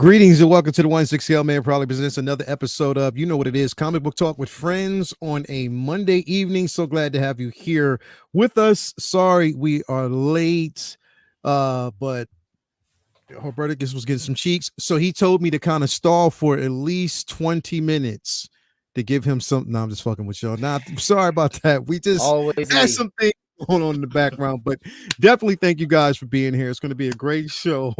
Greetings and welcome to the 160L Man Probably presents another episode of You Know What It Is, Comic Book Talk with Friends on a Monday evening. So glad to have you here with us. Sorry we are late, but Roberticus was getting some cheeks. So he told me to kind of stall for at least 20 minutes to give him something. No, I'm just fucking with y'all. Nah, I'm sorry about that. We just had something going on in the background, but definitely thank you guys for being here. It's going to be a great show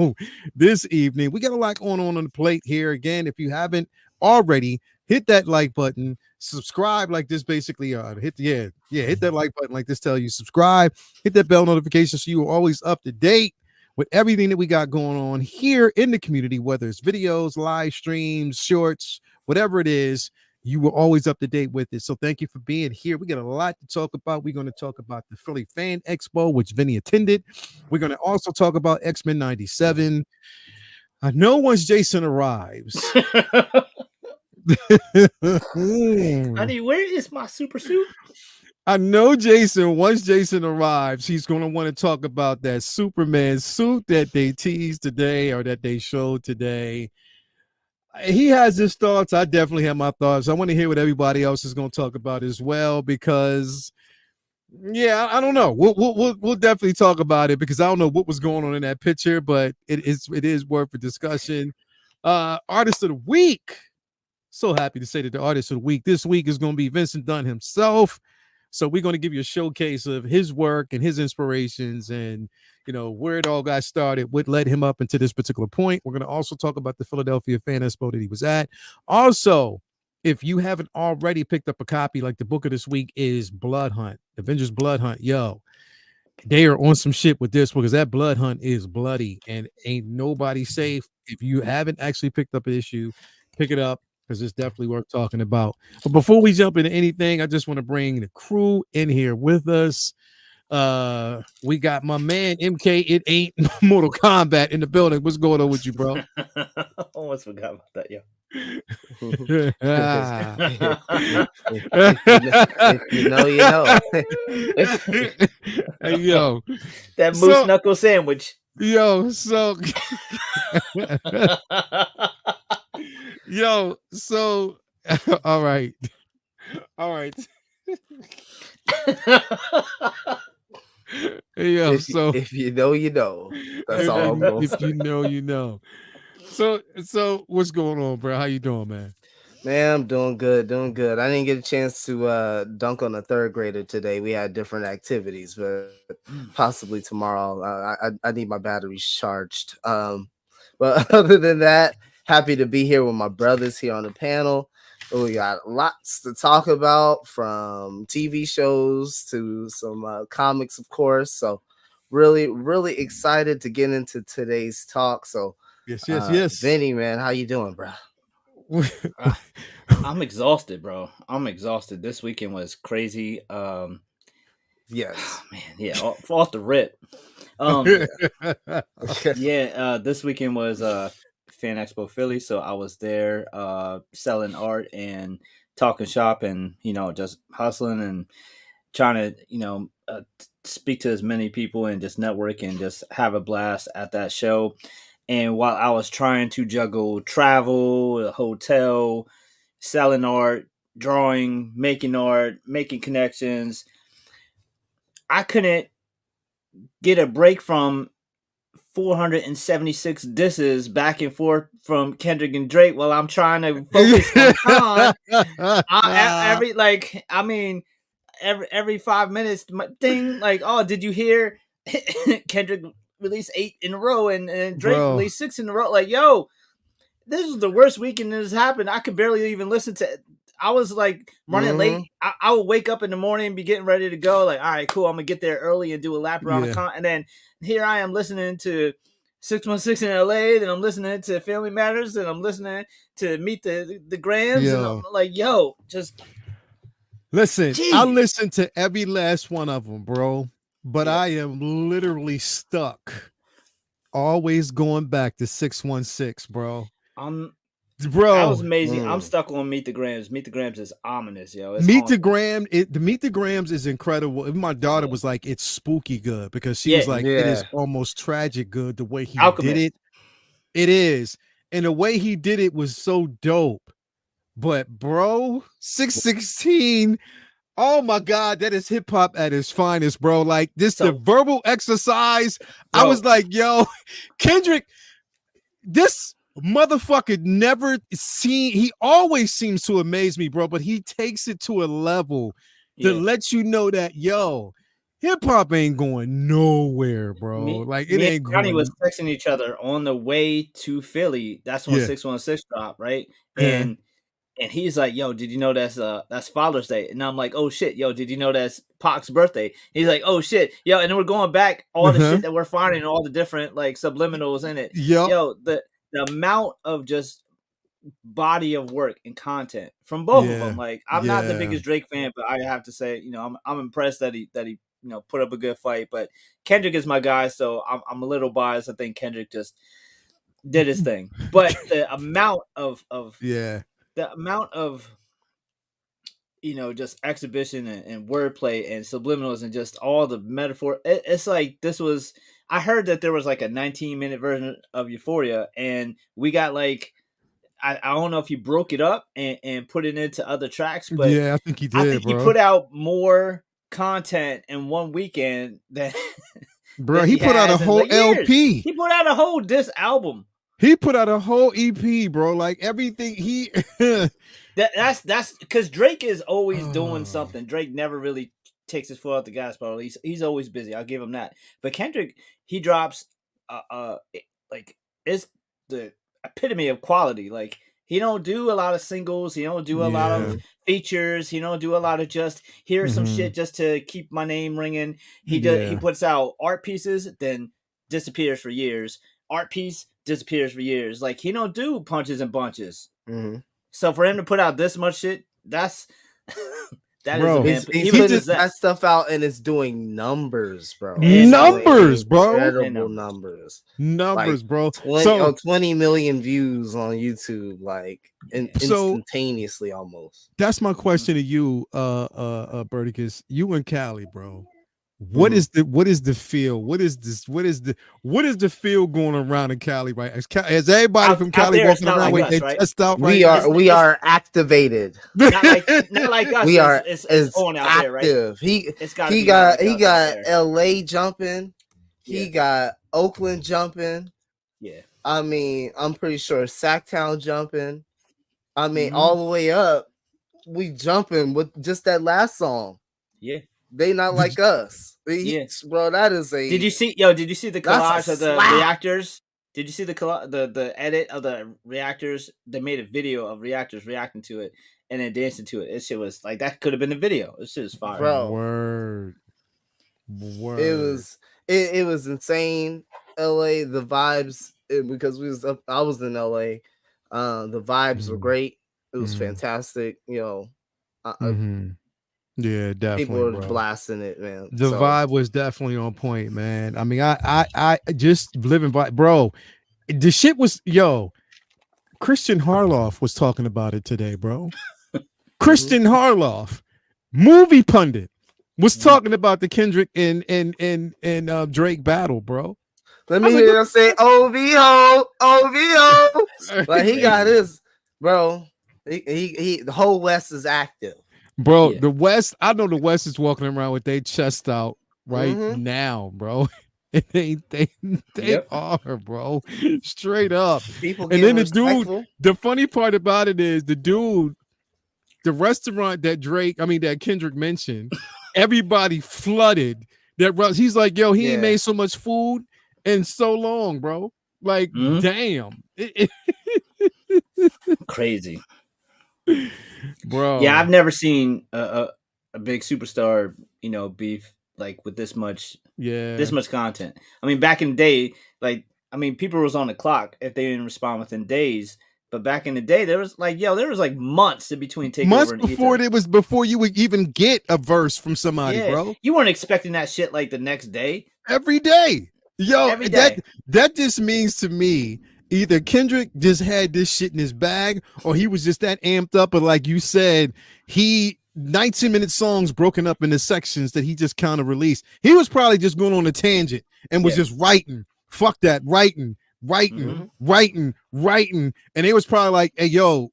this evening. We got a lot going on the plate here. Again, if you haven't already, hit that like button, subscribe like this. Basically, hit that like button like this. Tell you subscribe, hit that bell notification so you are always up to date with everything that we got going on here in the community, whether it's videos, live streams, shorts, whatever it is. You were always up to date with it. So thank you for being here. We got a lot to talk about. We're going to talk about the Philly Fan Expo, which Vinnie attended. We're going to also talk about X-Men 97. I know once Jason arrives. Honey, where is my super suit? I know Jason, once Jason arrives, he's going to want to talk about that Superman suit that they teased today or that they showed today. He has his thoughts. I definitely have my thoughts. I want to hear what everybody else is going to talk about as well, because I don't know. We'll definitely talk about it, because I don't know what was going on in that picture, but it is worth a discussion. Artist of the week. So happy to say that the artist of the week this week is going to be Vincent Dunn himself. So we're going to give you a showcase of his work and his inspirations and, where it all got started, what led him up into this particular point. We're going to also talk about the Philadelphia Fan Expo that he was at. Also, if you haven't already picked up a copy, like the book of this week is Blood Hunt, Avengers Blood Hunt. Yo, they are on some shit with this, because that Blood Hunt is bloody and ain't nobody safe. If you haven't actually picked up an issue, pick it up, because it's definitely worth talking about. But before we jump into anything, I just want to bring the crew in here with us. We got my man MK. It ain't Mortal Kombat in the building. What's going on with you, bro? Almost forgot about that, yo. If you know, you know. Hey, yo, that moose knuckle sandwich. Yo, so yo, so all right. Yo, if you know, you know. That's all I'm gonna say. If you know, you know. So what's going on, bro? How you doing, man? Man, I'm doing good. I didn't get a chance to dunk on a third grader today. We had different activities, but possibly tomorrow. I need my batteries charged. But other than that, happy to be here with my brothers here on the panel. We got lots to talk about, from TV shows to some comics, of course. So really, really excited to get into today's talk. So yes. Vinnie, man, how you doing, bro? I'm exhausted, bro. I'm exhausted. This weekend was crazy. Yes. Man, yeah, off the rip. This weekend was Fan Expo Philly, so I was there selling art and talking shop and just hustling and trying to speak to as many people and just network and just have a blast at that show. And while I was trying to juggle travel, a hotel, selling art, drawing, making art, making connections, I couldn't get a break from 476 disses back and forth from Kendrick and Drake while I'm trying to focus on every 5 minutes, ding, like, oh, did you hear Kendrick released 8 in a row and Drake released 6 in a row? Like, yo, this was the worst weekend that has happened. I could barely even listen to it. I was like running late. I would wake up in the morning and be getting ready to go. Like, all right, cool. I'm gonna get there early and do a lap around the con. And then here I am listening to 616 in LA. Then I'm listening to Family Matters. Then I'm listening to Meet the Grams. And I'm like, yo, just listen. I listened to every last one of them, bro. But I am literally stuck. Always going back to 616, bro. Bro, that was amazing. I'm stuck on Meet the Grams. Meet the Grams is ominous, yo. Meet the Grams is incredible. Even my daughter was like, it's spooky good, because she was like, it is almost tragic good the way he did it. It is. and the way he did it was so dope. But bro, 616. Oh my God, that is hip hop at its finest, bro. Like this, the verbal exercise. Bro. I was like, yo, Kendrick, this motherfucker never seen. He always seems to amaze me, bro. But he takes it to a level to let you know that, yo, hip hop ain't going nowhere, bro. Like it ain't going. Johnny was texting each other on the way to Philly. That's when 616 dropped, right? And he's like, yo, did you know that's Father's Day? And I'm like, oh shit, yo, did you know that's Pac's birthday? He's like, oh shit, yo, and then we're going back all the shit that we're finding, all the different like subliminals in it. Yo, the amount of just body of work and content from both of them. Like, I'm not the biggest Drake fan, but I have to say, I'm impressed that he put up a good fight. But Kendrick is my guy, so I'm a little biased. I think Kendrick just did his thing, but the amount of just exhibition and wordplay and subliminals and just all the metaphor. It's like this was. I heard that there was like a 19-minute version of Euphoria, and we got like I don't know if he broke it up and put it into other tracks, but I think he did. I think he put out more content in one weekend than bro. He put out a whole LP. He put out a whole disc album. He put out a whole EP, bro. Like everything he that's because Drake is always doing something. Drake never really takes his foot off the gas pedal. He's always busy. I'll give him that. But Kendrick, he drops like it's the epitome of quality. Like he don't do a lot of singles. He don't do a lot of features. He don't do a lot of just here's some shit just to keep my name ringing. He puts out art pieces, then disappears for years. Art piece disappears for years. Like he don't do punches and bunches. So for him to put out this much shit, that's bro, he puts that stuff out and it's doing numbers, bro. Numbers, bro. Incredible numbers, like bro. 20 million views on YouTube, like instantaneously almost. That's my question to you, Berticus. You in Cali, bro. What is the feel? What is the feel going around in Cali, right? Has everybody from Cali walking around with their chest out? Right? We are activated. Not like us. We are it's on out active. there, right? He got LA jumping. He got Oakland jumping. Yeah. I mean, I'm pretty sure Sacktown jumping. I mean, all the way up, we jumping with just that last song. Yeah. They not like us. Bro, that is a. Did you see the collage of the reactors? Did you see the edit of the reactors? They made a video of reactors reacting to it and then dancing to it. It shit was like that could have been the video. This shit was fire. Bro. Word. It was insane. LA, the vibes because I was in LA. The vibes were great. It was fantastic. Yeah, definitely. People were blasting it, man. The vibe was definitely on point, man. I mean, I just living by, bro. The shit was, Christian Harloff was talking about it today, bro. Christian Harloff, movie pundit, was talking about the Kendrick and Drake battle, bro. Let me hear him say OVO. Like he got his, bro. He the whole West is active. Bro, the West, I know the West is walking around with their chest out right now, bro. They are, bro. Straight up. People and then respectful. The dude, the funny part about it is the restaurant that Kendrick mentioned, everybody flooded that. He's like, yo, he ain't made so much food in so long, bro. Like, damn. Crazy. Bro, yeah, I've never seen a big superstar, beef like with this much content. I mean, back in the day, people was on the clock if they didn't respond within days. But back in the day, there was months in between takeover. Months before you would even get a verse from somebody, bro. You weren't expecting that shit like the next day. Every day, that just means to me. Either Kendrick just had this shit in his bag or he was just that amped up. But like you said, 19-minute songs broken up into sections that he just kind of released. He was probably just going on a tangent and was just writing. Fuck that, writing. writing, and they was probably like, "Hey, yo,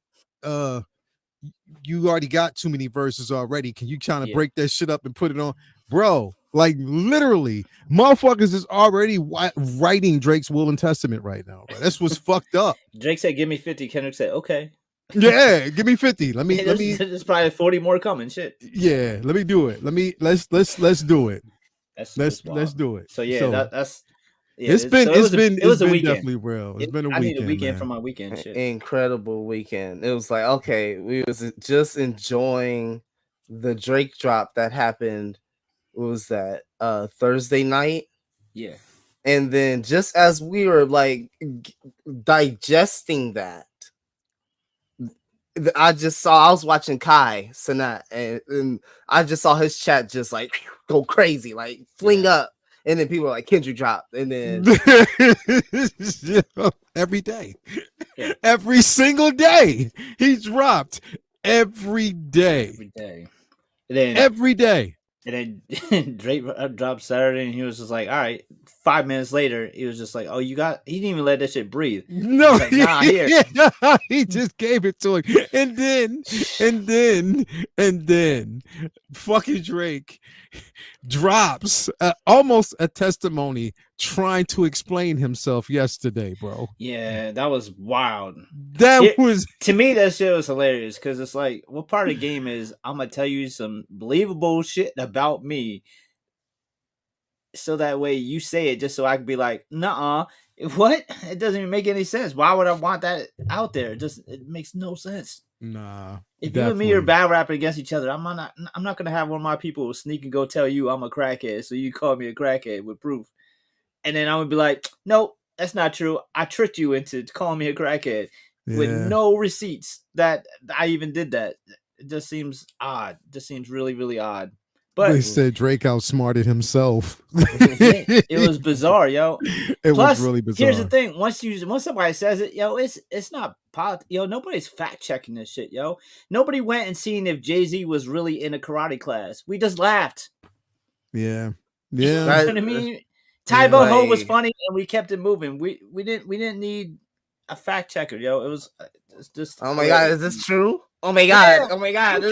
you already got too many verses already. Can you kind of break that shit up and put it on, bro?" Like literally, motherfuckers is already writing Drake's Will and Testament right now. Bro. That's what's fucked up. Drake said, "Give me 50." Kendrick said, "Okay." Yeah, give me 50. Let me. There's probably 40 more coming. Shit. Yeah, let me do it. Let's do it. Let's do it. So yeah, that's. Yeah, it's been a weekend. Definitely real. It's been a weekend. I need a weekend man. for my weekend shit. Incredible weekend. It was like, okay, we was just enjoying the Drake drop that happened. What was that? Thursday night. Yeah. And then just as we were like digesting that, I was watching Kai Sanat, and I just saw his chat just like go crazy, like fling up. And then people were like, Kendrick dropped. And then every day, every single day, he dropped every day. Every day. And then Drake dropped Saturday, and he was just like, all right. 5 minutes later, he was just like, oh, he didn't even let that shit breathe. No, like, nah, here. He just gave it to him. And then fucking Drake drops almost a testimony trying to explain himself yesterday, bro. Yeah, that was wild. To me, that shit was hilarious because it's like, what part of the game is I'm gonna tell you some believable shit about me, so that way you say it just so I can be like, nuh-uh, what? It doesn't even make any sense. Why would I want that out there? It makes no sense. Nah. If you and me are battle rapping against each other, I'm not gonna have one of my people sneak and go tell you I'm a crackhead, so you call me a crackhead with proof. And then I would be like, nope, that's not true. I tricked you into calling me a crackhead with no receipts that I even did that. It just seems odd. It just seems really, really odd. But they said Drake outsmarted himself. It was bizarre, yo. It was really bizarre. Here's the thing: once somebody says it, yo, it's not yo. Nobody's fact checking this shit, yo. Nobody went and seen if Jay-Z was really in a karate class. We just laughed. Yeah. You know what I mean? Tybo Ho was funny, and we kept it moving. We didn't need a fact checker, yo. It's just. Oh my god, is this true? Oh my god! Oh my god!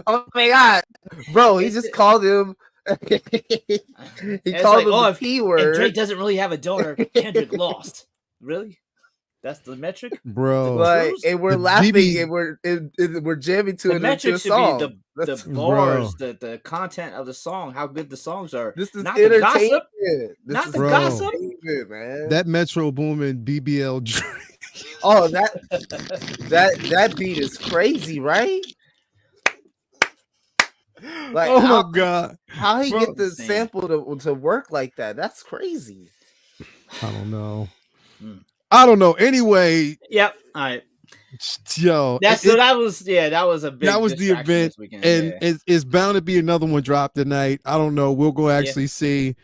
Oh my god, bro! He just called him. He called him the P word. And Drake doesn't really have a daughter. Kendrick lost. Really? That's the metric, bro. Like, and we're laughing, and we're jamming to the it. Metric should be the bars, bro. the content of the song, how good the songs are. This is not the gossip. Not the gossip, man. That Metro Boomin BBL Drake. Oh, that beat is crazy, right? Like, oh my god, how he get the sample to work like that? That's crazy. I don't know. Anyway, yep. All right. Yo, that was a big. That was the event, and it's bound to be another one dropped tonight. I don't know. We'll go actually see.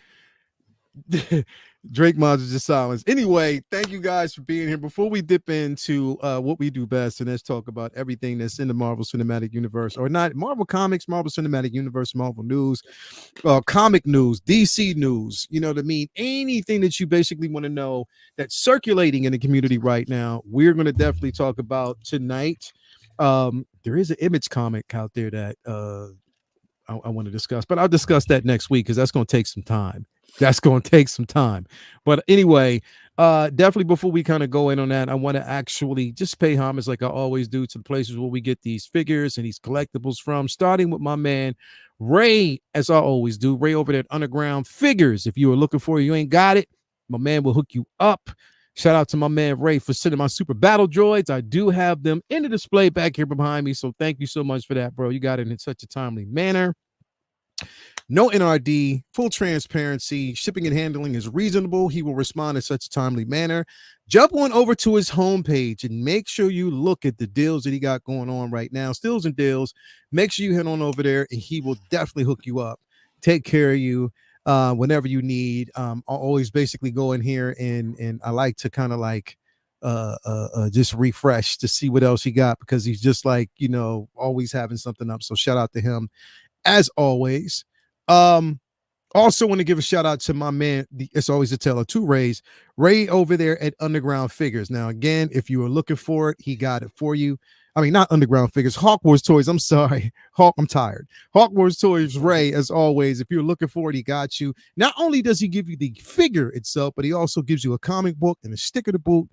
Drake Monsters of Silence. Anyway, thank you guys for being here. Before we dip into what we do best, and let's talk about everything that's in the Marvel Cinematic Universe, or not Marvel Comics, Marvel Cinematic Universe, Marvel News, comic news, DC news, you know what I mean? Anything that you basically want to know that's circulating in the community right now, we're going to definitely talk about tonight. There is an Image comic out there that I want to discuss, but I'll discuss that next week because that's going to take some time. But anyway, definitely before we kind of go in on that, I want to actually just pay homage like I always do to the places where we get these figures and these collectibles from, starting with my man Ray, as I always do. Ray over there at Underground Figures. If you are looking for it, you ain't got it, my man will hook you up. Shout out to my man Ray for sending my super battle droids. I do have them in the display back here behind me, so thank you so much for that, bro. You got it in such a timely manner. No NRD, full transparency, shipping and handling is reasonable. He will respond in such a timely manner. Jump on over to his homepage and make sure you look at the deals that he got going on right now. Steals and deals. Make sure you head on over there and he will definitely hook you up. Take care of you whenever you need. I'll always basically go in here and I like to kind of like just refresh to see what else he got, because he's just like, you know, always having something up. So shout out to him as always. Also want to give a shout out to my man, it's always a tale of two Rays, Ray over there at Underground Figures. Now, again, if you were looking for it, he got it for you. I mean, not Underground Figures, Hawk Wars Toys. I'm sorry. I'm tired. Hawk Wars Toys, Ray, as always. If you're looking for it, he got you. Not only does he give you the figure itself, but he also gives you a comic book and a sticker to boot.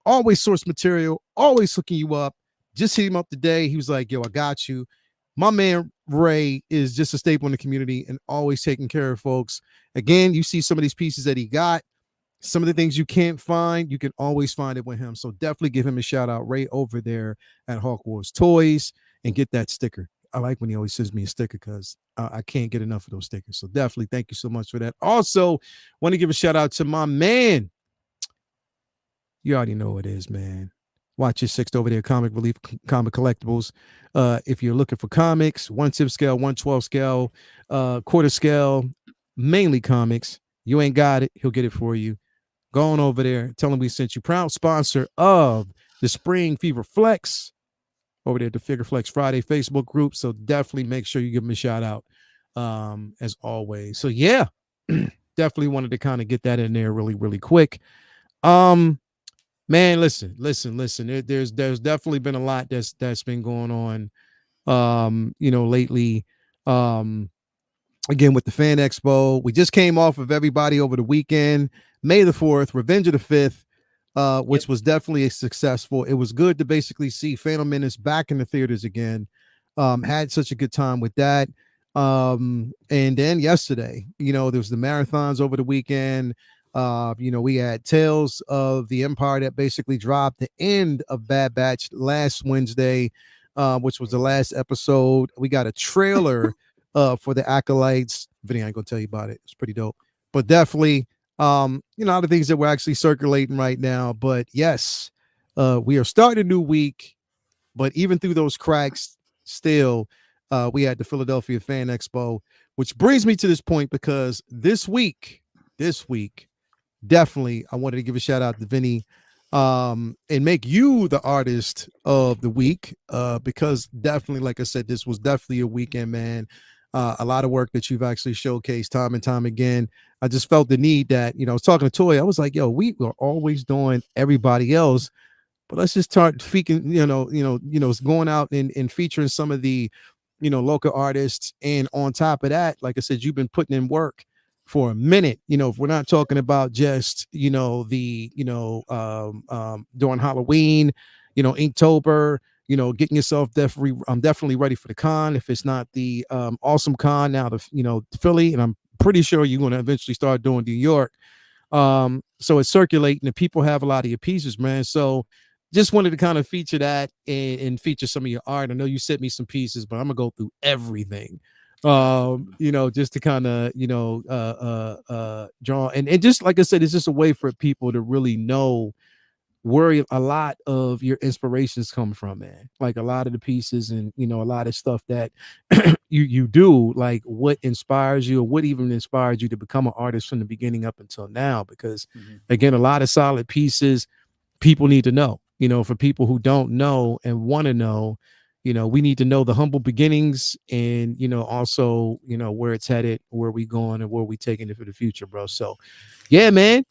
Always source material, always hooking you up. Just hit him up today. He was like, yo, I got you. My man Ray is just a staple in the community and always taking care of folks. Again, you see some of these pieces that he got, some of the things you can't find, you can always find it with him. So definitely give him a shout out, Ray, over there at Hawk Wars Toys, and get that sticker. I like when he always sends me a sticker because I can't get enough of those stickers. So definitely thank you so much for that. Also, want to give a shout out to my man. You already know what it is, man. Watch your sixth over there, Comic Relief Comic Collectibles. If you're looking for comics, 1/10 scale, 1/12 scale, quarter scale, mainly comics, you ain't got it, he'll get it for you. Go on over there, tell him we sent you. Proud sponsor of the Spring Fever Flex over there at the Figure Flex Friday Facebook group. So definitely make sure you give him a shout out as always. So yeah, definitely wanted to kind of get that in there really, really quick. Man, listen. There's definitely been a lot that's been going on, lately. Again with the Fan Expo, we just came off of everybody over the weekend. May the 4th, Revenge of the 5th, which was definitely a successful. It was good to basically see Phantom Menace back in the theaters again. Had such a good time with that. And then yesterday, there was the marathons over the weekend. We had Tales of the Empire that basically dropped the end of Bad Batch last Wednesday, which was the last episode. We got a trailer for the Acolytes. Vinnie, I ain't gonna tell you about it. It's pretty dope. But definitely, all the things that we're actually circulating right now. But yes, we are starting a new week. But even through those cracks, still, we had the Philadelphia Fan Expo, which brings me to this point because this week, definitely, I wanted to give a shout out to Vinnie and make you the artist of the week because definitely, like I said, this was definitely a weekend, man. A lot of work that you've actually showcased time and time again. I just felt the need that, I was talking to Toy. I was like, yo, we are always doing everybody else, but let's just start featuring, going out and featuring some of the, local artists. And on top of that, like I said, you've been putting in work for a minute. If we're not talking about just, during Halloween, Inktober, getting yourself definitely ready for the con. If it's not the awesome con now, Philly, and I'm pretty sure you're going to eventually start doing New York. So it's circulating and people have a lot of your pieces, man. So just wanted to kind of feature that and feature some of your art. I know you sent me some pieces, but I'm gonna go through everything. Just to kind of, draw and just like I said, it's just a way for people to really know where a lot of your inspirations come from, man. Like a lot of the pieces and, a lot of stuff that you do, like what inspires you or what even inspired you to become an artist from the beginning up until now. Because again, a lot of solid pieces people need to know, for people who don't know and want to know, we need to know the humble beginnings and, also, where it's headed, where we going and where we taking it for the future, bro. So yeah, man.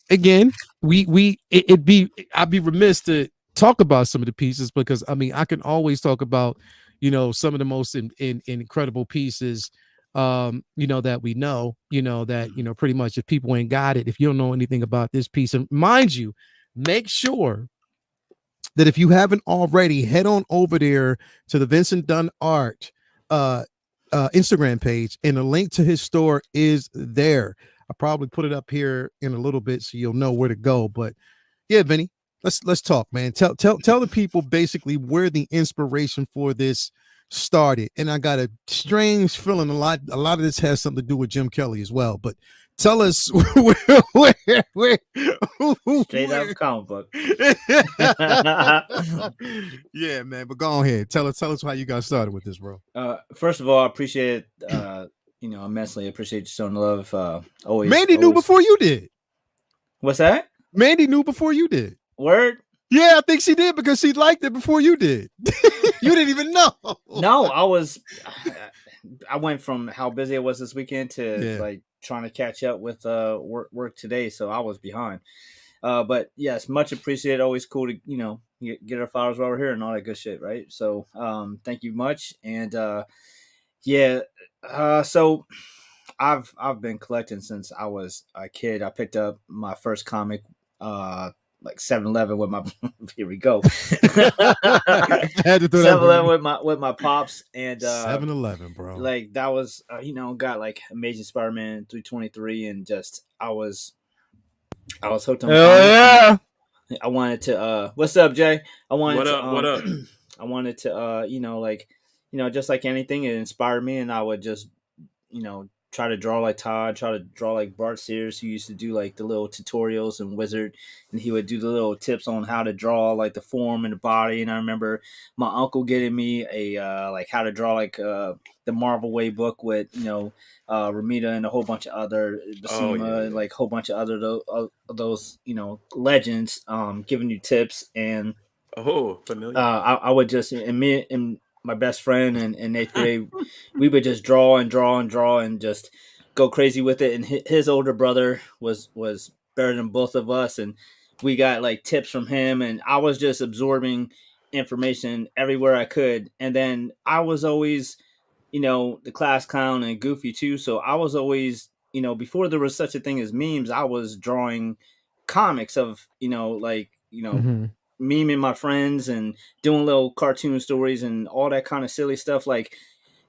Again, I'd be remiss to talk about some of the pieces because I can always talk about, some of the most incredible pieces, that we know, that, pretty much if people ain't got it, if you don't know anything about this piece, and mind you, make sure that if you haven't already, head on over there to the Vincent Dunn Art Instagram page, and a link to his store is there. I'll probably put it up here in a little bit so you'll know where to go. But yeah, Vinnie, let's talk, man. Tell the people basically where the inspiration for this started. And I got a strange feeling a lot of this has something to do with Jim Kelly as well. But tell us where straight up comic book. Yeah, man. But go ahead. Tell us how you got started with this, bro. First of all, I appreciate it. Immensely appreciate you showing love. Always. Mandy knew before you did. What's that? Mandy knew before you did. Word? Yeah, I think she did because she liked it before you did. You didn't even know. No, I was. I went from how busy I was this weekend to like trying to catch up with work today, so I was behind. But yes, much appreciated. Always cool to get our flowers while we're here and all that good shit, right? So thank you much, and yeah, so I've been collecting since I was a kid. I picked up my first comic like 7-Eleven with my here we go. 7-Eleven with my pops and 7-Eleven, bro. Like that was got like Amazing Spider-Man 323 and just I was hooked on yeah. I wanted to what's up, Jay? I wanted what to up, what up? I wanted to just like anything, it inspired me and I would just try to draw like Todd, try to draw like Bart Sears, who used to do like the little tutorials and Wizard, and he would do the little tips on how to draw like the form and the body. And I remember my uncle getting me a like how to draw like the Marvel Way book with Ramita and a whole bunch of other Basima and like a whole bunch of other those legends giving you tips. And familiar. I would just and me and my best friend in eighth grade, we would just draw and just go crazy with it. And his older brother was better than both of us, and we got like tips from him. And I was just absorbing information everywhere I could. And then I was always, the class clown and goofy too. So I was always, before there was such a thing as memes, I was drawing comics of, memeing my friends and doing little cartoon stories and all that kind of silly stuff. Like,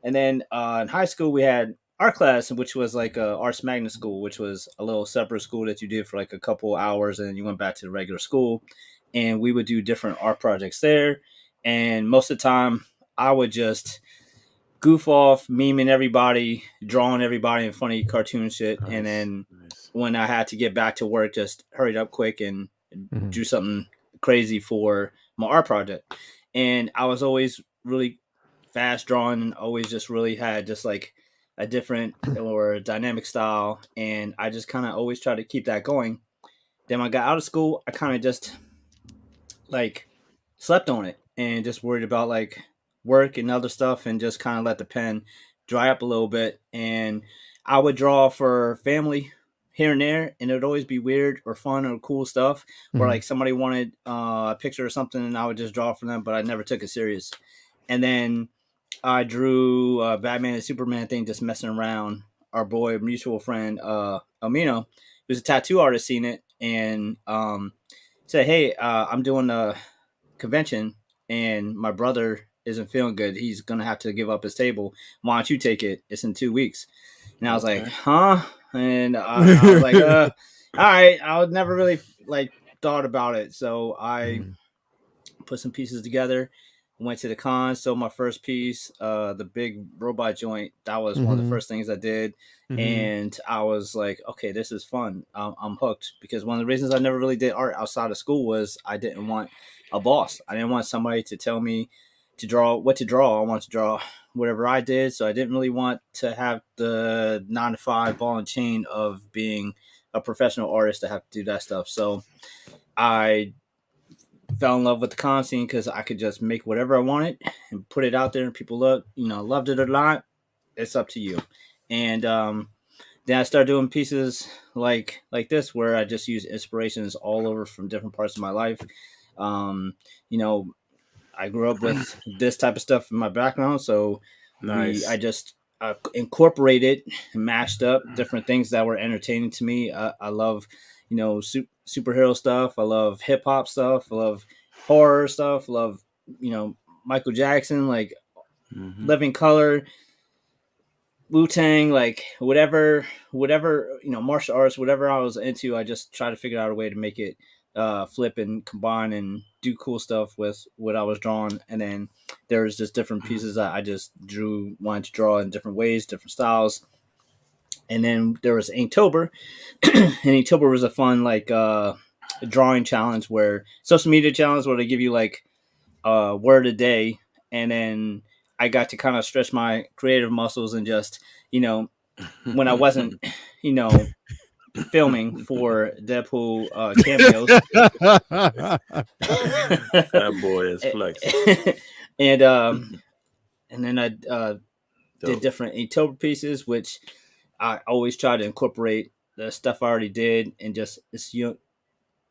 and then in high school we had art class, which was like a arts magnet school, which was a little separate school that you did for like a couple hours and then you went back to the regular school, and we would do different art projects there. And most of the time I would just goof off, memeing everybody, drawing everybody in funny cartoon shit. Nice. And then when I had to get back to work, just hurried up quick and do something crazy for my art project. And I was always really fast drawing and always just really had just like a different or dynamic style. And I just kind of always try to keep that going. Then when I got out of school, I kind of just like slept on it and just worried about like work and other stuff and just kind of let the pen dry up a little bit. And I would draw for family here and there, and it would always be weird or fun or cool stuff where like somebody wanted a picture or something and I would just draw for them, but I never took it serious. And then I drew a Batman and Superman thing just messing around. Our boy, mutual friend, Amino, who's a tattoo artist, seen it and said, hey, I'm doing a convention and my brother isn't feeling good. He's going to have to give up his table. Why don't you take it? It's in 2 weeks. And I was like, huh? And I was like, all right. I never really like thought about it. So I put some pieces together, went to the con. So my first piece, the big robot joint, that was one of the first things I did. And I was like, okay, this is fun. I'm hooked, because one of the reasons I never really did art outside of school was I didn't want a boss. I didn't want somebody to tell me to draw what to draw. I wanted to draw whatever I did. So I didn't really want to have the 9-to-5 ball and chain of being a professional artist to have to do that stuff. So I fell in love with the con scene because I could just make whatever I wanted and put it out there, and people loved it or not. It's up to you. And then I started doing pieces like this, where I just use inspirations all over from different parts of my life. I grew up with this type of stuff in my background, so nice. I just incorporated and mashed up different things that were entertaining to me. I love, superhero stuff. I love hip hop stuff. I love horror stuff. I love, Michael Jackson, like Living Color, Wu-Tang, like whatever, martial arts, whatever I was into, I just try to figure out a way to make it flip and combine and do cool stuff with what I was drawing. And then there's just different pieces that I just wanted to draw in different ways, different styles. And then there was Inktober. And Inktober was a fun drawing challenge, social media challenge, where they give you like a word a day. And then I got to kind of stretch my creative muscles and just, when I wasn't, filming for Deadpool cameos. That boy is flex. And then I did different Inktober pieces, which I always try to incorporate the stuff I already did and just it's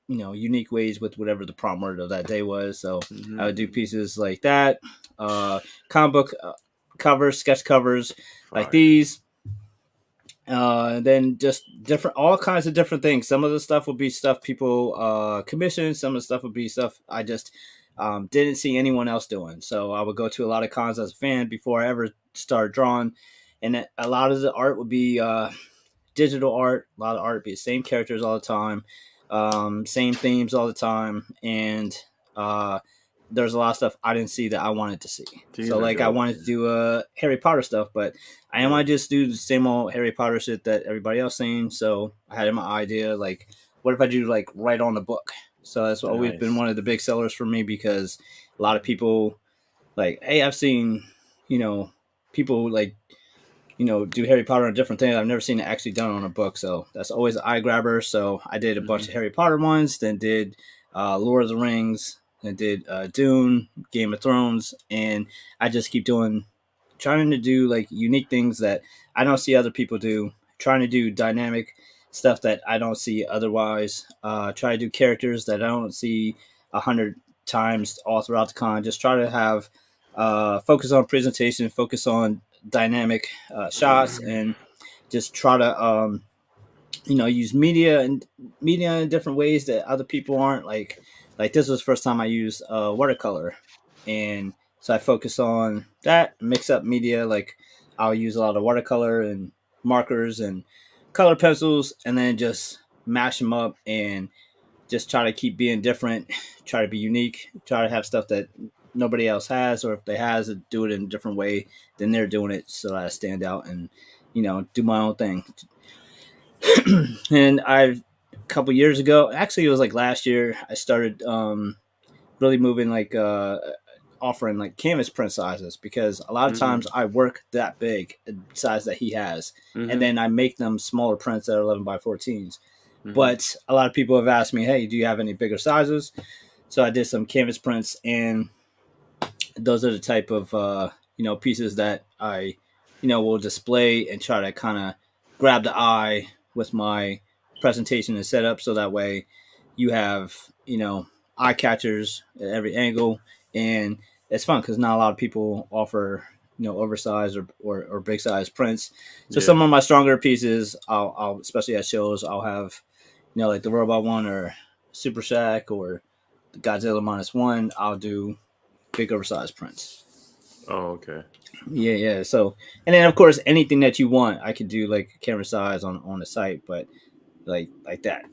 unique ways with whatever the prompt word of that day was. So I would do pieces like that, comic book covers, sketch covers like these. Then just different, all kinds of different things. Some of the stuff would be stuff people commissioned. Some of the stuff would be stuff I just didn't see anyone else doing. So I would go to a lot of cons as a fan before I ever started drawing, and a lot of the art would be digital art. A lot of art would be the same characters all the time, same themes all the time, and there's a lot of stuff I didn't see that I wanted to see. So like I wanted to do Harry Potter stuff, but I didn't want to just do the same old Harry Potter shit that everybody else seen. So I had my idea, like, what if I do like right on the book? So that's always been one of the big sellers for me, because a lot of people like, hey, I've seen, people like, do Harry Potter on different things. I've never seen it actually done on a book. So that's always an eye grabber. So I did a bunch of Harry Potter ones, then did Lord of the Rings, then did Dune, Game of Thrones, and I just keep trying to do like unique things that I don't see other people do, trying to do dynamic stuff that I don't see otherwise, try to do characters that I don't see 100 times all throughout the con. Just try to have focus on presentation, focus on dynamic shots, and just try to use media in different ways that other people aren't. Like this was the first time I used watercolor, and so I focus on that, mix up media. Like I'll use a lot of watercolor and markers and color pencils, and then just mash them up and just try to keep being different, try to be unique, try to have stuff that nobody else has, or if they has, do it in a different way than they're doing it, so that I stand out and do my own thing. And a couple years ago, actually it was like last year, I started really moving, like offering like canvas print sizes, because a lot of times I work that big size that he has, and then I make them smaller prints that are 11 by 14s. But a lot of people have asked me, hey, do you have any bigger sizes? So I did some canvas prints, and those are the type of pieces that I will display and try to kind of grab the eye with my presentation and setup, so that way you have eye catchers at every angle, and it's fun because not a lot of people offer oversized or big size prints. So some of my stronger pieces, I'll especially at shows, I'll have like the Robot one or Super Shack or the Godzilla -1. I'll do big oversized prints. Oh, okay. Yeah. So, and then of course anything that you want, I could do like camera size on the site, but like that.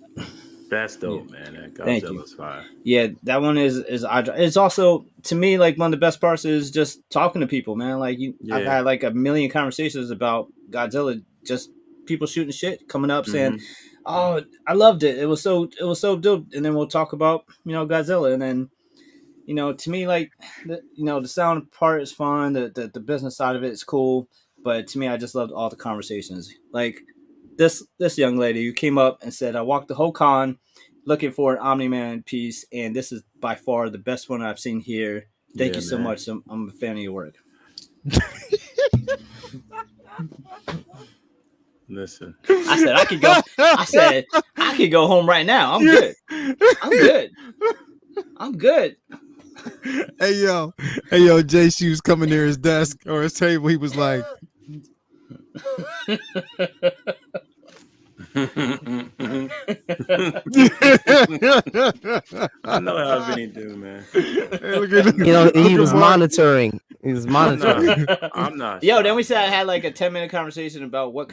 That's dope, man. That Godzilla's fire. Yeah, that one is it's also, to me, like one of the best parts is just talking to people, man. Like I've had like a million conversations about Godzilla, just people shooting shit, coming up saying, "Oh, I loved it. It was so dope." And then we'll talk about Godzilla, and then to me, like the sound part is fun, the business side of it is cool, but to me, I just loved all the conversations. Like this young lady who came up and said, I walked the whole con looking for an Omni-Man piece, and this is by far the best one I've seen here. Thank you so much. I'm a fan of your work. Listen, I said I could go. I could go home right now. I'm good. I'm good. Hey yo, Jay Shoes coming near his desk or his table. He was like, I know how Vinnie do, man. He was monitoring. He was monitoring. I'm not. Yo, then we said I had like a 10-minute conversation about what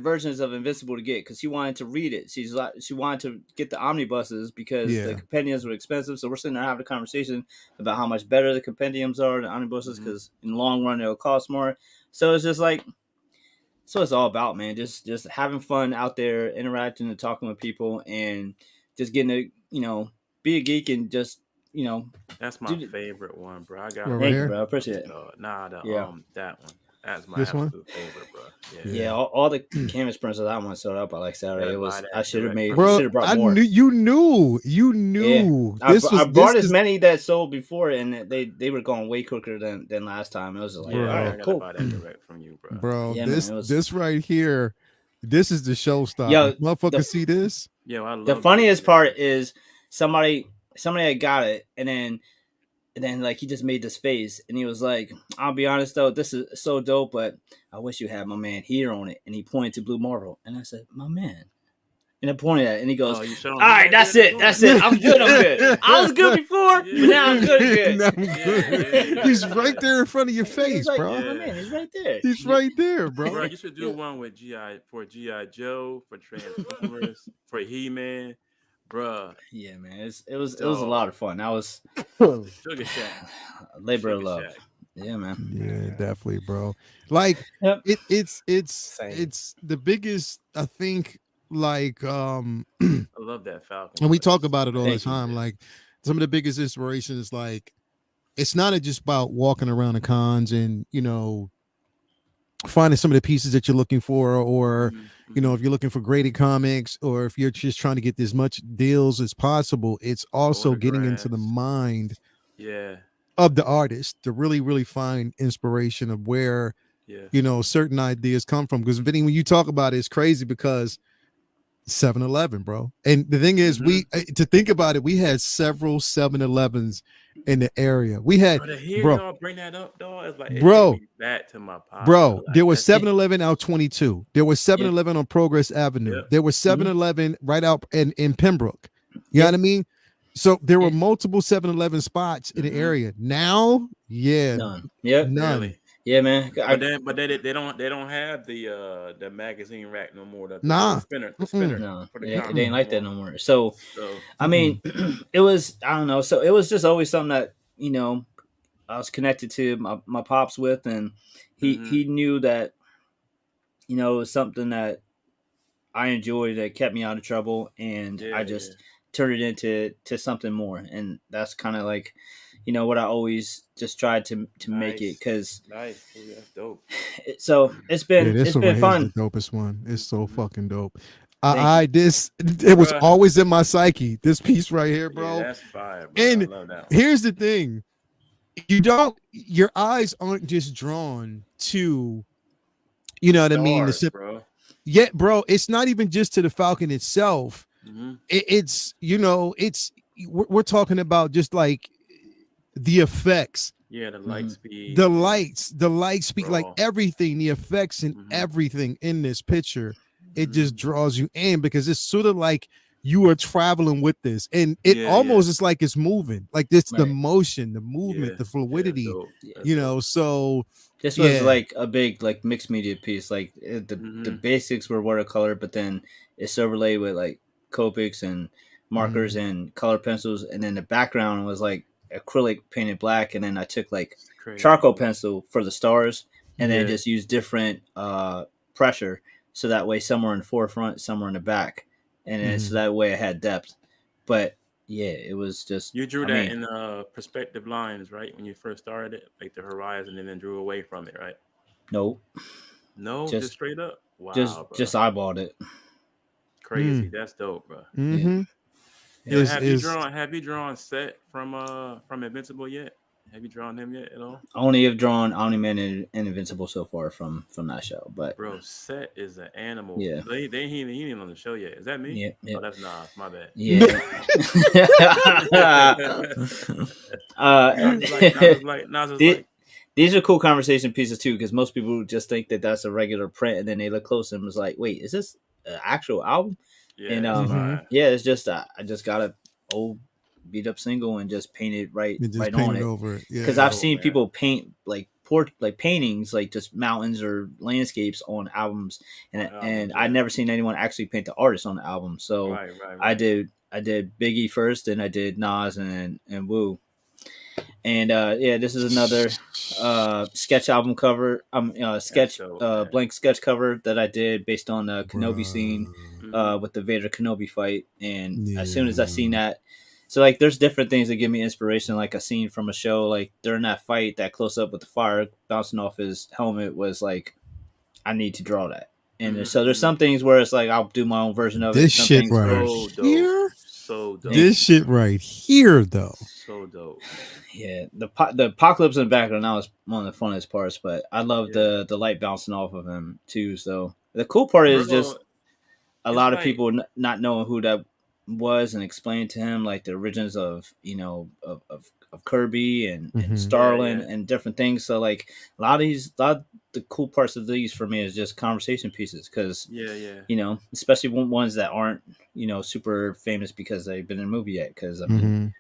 versions of Invincible to get, because she wanted to read it. She wanted to get the omnibuses because the compendiums were expensive. So we're sitting there having a conversation about how much better the compendiums are than omnibuses, because in the long run it'll cost more. So it's just like, so it's all about, man, just having fun out there, interacting and talking with people, and just getting to be a geek and just That's my favorite one, bro. I got thank you, bro. I appreciate it. that one. That's my this absolute favorite, bro. Yeah, all the canvas prints of that one sold out by like Saturday. It was I should have brought more. You knew. Yeah. I brought as many that sold before, and they were going way quicker than last time. It was like, all right, cool. Buy that direct from you, bro. Yeah, this right here, this is the showstopper. Yo, motherfucker, see this? Yeah, I love the funniest part is somebody had got it, and then like he just made this face, and he was like, "I'll be honest though, this is so dope, but I wish you had my man here on it." And he pointed to Blue Marvel, and I said, "My man." And I pointed at it, and he goes, "All right, that's it. I'm good. I was good before, but now I'm good." Now I'm good. He's right there in front of your face, like, bro. My man, he's right there. He's right there, bro. Bro, you should do one with G.I. Joe, for Transformers, for He-Man. Bruh. Yeah, man. It was a lot of fun. That was Sugar Shack. Labor of love. Yeah, man. Yeah, definitely, bro. Like it's the biggest, I think, like I love that Falcon. And we talk about it all the time. Like some of the biggest inspirations, like it's not just about walking around the cons and, you know, finding some of the pieces that you're looking for, or you know, if you're looking for graded comics, or if you're just trying to get as much deals as possible, it's also getting into the mind of the artist to really find inspiration of where you know certain ideas come from. Because Vinny, when you talk about it, it's crazy because 7-Eleven, bro. And the thing is, we to think about it, we had several 7-Elevens in the area. We had, bro, bring that up, dog. It's like, bro, back to my pop. Bro, there was 7-Eleven out 22. There was 7-Eleven on Progress Avenue. There was 7-Eleven right out in Pembroke. You know what I mean? So there were multiple 7-Eleven spots in the area. Now, none. None. Really? Yeah, man. But they don't have the magazine rack no more. The spinner. No, it ain't like that no more. So I mean, it was, I don't know. So it was just always something that, you know, I was connected to my pops with, and he knew that, you know, it was something that I enjoyed that kept me out of trouble, and I just turned it into something more, and that's kind of like, you know, what I always just tried to make it, because that's dope. So it's been fun. The dopest one. It's so fucking dope. It was always in my psyche. This piece right here, bro. Yeah, that's fire, bro. And I love that one. Here's the thing. Your eyes aren't just drawn to, you know what I mean? Bro. Yeah, bro. It's not even just to the Falcon itself. It's, you know, we're talking about just like the effects. Yeah, the light speed. The light speed, like everything, the effects and everything in this picture. It just draws you in, because it's sort of like you are traveling with this, and it almost is like it's moving, like this, the motion, the movement, the fluidity, you know. So this was like a big like mixed media piece. Like the basics were watercolor, but then it's overlaid with like Copics and markers and color pencils, and then the background was like acrylic painted black, and then I took like charcoal pencil for the stars, and then just used different pressure, so that way some were in the forefront, some were in the back, and then so that way I had depth. But yeah, it was just, you drew that in perspective lines, right? When you first started it, like the horizon, and then drew away from it, right? No, just straight up. Wow, just eyeballed it. Crazy. That's dope, bro. Have you drawn Set from Invincible yet? Have you drawn him yet at all? Only have drawn Omni-Man and Invincible so far from that show. But bro, Set is an animal. Yeah, he ain't on the show yet. Is that me? Yeah. Oh, that's Nas. My bad. Yeah. These are cool conversation pieces too, because most people just think that that's a regular print, and then they look close and was like, "Wait, is this an actual album?" Yeah, and it's just I just got a old beat up single and just painted right on it over it. Because I've seen people paint like paintings, like just mountains or landscapes on albums, and I'd never seen anyone actually paint the artist on the album. So I did Biggie first, and I did Nas, and Wu. And this is another sketch album cover. Blank sketch cover that I did based on the Kenobi scene with the Vader Kenobi fight. And as soon as I seen that, so like there's different things that give me inspiration. Like a scene from a show, like during that fight, that close up with the fire bouncing off his helmet was like I need to draw that. And so there's some things where it's like I'll do my own version of it. This Some shit things right where, here. So dope. This shit right here, though. So dope. Yeah, the apocalypse in the background that was one of the funnest parts. But I love the light bouncing off of him too. So the cool part is just a lot of people not knowing who that was and explain to him like the origins of of Kirby and Starlin and different things. So like a lot of the cool parts of these for me is just conversation pieces because especially ones that aren't super famous because they've been in a movie yet. Because I mean,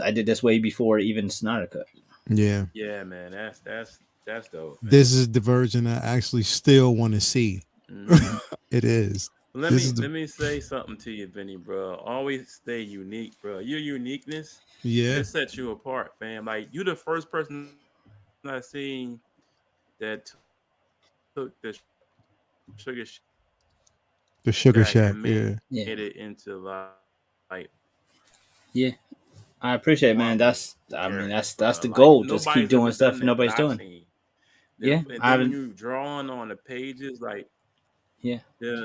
I did this way before even Snyder Cut. Yeah, man, that's dope. Man. This is the version I actually still want to see. It is. Let me say something to you, Vinny, bro. Always stay unique, bro. Your uniqueness, it sets you apart, fam. Like you, the first person I've seen that took the Sugar Shack, made it into like. Yeah, I appreciate it, man. That's the goal. Just keep doing stuff nobody's doing. Yeah, and when you drawing on the pages, like. Yeah.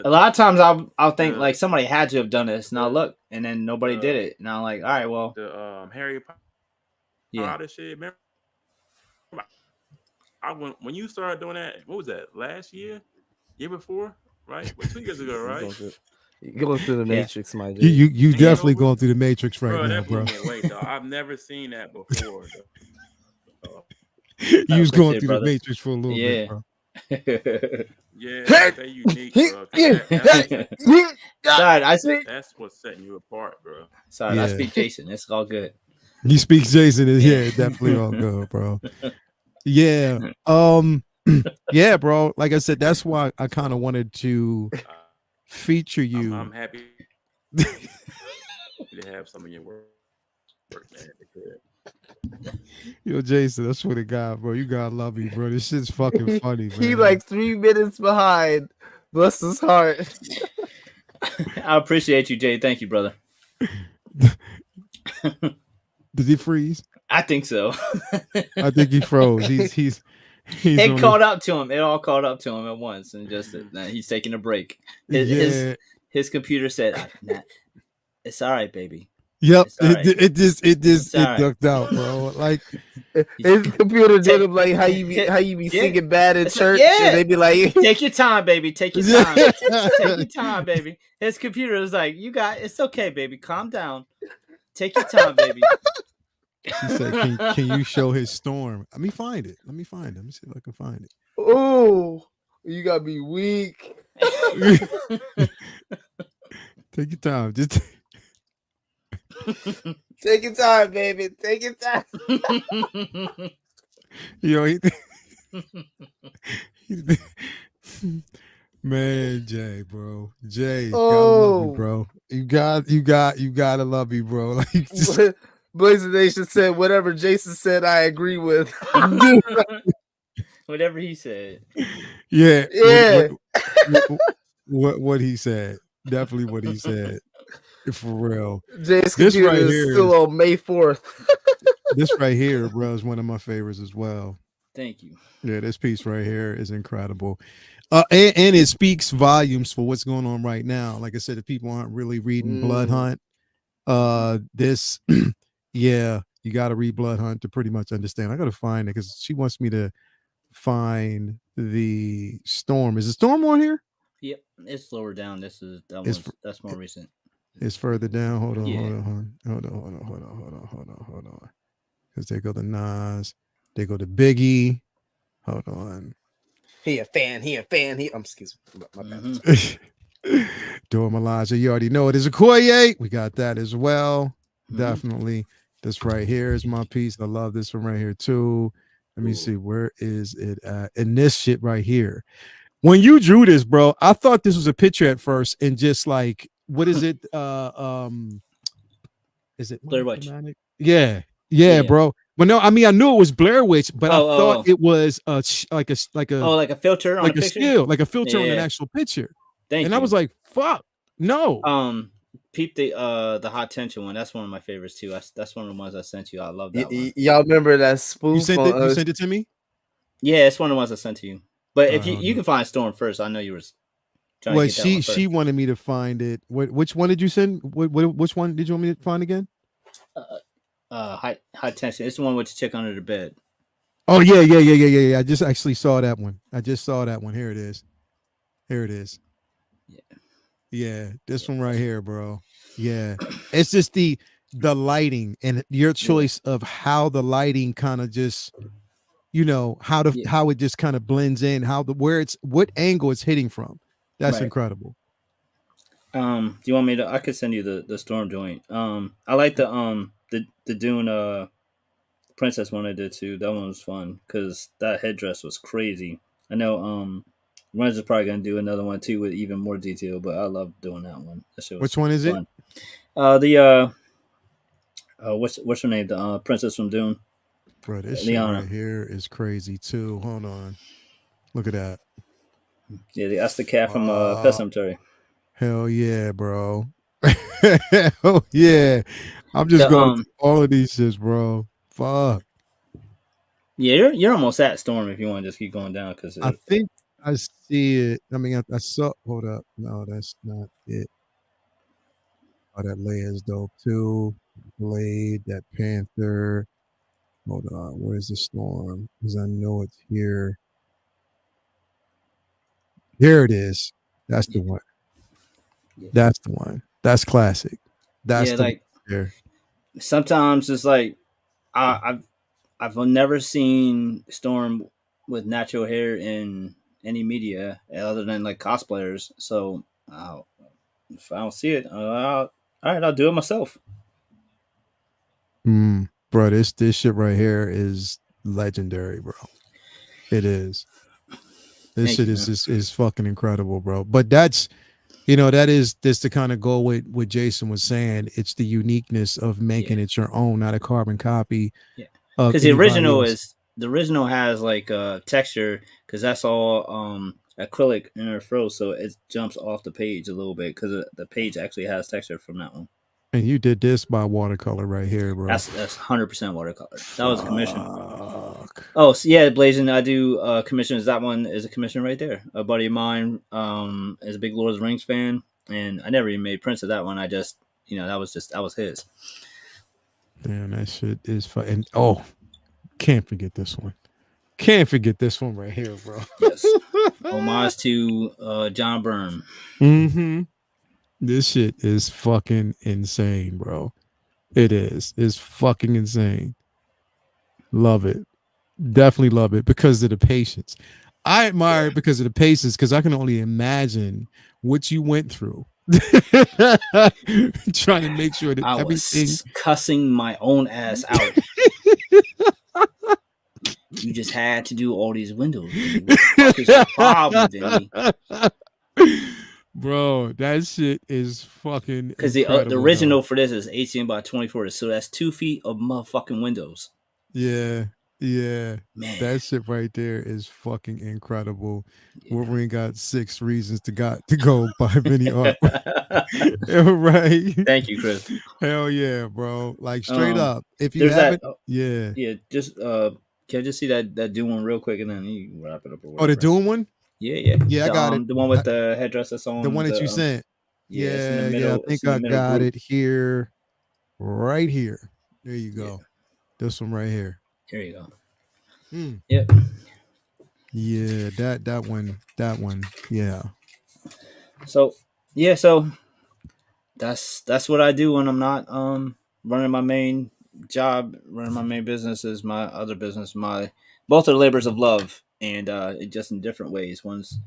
A lot of times I'll think like somebody had to have done this. Now look, and then nobody did it. And I'm like, all right, well, the Harry Potter shit. Remember, when you started doing that, what was that? Last year before, right? 2 years ago, right? You're going through the Matrix, my dude. You definitely going through the Matrix right now, bro. Wait, though, I've never seen that before. You was going through the Matrix for a little bit, bro. Yeah, stay unique, bro. That's what's setting you apart, bro. Sorry, I speak Jason. It's all good. He speaks Jason. Definitely all good, bro. Yeah. Yeah, bro. Like I said, that's why I kind of wanted to feature you. I'm happy to have some of your work, man. Yo, Jason, I swear to God, bro, you gotta love me, bro. This shit's fucking funny, man. He like 3 minutes behind. Bless his heart. I appreciate you, Jay. Thank you, brother. Did he freeze? I think so. I think he froze. He's it caught up to him. It all caught up to him at once, and just he's taking a break. His computer said, "It's all right, baby." Yep, it ducked out, bro. Like his computer did him like how you be singing bad in church, and they be like, "Take your time, baby. Take your time. Take your time, baby." His computer was like, it's okay, baby. Calm down. Take your time, baby. She said, "Can you show his storm? Let me find it. Let me see if I can find it." Oh, you gotta be weak. Take your time. Just take your time, baby. Take your time. Yo, man, Jay, bro. Jay, gotta love you, bro. You gotta love me, bro. Like Blazing Nation said, whatever Jason said, I agree with. Whatever he said. Yeah. What he said. Definitely what he said. For real. Jay's computer right is still on May 4th. This right here, bro, is one of my favorites as well. Thank you. Yeah, this piece right here is incredible. And it speaks volumes for what's going on right now. Like I said, if people aren't really reading Blood Hunt, this yeah, you got to read Blood Hunt to pretty much understand. I got to find it because she wants me to find the storm. Is the storm on here? Yep, it's lower down. That's more recent. It's further down. Hold on. Because they go to Nas, they go to Biggie. Hold on. He a fan. Excuse me. My bad. Dora Milaje, you already know it is a Okoye. We got that as well. Definitely. This right here is my piece. I love this one right here too. Let me see. Where is it at? And this shit right here. When you drew this, bro, I thought this was a picture at first and just like, what is it? Is it Blair Witch? Yeah, bro. Well, no, I mean, I knew it was Blair Witch, but I thought it was like a filter on like a still, like a filter on an actual picture. I was like, fuck, no. Peep the Hot Tension one. That's one of my favorites too. That's one of the ones I sent you. I love that one. Y'all remember that spoof? You sent it to me? Yeah, it's one of the ones I sent to you. But if you can find Storm first, I know you were trying to get that one first. She wanted me to find it. Which one did you send? Which one did you want me to find again? High tension. It's the one with the chick under the bed. Oh yeah. I just actually saw that one. Here it is. Yeah, this one right here, bro. Yeah, it's just the lighting and your choice of how the lighting kind of just, how it just kind of blends in, what angle it's hitting from. That's incredible. Do you want me to? I could send you the Storm joint. I like the Dune Princess one I did too. That one was fun because that headdress was crazy. I know Runs is probably gonna do another one too with even more detail, but I love doing that one. That shit was Which one is fun. What's her name? The Princess from Dune. Bro, this shit right here is crazy too. Hold on, look at that. Yeah, that's the cat from Pet Sematary. Hell yeah, bro. Hell yeah. I'm just going through all of these shits, bro. Fuck. Yeah, you're almost at Storm if you want to just keep going down. Because I think I see it. I mean, I saw. Hold up. No, that's not it. Oh, that Leia is dope too. Blade, that Panther. Hold on. Where's the Storm? Because I know it's here. There it is. That's the one. That's the one. That's classic. That's the like one. Sometimes it's like I've never seen Storm with natural hair in any media other than like cosplayers. So if I don't see it, all right, I'll do it myself. Bro, this shit right here is legendary, bro. It is. This shit is fucking incredible, bro. But that's, that is just to kind of go with what Jason was saying. It's the uniqueness of making it your own, not a carbon copy. Yeah. Because the original has like texture, because that's all acrylic in her throat, so it jumps off the page a little bit because the page actually has texture from that one. And you did this by watercolor right here, bro. That's 100% watercolor. That was a commission. Oh, so yeah, Blazing. I do commissions. That one is a commission right there. A buddy of mine is a big Lord of the Rings fan, and I never even made prints of that one. I just, that was his. Damn, that shit is fun. And can't forget this one. Can't forget this one right here, bro. Yes. Homage to John Byrne. Mm-hmm. This shit is fucking insane, bro. It is. It's fucking insane. Love it. Definitely love it because of the patience. I admire it because of the patience, because I can only imagine what you went through. Trying to make sure that I everything was cussing my own ass out. You just had to do all these windows. What the fuck is the problem, Vinnie? Bro, that shit is fucking because the original for this is 18 by 24, so that's 2 feet of motherfucking windows. Yeah, man, that shit right there is fucking incredible. Wolverine got 6 reasons to go by Vinnie art. Right? Thank you, Chris. Hell yeah, bro! Like straight up, if you have it, just can I just see that Dune one real quick and then you can wrap it up? Oh, the Dune one? Yeah. I got it. The one with the headdress that's on. The one that you sent. Yeah, I think I got it here, right here. There you go. Yeah. This one right here. Here you go. Yep. Yeah, that one. Yeah. So that's what I do when I'm not running my main job. Running my main business is my other business. Both are labors of love, and just in different ways. One's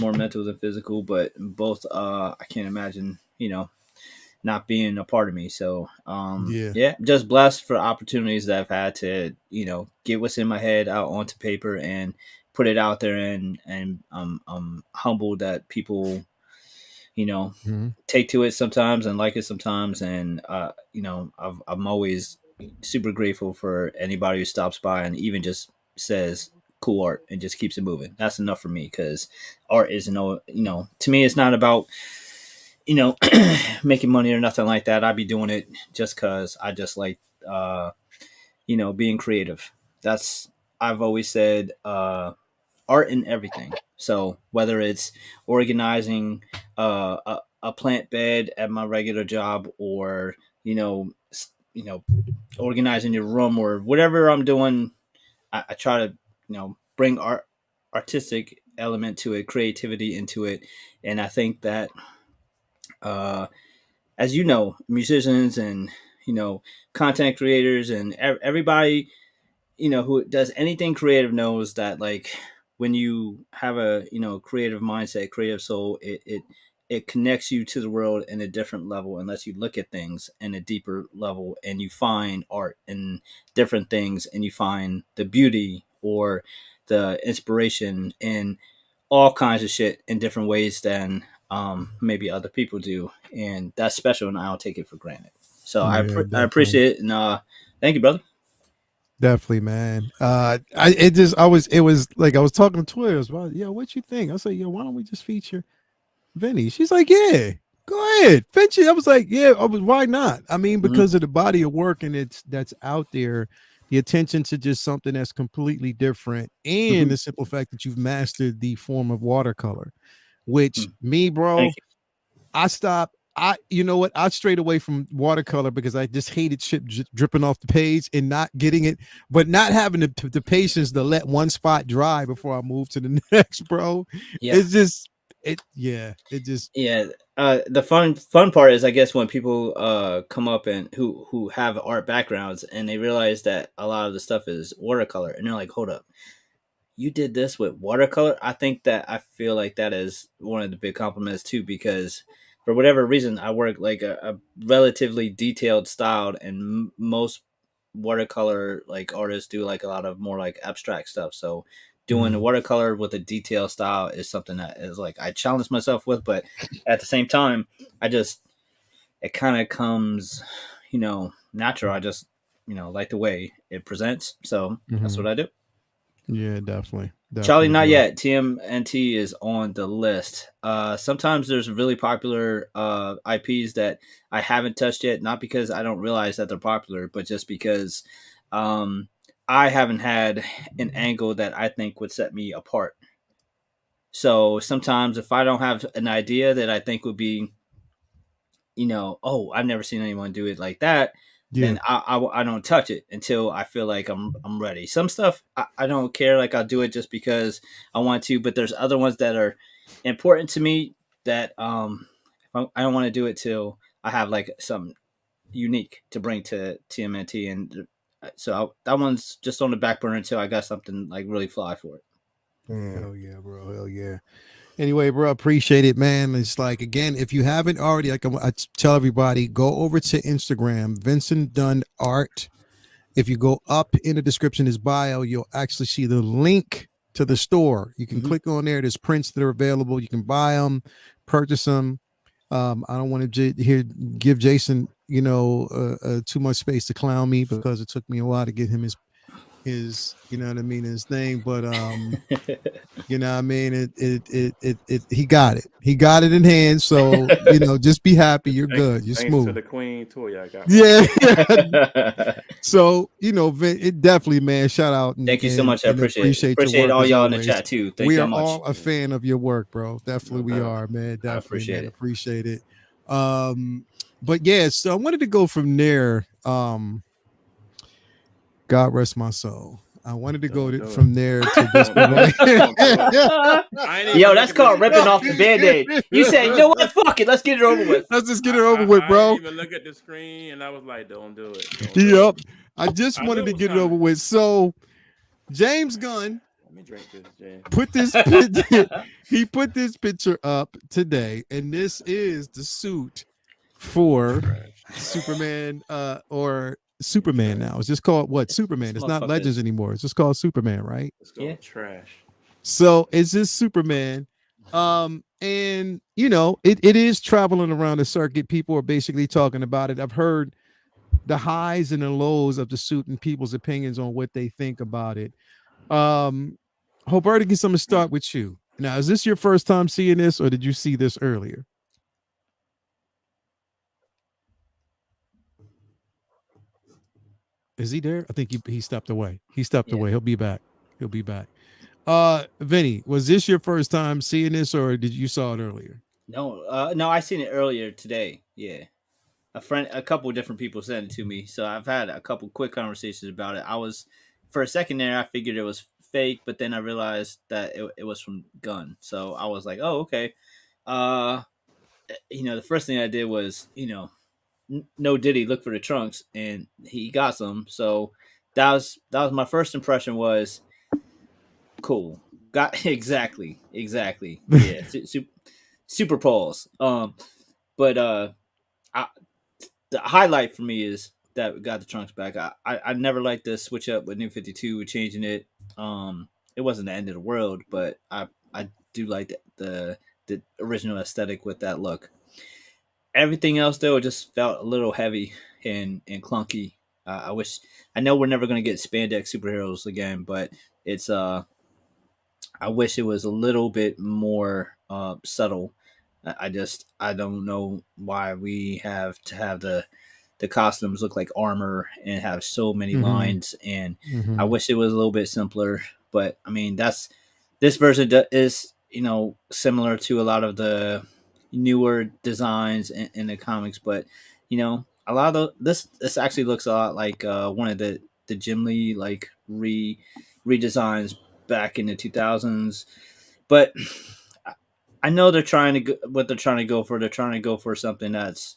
more mental than physical, but both I can't imagine not being a part of me. So just blessed for opportunities that I've had to get what's in my head out onto paper and put it out there, and I'm humbled that people take to it sometimes and like it sometimes, and I'm always super grateful for anybody who stops by and even just says cool art and just keeps it moving. That's enough for me, because art is to me it's not about making money or nothing like that. I'd be doing it just because I just like being creative. I've always said art art in everything. So whether it's organizing a plant bed at my regular job, or organizing your room, or whatever I'm doing, I try to bring artistic element to it, creativity into it. And I think that uh, as you know, musicians and content creators and everybody who does anything creative knows that, like, when you have a creative mindset, creative soul, it connects you to the world in a different level and lets you look at things in a deeper level, and you find art in different things, and you find the beauty or the inspiration in all kinds of shit in different ways than maybe other people do, and that's special, and I don't take it for granted. So I appreciate it, and thank you, brother. Definitely, man. It was like I was talking to Twitter about, what you think? I said, why don't we just feature Vinnie? She's like, yeah, go ahead, feature. I was like, yeah, why not? I mean, because of the body of work and that's out there, the attention to just something that's completely different, and the simple fact that you've mastered the form of watercolor, which me, bro, I stopped. You know what? I strayed away from watercolor because I just hated shit dripping off the page and not getting it, but not having the patience to let one spot dry before I move to the next, bro. Yeah. It's just, the fun part is, I guess, when people come up and who have art backgrounds, and they realize that a lot of the stuff is watercolor, and they're like, hold up, you did this with watercolor? I feel like that is one of the big compliments too, because for whatever reason, I work like a relatively detailed style, and most watercolor like artists do like a lot of more like abstract stuff. So doing watercolor with a detailed style is something that is like I challenge myself with, but at the same time, it kind of comes, natural. I just like the way it presents, so that's what I do. Yeah, definitely. Charlie, not yet. TMNT is on the list. Sometimes there's really popular IPs that I haven't touched yet, not because I don't realize that they're popular, but just because I haven't had an angle that I think would set me apart. So sometimes if I don't have an idea that I think would be, I've never seen anyone do it like that, then I don't touch it until I feel like I'm ready. Some stuff I don't care, like I'll do it just because I want to, but there's other ones that are important to me that I don't want to do it till I have like something unique to bring to TMNT, and that one's just on the back burner until I got something like really fly for it. Hell yeah, bro. Hell yeah. Anyway, bro, appreciate it, man. It's like, again, if you haven't already, I tell everybody, go over to Instagram, Vincent Dunn Art. If you go up in the description, his bio, you'll actually see the link to the store. You can click on there. There's prints that are available. You can buy them, purchase them. I don't want to give Jason, too much space to clown me, because it took me a while to get him his his thing, but you know what I mean? He got it. He got it in hand. So, just be happy. You're good. You're smooth. Thanks to the Queen toy I got. Yeah. So, it definitely, man, shout out. Thank you so much. I appreciate your work all y'all always. in the chat too. Thank we you are much. all a fan of your work, bro. Definitely we are, man. Definitely, appreciate it. But yeah, so I wanted to go from there. God rest my soul. I wanted to go from there to this. Yo, that's called ripping off the Band-Aid. You said, you know what? Fuck it. Let's get it over with. Let's just get it over with, bro. I didn't even look at the screen, and I was like, don't do it. Yep. I just wanted to get it over with. So, James Gunn, let me drink this, James. He put this picture up today, and this is the suit for Superman, or Superman now. It's just called what? Superman. It's not Legends anymore. It's just called Superman, right? It's called trash. So it's just Superman. And it is traveling around the circuit. People are basically talking about it. I've heard the highs and the lows of the suit and people's opinions on what they think about it. Roberto, I'm gonna start with you. Now, is this your first time seeing this, or did you see this earlier? Is he there? I think he stepped away. He stepped away. He'll be back. Vinny, was this your first time seeing this, or did you saw it earlier? No, I seen it earlier today. Yeah, a couple of different people sent it to me, so I've had a couple quick conversations about it. I was for a second there, I figured it was fake, but then I realized that it was from Gunn, so I was like, oh, okay. Uh, the first thing I did was, no Diddy look for the trunks, and he got some. So that was my first impression was cool. Got exactly. Yeah, super pause. But I, the highlight for me is that we got the trunks back. I never liked the switch up with New 52, changing it. It wasn't the end of the world, but I do like the original aesthetic with that look. Everything else though, it just felt a little heavy and clunky. I wish I know we're never gonna get spandex superheroes again, but it's I wish it was a little bit more subtle. I don't know why we have to have the costumes look like armor and have so many Mm-hmm. lines, and I Mm-hmm. wish it was a little bit simpler. But I mean, this version is similar to a lot of the newer designs in the comics, but a lot of this actually looks a lot like one of the Jim Lee like redesigns back in the 2000s. But I know they're trying to what they're trying to go for. They're trying to go for something that's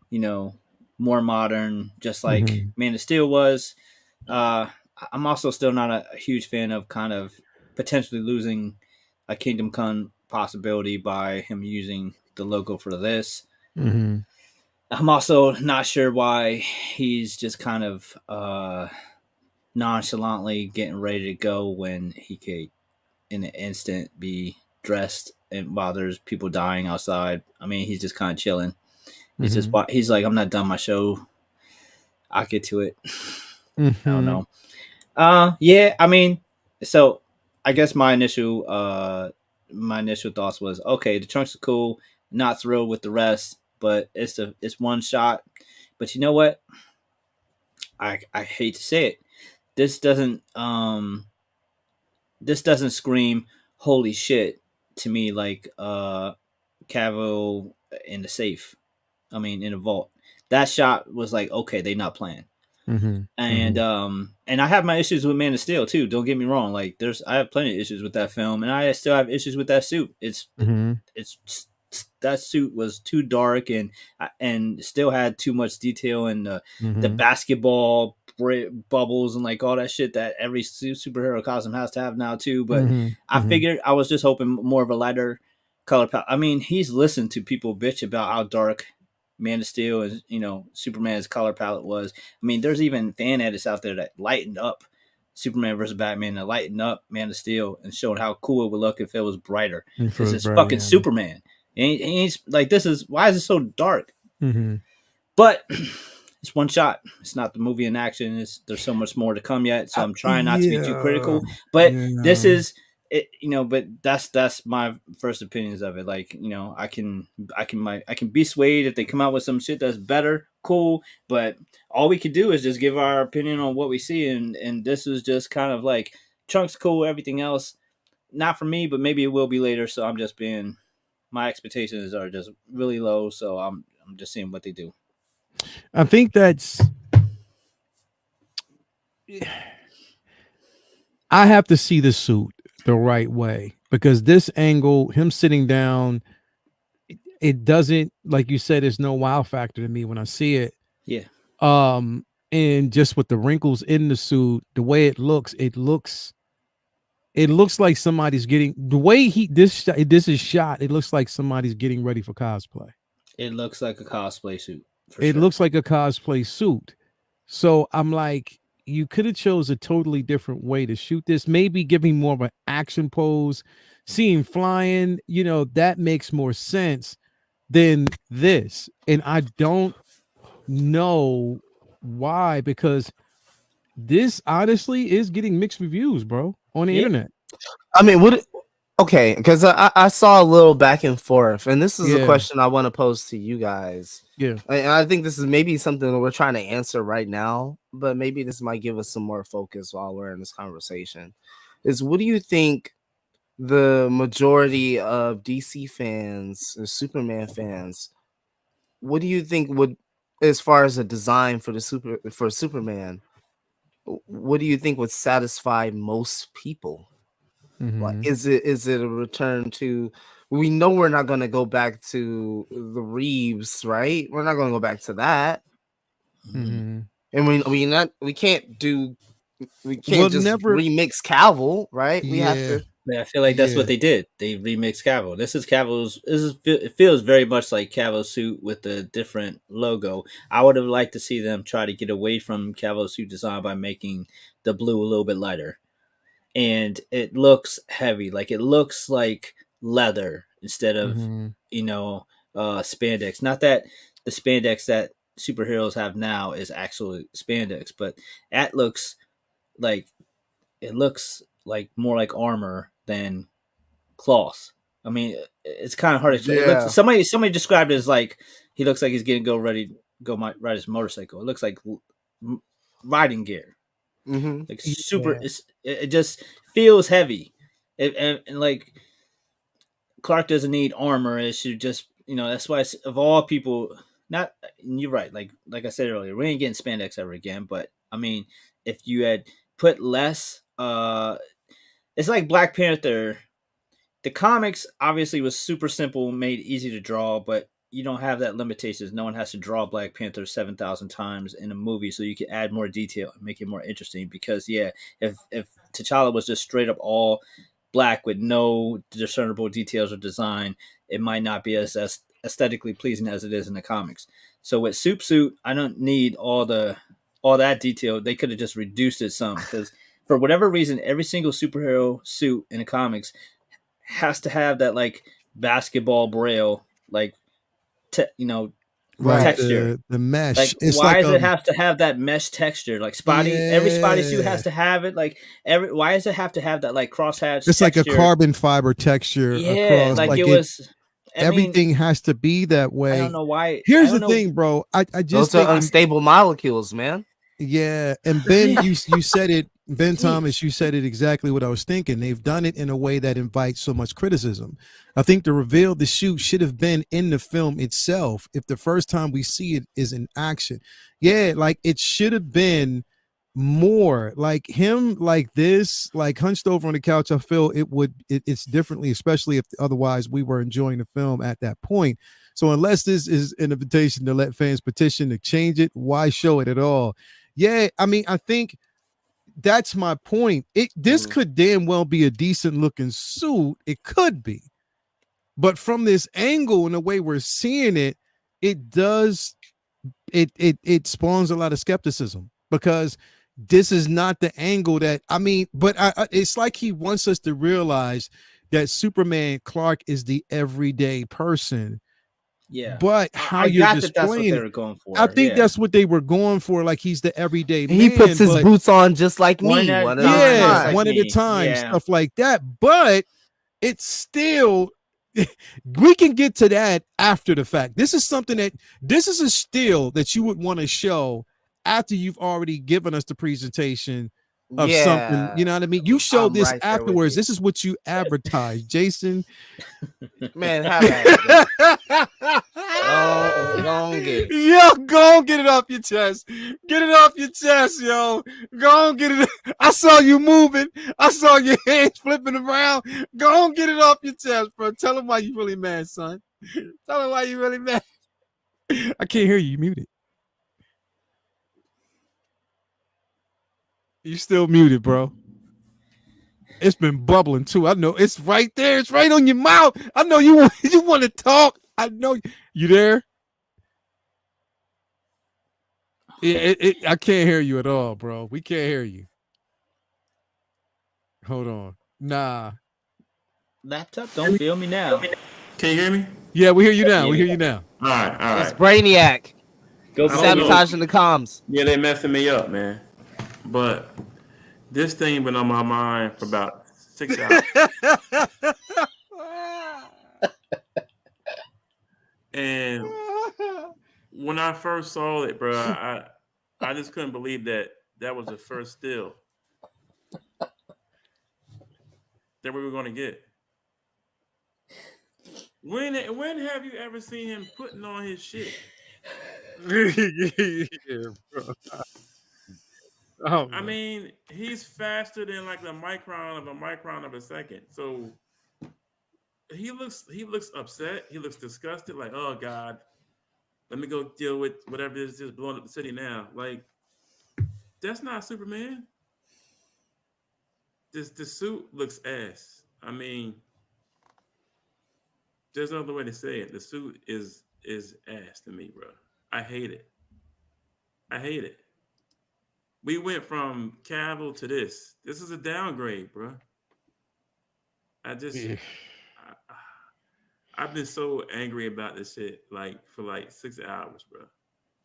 you know more modern, just like Mm-hmm. Man of Steel was. Uh, I'm also still not a huge fan of kind of potentially losing a Kingdom Come possibility by him using the logo for this. Mm-hmm. I'm also not sure why he's just kind of nonchalantly getting ready to go when he could, in an instant, be dressed and while there's people dying outside. I mean, he's just kind of chilling. Mm-hmm. He's like, I'm not done my show. I'll get to it. I don't Mm-hmm. know. Yeah, I mean, so I guess my initial thoughts was okay, the trunks are cool, not thrilled with the rest, but it's one shot. But you know what? I hate to say it. This doesn't this doesn't scream holy shit to me like Cavill in the safe. I mean in the vault. That shot was like, okay, they not playing. Mm-hmm. And I have my issues with Man of Steel too. Don't get me wrong. Like I have plenty of issues with that film, and I still have issues with that suit. Mm-hmm. It's that suit was too dark and still had too much detail and the Mm-hmm. basketball bubbles and like all that shit that every superhero costume has to have now too. But Mm-hmm. I Mm-hmm. figured I was just hoping more of a lighter color palette. I mean, he's listened to people bitch about how dark Man of Steel and Superman's color palette was. I mean, there's even fan edits out there that lightened up Superman versus Batman, that lightened up Man of Steel and showed how cool it would look if it was brighter. And for This the is brother, fucking yeah. Superman. And he's like, this is why is it so dark? Mm-hmm. But it's one shot. It's not the movie in action. There's so much more to come yet. So I'm trying not to be too Yeah. critical. But this Yeah. is it. But that's my first opinions of it. Like I can be swayed if they come out with some shit that's better. Cool. But all we can do is just give our opinion on what we see. And this is just kind of like Chunks cool. Everything else not for me, but maybe it will be later. So I'm just being my expectations are just really low. So I'm just seeing what they do. I think that's I have to see the suit the right way because this angle, him sitting down, it doesn't like you said. There's no wow factor to me when I see it. Yeah. And just with the wrinkles in the suit, the way it looks like somebody's getting the way this is shot. It looks like somebody's getting ready for cosplay. It looks like a cosplay suit for It sure. looks like a cosplay suit. So I'm like, you could have chose a totally different way to shoot this. Maybe giving more of an action pose, seeing flying. That makes more sense than this. And I don't know why because this honestly is getting mixed reviews, bro, on the Yeah. internet. I mean, okay, because I saw a little back and forth, and this is a Yeah, question I want to pose to you guys. yeah. And I think this is maybe something that we're trying to answer right now, but maybe this might give us some more focus while we're in this conversation. is what do you think the majority of DC fans or Superman fans, what do you think would, as far as a design for Superman, what do you think would satisfy most people? Like, is it a return to? We know we're not going to go back to the Reeves, right? We're not going to go back to that, and we can't just remix Cavill, right? We have to. I feel like that's what they did. They remixed Cavill. It feels very much like Cavill's suit with a different logo. I would have liked to see them try to get away from Cavill's suit design by making the blue a little bit lighter. And it looks heavy, like it looks like leather instead of spandex. Not that the spandex that superheroes have now is actually spandex, but that looks like more like armor than cloth. I mean, it's kind of hard to explain. It looks, somebody described it as like he looks like he's getting ride his motorcycle. It looks like riding gear. Like super, it just feels heavy, and like Clark doesn't need armor. It should just, that's why of all people, not, you're right. Like I said earlier, we ain't getting spandex ever again. But I mean, if you had put less, it's like Black Panther. The comics obviously was super simple, made easy to draw, but you don't have that limitations. No one has to draw Black Panther 7,000 times in a movie, so you can add more detail and make it more interesting. Because if T'Challa was just straight up all black with no discernible details or design, it might not be as aesthetically pleasing as it is in the comics. So with Suit, I don't need all that detail. They could have just reduced it some, because for whatever reason, every single superhero suit in the comics has to have that like basketball braille, like texture, the mesh. Like, it's why like does it have to have that mesh texture? Like every Spidey suit has to have it. Like why does it have to have that like crosshatch? It's texture? Like a carbon fiber texture. Yeah, across. like it was. Everything has to be that way. I don't know why. Here's the thing, bro. I just those are unstable molecules, man. Yeah, and Ben, you said it. Ben Thomas, you said it exactly what I was thinking. They've done it in a way that invites so much criticism. I think the reveal of the shoot should have been in the film itself. If the first time we see it is in action, like it should have been more like him, like this, like hunched over on the couch. I feel it's differently, especially if otherwise we were enjoying the film at that point. So unless this is an invitation to let fans petition to change it, why show it at all? Yeah, I mean, I think that's my point. This could damn well be a decent looking suit. It could be. But from this angle and the way we're seeing it, it spawns a lot of skepticism, because this is not the angle that, but it's like he wants us to realize that Superman Clark is the everyday person. Yeah, but how you're displaying that's what they were going for. I think that's what they were going for. Like he's the everyday man. He puts his boots on just like me. One at a time, stuff like that. But it's still, we can get to that after the fact. This is a still that you would want to show after you've already given us the presentation of something. You know what I mean? You show this afterwards. This is what you advertise, Jason. Man, have that. Go on, get it. Yo, go on, get it off your chest. Get it off your chest, yo. Go on, get it. I saw you moving. I saw your hands flipping around. Go on, get it off your chest, bro. Tell him why you really mad, son. Tell him why you really mad. I can't hear you. You muted. You still muted, bro. It's been bubbling too. I know it's right there. It's right on your mouth. I know you want to talk. I know you there. I can't hear you at all, bro. We can't hear you. Hold on. Nah. Laptop, don't feel me now. Can you hear me? Yeah, we hear you now. We hear you now. All right. It's Brainiac. Go sabotaging the comms. Yeah, they messing me up, man. But this thing been on my mind for about 6 hours. And when I first saw it, bro, I just couldn't believe that was the first still. that we were going to get. When have you ever seen him putting on his shit? Yeah, bro. I mean, he's faster than like the micron of a second. So he looks upset. He looks disgusted. Like, oh God, let me go deal with whatever is just blowing up the city now. Like, that's not Superman. The suit looks ass. I mean, there's no other way to say it. The suit is ass to me, bro. I hate it. I hate it. We went from Cavill to this. This is a downgrade, bro. I've been so angry about this shit for 6 hours, bro.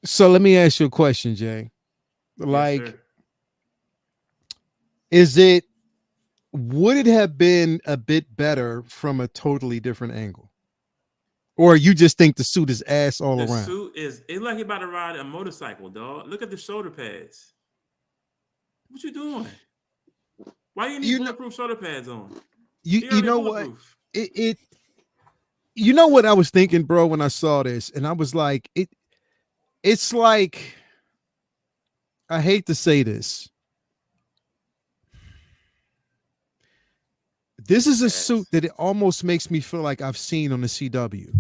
So let me ask you a question, Jay. Like, yes, would it have been a bit better from a totally different angle? Or you just think the suit is ass all around? The suit it's like he about to ride a motorcycle, dog. Look at the shoulder pads. What you doing? Why you need bulletproof shoulder pads on? You know what? You know what I was thinking, bro, when I saw this, and I was like, it's like, I hate to say this. This is a suit that it almost makes me feel like I've seen on the CW.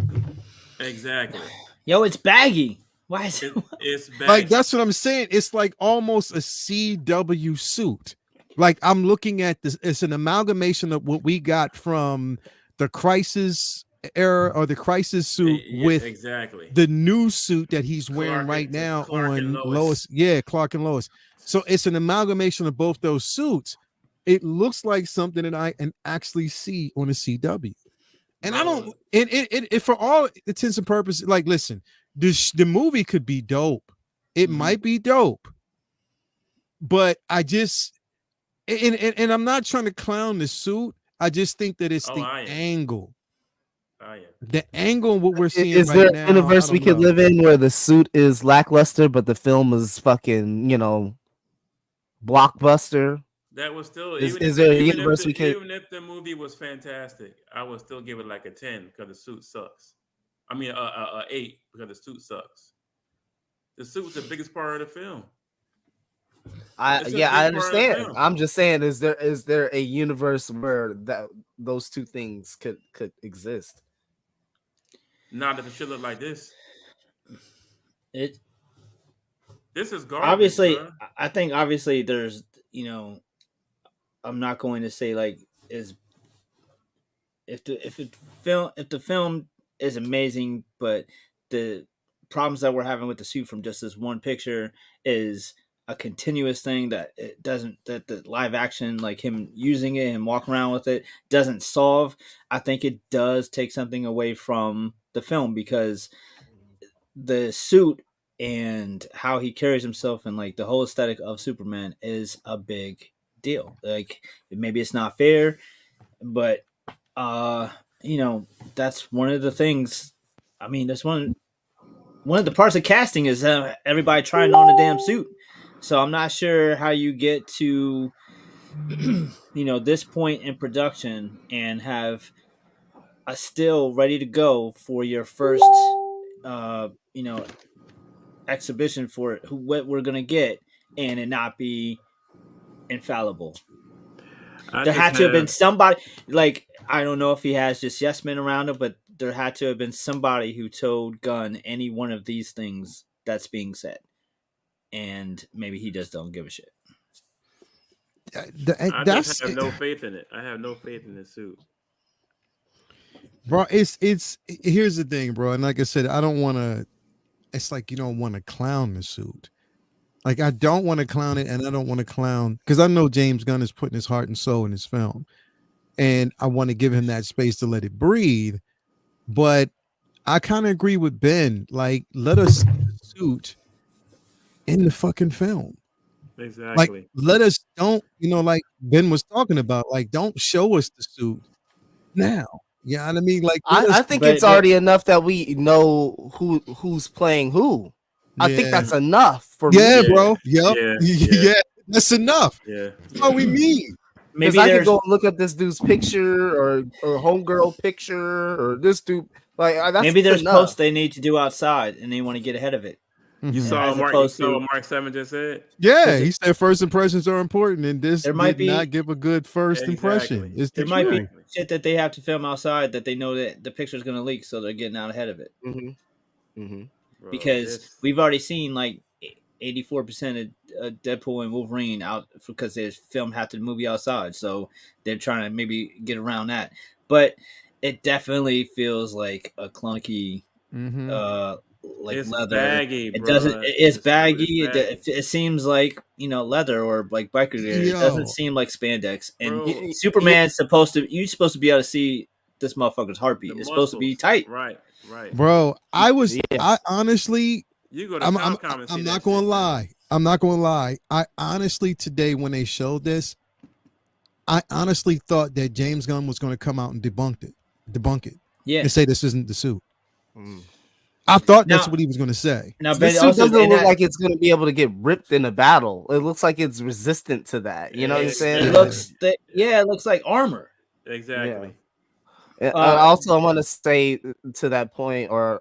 Exactly. Yo, it's baggy. Why is it? It's baggy. Like, that's what I'm saying. It's like almost a CW suit. Like, I'm looking at this. It's an amalgamation of what we got from the Crisis era or the Crisis suit with the new suit that he's wearing right now on Lois. Yeah, Clark and Lois. So it's an amalgamation of both those suits. It looks like something that I can actually see on a CW. And I don't, and for all intents and purposes, like, listen, the movie could be dope. It might be dope. But I just, and I'm not trying to clown the suit. I just think that it's the angle. The angle what we're seeing is right there now, a universe we could live in where the suit is lackluster, but the film is fucking, blockbuster? That was still is there a universe we could? Even if the movie was fantastic, I would still give it like a 10 because the suit sucks. I mean, a 8 because the suit sucks. The suit was the biggest part of the film. I understand. I'm just saying, is there a universe where those two things could exist? Not if it should look like this. This is garbage. Obviously, bro. I think obviously there's, I'm not going to say like if the film is amazing, but the problems that we're having with the suit from just this one picture is a continuous thing that the live action, like him using it and walking around with it, doesn't solve. I think it does take something away from the film, because the suit and how he carries himself and like the whole aesthetic of Superman is a big deal. Like, maybe it's not fair, but that's one of the things. I mean, that's one of the parts of casting is everybody trying on a damn suit. So I'm not sure how you get to this point in production and have a still ready to go for your first exhibition for what we're gonna get, and it not be infallible. There had to have been somebody, like, I don't know if he has just yes men around him, but there had to have been somebody who told Gunn any one of these things that's being said, and maybe he just don't give a shit. I just have no faith in it. I have no faith in the suit, bro. It's here's the thing, bro, and like I said, I don't want to. It's like you don't want to clown the suit. Like, I don't want to clown it, and I don't want to clown, because I know James Gunn is putting his heart and soul in his film, and I want to give him that space to let it breathe. But I kind of agree with Ben. Like, let us see the suit in the fucking film. Exactly. Like, let us don't, like Ben was talking about, like, don't show us the suit now. You know what I mean? Like, I think it's already enough that we know who's playing who. I think that's enough for me. Yeah, bro. Yep. Yeah, that's enough. Yeah. That's all we need. Because I could go and look at this dude's picture or homegirl picture or this dude. Like that's maybe there's enough. posts they need to do outside and they want to get ahead of it. You saw what Mark 7 just said? Yeah, he said first impressions are important, and this did not give a good first impression. It's there might be shit that they have to film outside that they know that the picture is going to leak, so they're getting out ahead of it. Because we've already seen like 84% of Deadpool and Wolverine out because they filmed half the movie outside, so they're trying to maybe get around that. But it definitely feels like a clunky, like it's leather. Baggy, it bro. doesn't. It's baggy. It seems like leather or like biker gear. It doesn't seem like spandex. And Superman's supposed to. You're supposed to be able to see this motherfucker's heartbeat. It's supposed to be tight. Right. Bro, I honestly. You go to I'm not gonna lie. I'm not gonna lie. I honestly today when they showed this, I honestly thought that James Gunn was going to come out and debunk it. Yeah, and say this isn't the suit. I thought that's what he was going to say. Now, this suit doesn't look like it's going to be able to get ripped in a battle. It looks like it's resistant to that. You know what I'm saying? It looks like armor. Exactly. Yeah. Also, I want to say to that point, or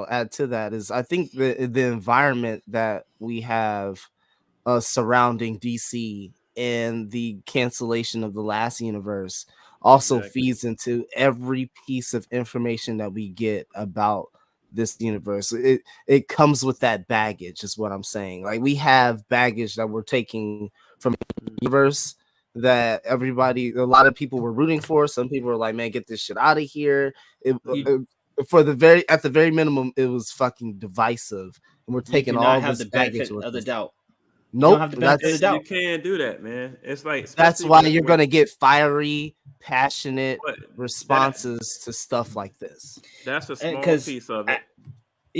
add to that is I think the environment that we have surrounding DC and the cancellation of the last universe also feeds into every piece of information that we get about this universe. It comes with that baggage, is what I'm saying. Like we have baggage that we're taking from the universe that a lot of people were rooting for. Some people were like, man, get this shit out of here. At the very minimum, it was fucking divisive, and we're taking all this baggage with of the doubt. Nope, you can't do that, man. It's like that's why you're gonna get fiery, passionate responses to stuff like this. That's a small piece of it.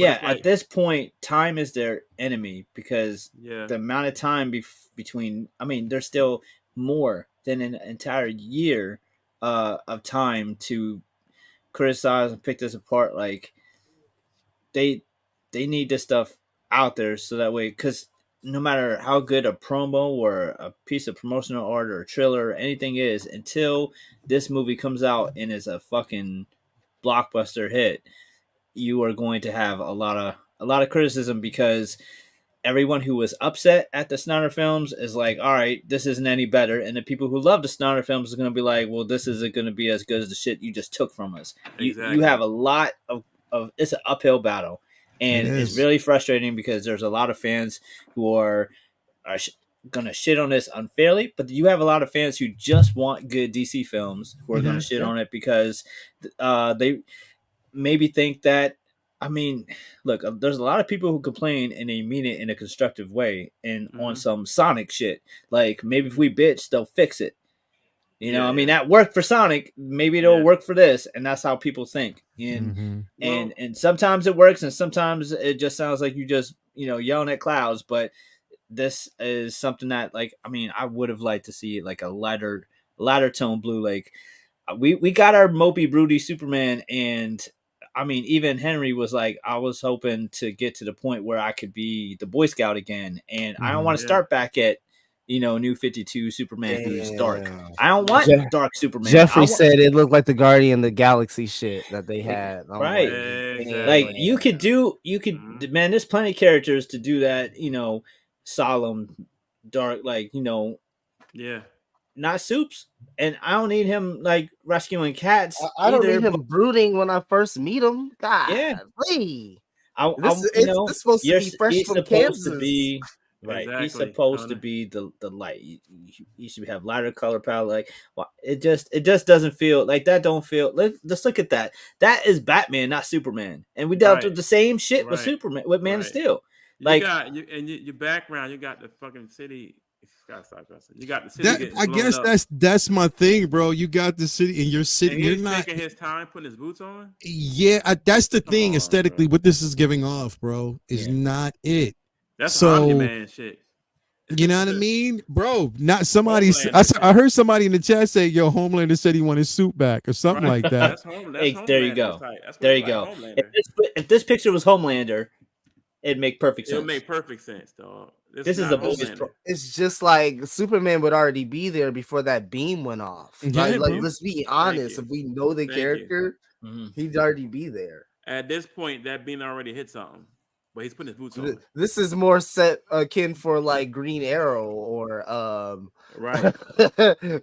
At this point, time is their enemy because the amount of time between. I mean, there's still more than an entire year of time to criticize and pick this apart. Like they need this stuff out there so that way, because no matter how good a promo or a piece of promotional art or a trailer or anything is, until this movie comes out and is a fucking blockbuster hit, you are going to have a lot of criticism, because everyone who was upset at the Snyder films is like, all right, this isn't any better. And the people who love the Snyder films are going to be like, well, this isn't going to be as good as the shit you just took from us. Exactly. You have a lot of it's an uphill battle. And it's really frustrating because there's a lot of fans who are going to shit on this unfairly, but you have a lot of fans who just want good DC films who are going to shit on it because they maybe think that, I mean, look, there's a lot of people who complain and they mean it in a constructive way and on some Sonic shit. Like, maybe if we bitch, they'll fix it. You know, I mean, that worked for Sonic. Maybe it'll work for this, and that's how people think. And and sometimes it works, and sometimes it just sounds like you just yelling at clouds. But this is something that, like, I mean, I would have liked to see like a lighter tone blue. Like we got our mopey, broody Superman, and I mean, even Henry was like, I was hoping to get to the point where I could be the Boy Scout again, and I don't want to start back at New 52 Superman who's dark. I don't want dark Superman. Jeffrey said it looked like the Guardian of the Galaxy shit that they had. Right. Like you could man, there's plenty of characters to do that, solemn, dark, like, not Soups. And I don't need him like rescuing cats. I don't need him brooding when I first meet him. God, this is supposed to be fresh from Kansas. Right, exactly. He's supposed to be the light. You should have lighter color palette. Like, well, it just doesn't feel like that. Don't feel. Let's look at that. That is Batman, not Superman. And we dealt with the same shit with Superman, with Man of Steel. Like, your background, you got the fucking city. You got the city. I guess that's my thing, bro. You got the city, and you're sitting. You're not taking his time putting his boots on. Yeah, that's the thing. Aesthetically, what this is giving off, bro, is not it. That's Omni-Man shit. You know what I mean, bro? Not somebody. I heard somebody in the chat say, "Yo, Homelander said he wanted his suit back" or something like that. There you go. There you go. If this picture was Homelander, it'd make perfect sense. It'll make perfect sense, dog. This is the boys. It's just like Superman would already be there before that beam went off. Yeah, Like let's be honest. If we know the character, he'd already be there. At this point, that beam already hit something, but he's putting his boots on. This is more set akin for like Green Arrow or right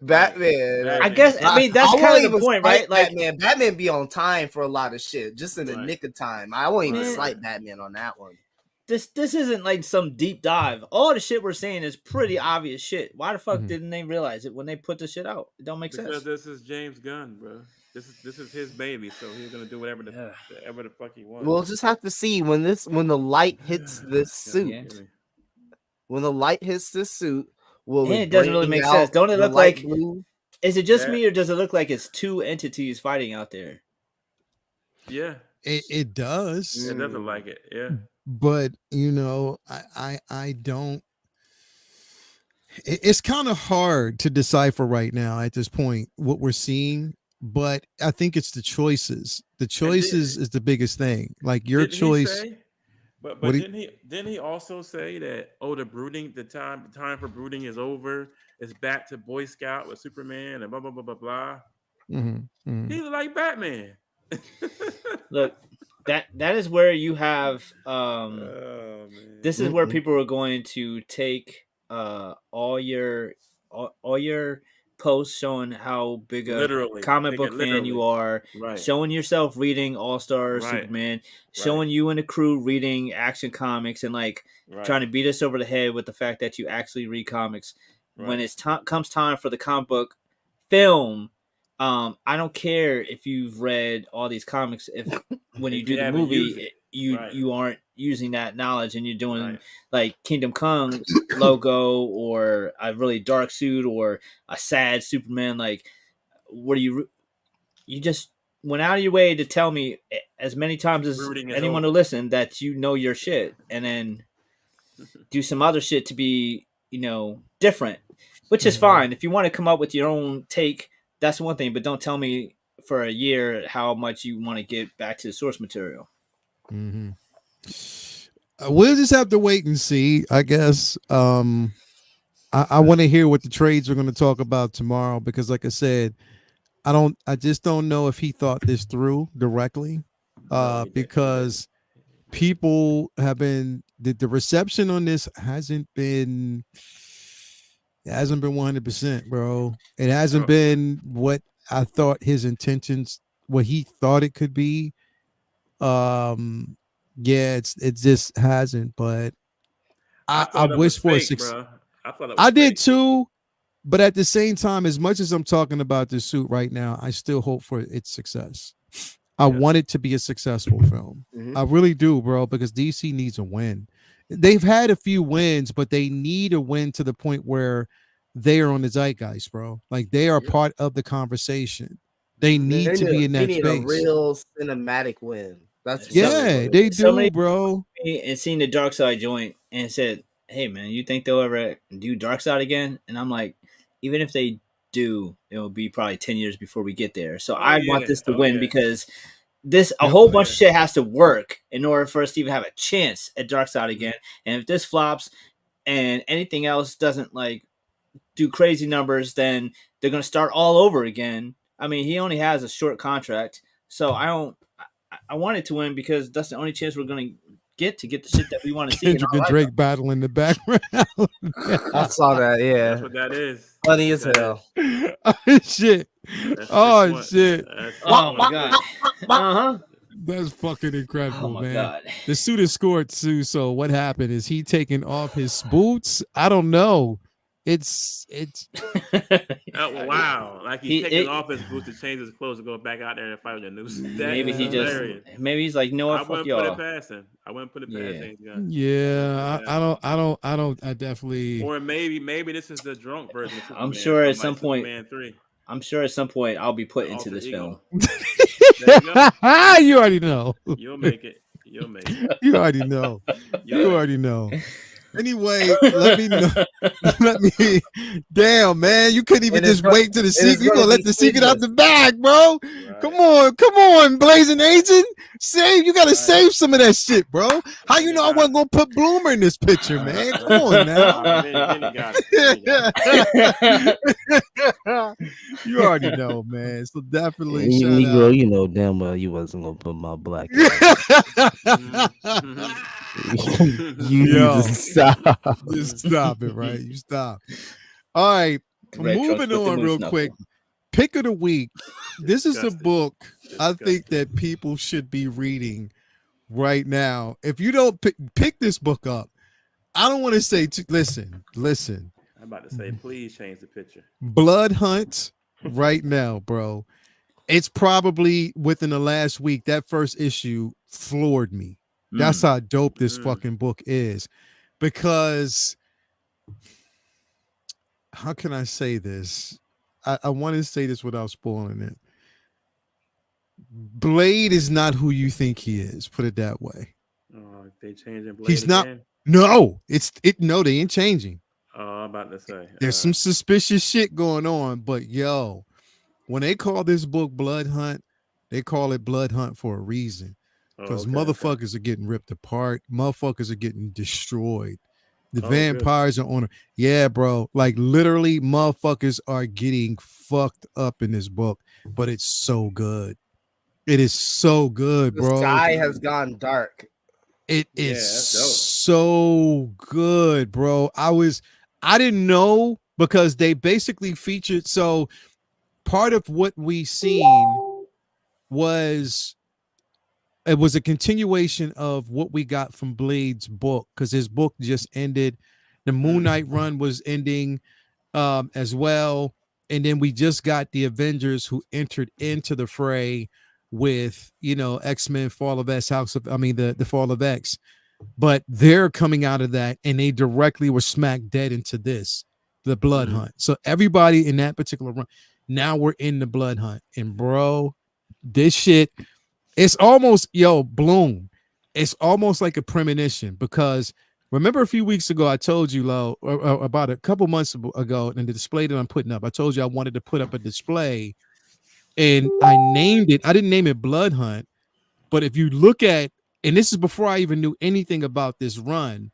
Batman. I guess I mean that's kind of the point, right? Like Batman be on time for a lot of shit, just in the nick of time. I won't even slight Batman on that one. This isn't like some deep dive. All the shit we're saying is pretty obvious shit. Why the fuck didn't they realize it when they put the shit out? It don't make sense. Because this is James Gunn, bro. This is his baby, so he's gonna do whatever the fuck he wants. We'll just have to see when the light hits this suit. Yeah. When the light hits this suit, it doesn't really make sense. Don't it look like blue? Is it just me, or does it look like it's two entities fighting out there? Yeah, it does. It doesn't like it. Yeah. But I don't. It's kind of hard to decipher right now at this point what we're seeing, but I think it's the choices. The choices is the biggest thing. Like your choice. But didn't he also say that the time for brooding is over? It's back to Boy Scout with Superman and blah blah blah blah blah. He's like Batman. Look. That is where you have this is where people are going to take all your posts showing how big a comic book fan you are, showing yourself reading All-Star Superman, showing you and the crew reading Action Comics, and like trying to beat us over the head with the fact that you actually read comics. When it's comes time for the comic book film, I don't care if you've read all these comics. If when you do the movie, you aren't using that knowledge, and you're doing like Kingdom Come logo or a really dark suit or a sad Superman. Like, what do you just went out of your way to tell me as many times as anyone to listen that you know your shit, and then do some other shit to be different, which is fine. If you want to come up with your own take, that's one thing, but don't tell me for a year how much you want to get back to the source material. We'll just have to wait and see, I guess. I want to hear what the trades are going to talk about tomorrow, because like I said, I just don't know if he thought this through directly, because people have been, the reception on this hasn't been 100%, bro. It hasn't been what I thought his intentions, what he thought it could be. It just hasn't. But I wish for a success. I did too, but at the same time, as much as I'm talking about this suit right now, I still hope for its success. I want it to be a successful film. I really do, bro, because DC needs a win. They've had a few wins, but they need a win to the point where they are on the zeitgeist, bro. Like, they are part of the conversation. They need to be in that space. A real cinematic win. That's they do, somebody, bro. And seen the Dark Side joint and said, "Hey, man, you think they'll ever do Dark Side again?" And I'm like, even if they do, it will be probably 10 years before we get there. So I want this to win, because a whole bunch of shit has to work in order for us to even have a chance at Dark Side again. And if this flops and anything else doesn't like do crazy numbers, then they're going to start all over again. I mean, he only has a short contract, so I want it to win, because that's the only chance we're going to get the shit that we want to see. Kendrick and Drake battle in the background. I saw that. Yeah, that's what that is. Funny as hell. Shit. Oh shit. Oh my god. That's fucking incredible, man. God. The suit is scored too. So what happened? Is he taking off his boots? I don't know. It's oh, wow, like he's taking off his boots to change his clothes to go back out there and fight with the news. Maybe he's like, no, what, fuck y'all. I wouldn't put it past him. Yeah, I definitely. Or maybe this is the drunk version of Superman. I'm sure at some point. I'm sure at some point I'll be put into this film. You already know. You'll make it. You already know. You already know. Anyway, let me know. Let me. Damn, man, you couldn't even just wait to the secret. You gonna let the secret out the bag, bro? Right. Come on, Blazing Agent. You gotta save some of that shit, bro. How you know I wasn't gonna put Bloomer in this picture, man? Come on now. Vinny got it. You already know, man. So definitely Negro, shout you know damn well you wasn't gonna put my black. out. You need to stop. Just stop it, right? You stop. All right. Moving on real quick. Pick of the week. This is a book I think that people should be reading right now. If you don't pick this book up, I don't want to say, listen. I'm about to say, please change the picture. Blood Hunt right now, bro. It's probably within the last week, that first issue floored me. That's how dope this fucking book is. Because, how can I say this? I want to say this without spoiling it. Blade is not who you think he is. Put it that way. Oh, they changing Blade He's not. again? No, no, they ain't changing. Oh, I'm about to say. There's some suspicious shit going on, but yo, when they call this book Blood Hunt, they call it Blood Hunt for a reason. Because motherfuckers are getting ripped apart. Motherfuckers are getting destroyed. The vampires are on her. Yeah, bro. Like literally, motherfuckers are getting fucked up in this book, but it's so good. It is so good, bro. The sky has gone dark. It is so good, bro. I didn't know because they basically featured. So part of what we seen was it was a continuation of what we got from Blade's book because his book just ended. The Moon Knight run was ending as well. And then we just got the Avengers who entered into the fray with, X-Men Fall of X, the Fall of X. But they're coming out of that and they directly were smack dead into this, the Blood Hunt. So everybody in that particular run, now we're in the Blood Hunt. And bro, this shit, it's almost, Bloom. It's almost like a premonition because remember a few weeks ago, I told you, Lo, about a couple months ago, in the display that I'm putting up, I told you I wanted to put up a display and I named it. I didn't name it Blood Hunt, but if you look at, and this is before I even knew anything about this run,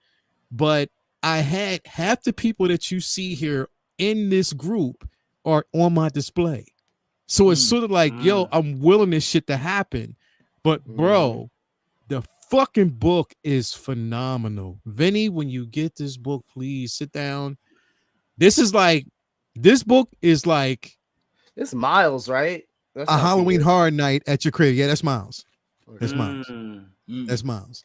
but I had half the people that you see here in this group are on my display. So it's sort of like, I'm willing this shit to happen. But bro, the fucking book is phenomenal. Vinny, when you get this book, please sit down. This book is like it's Miles, right? That's a Halloween horror night at your crib. Yeah, that's Miles. That's Miles. That's Miles.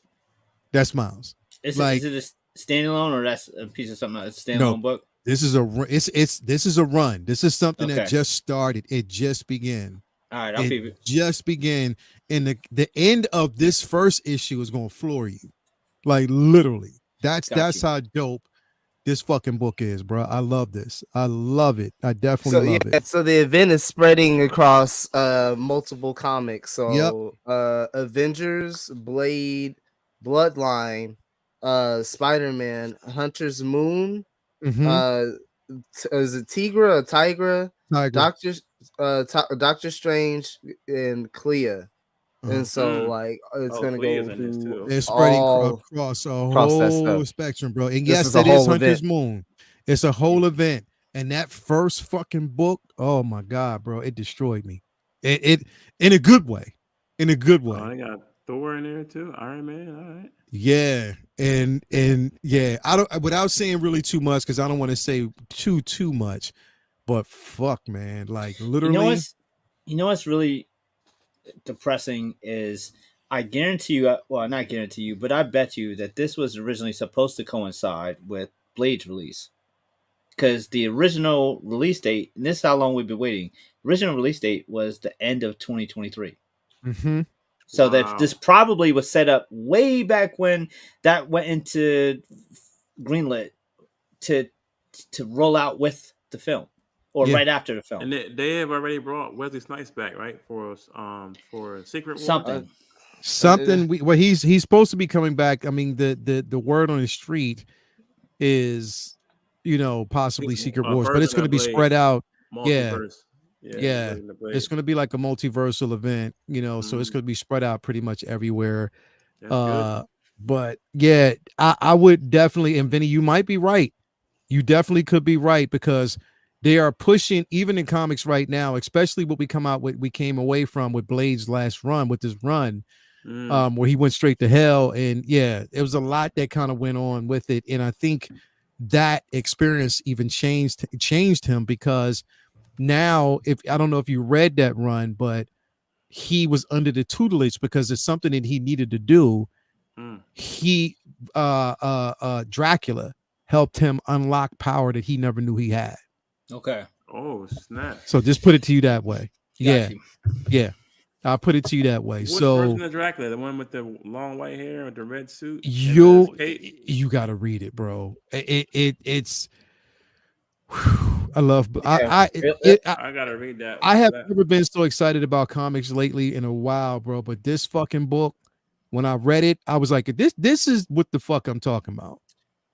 That's Miles. Is it a standalone or that's a piece of something? It's a standalone book. This is a run. This is something that just started. It just began. All right, I'll it just began, and the end of this first issue is going to floor you, like literally. That's how dope this fucking book is, bro. I love this. I love it. I definitely love it. So the event is spreading across multiple comics. So Avengers, Blade, Bloodline, Spider-Man, Hunter's Moon, is it Tigra or Tigra? Doctor Strange and Clea. And so it's gonna go through. It's spreading across a whole spectrum, bro. And yes, it is Hunter's Moon. It's a whole event. And that first fucking book, oh my god, bro, it destroyed me. It in a good way. In a good way. I got Thor in there too, Iron Man. All right. Yeah, and yeah, I don't, without saying really too much because I don't want to say too much, but fuck, man, like literally. You know what's really depressing is I guarantee you, well, not guarantee you, but I bet you that this was originally supposed to coincide with Blade's release, because the original release date, and this is how long we've been waiting. Original release date was the end of 2023. So that this probably was set up way back when that went into greenlit to roll out with the film or right after the film. And they have already brought Wesley Snipes back, right? For Secret War. Something. He's supposed to be coming back. I mean, the word on the street is, possibly It's Secret a Wars, but it's version going to of be Blade spread out. Yeah, multiverse. Yeah, it's a yeah. version of Blade. It's going to be like a multiversal event, so it's going to be spread out pretty much everywhere. That's good. But yeah, I would definitely, and Vinny, you might be right. You definitely could be right, because they are pushing, even in comics right now, especially what we came away from with Blade's last run, with this run, where he went straight to hell. And yeah, it was a lot that kind of went on with it. And I think that experience even changed him, because now, if I don't know if you read that run, but he was under the tutelage because it's something that he needed to do. He Dracula helped him unlock power that he never knew he had. Okay. Oh snap! So just put it to you that way. Got you. Yeah. I'll put it to you that way. Which so version of Dracula? The one with the long white hair or the red suit? you gotta read it, bro. It's I love I gotta read that. I have never been so excited about comics lately in a while, bro. But this fucking book, when I read it, I was like, this is what the fuck I'm talking about.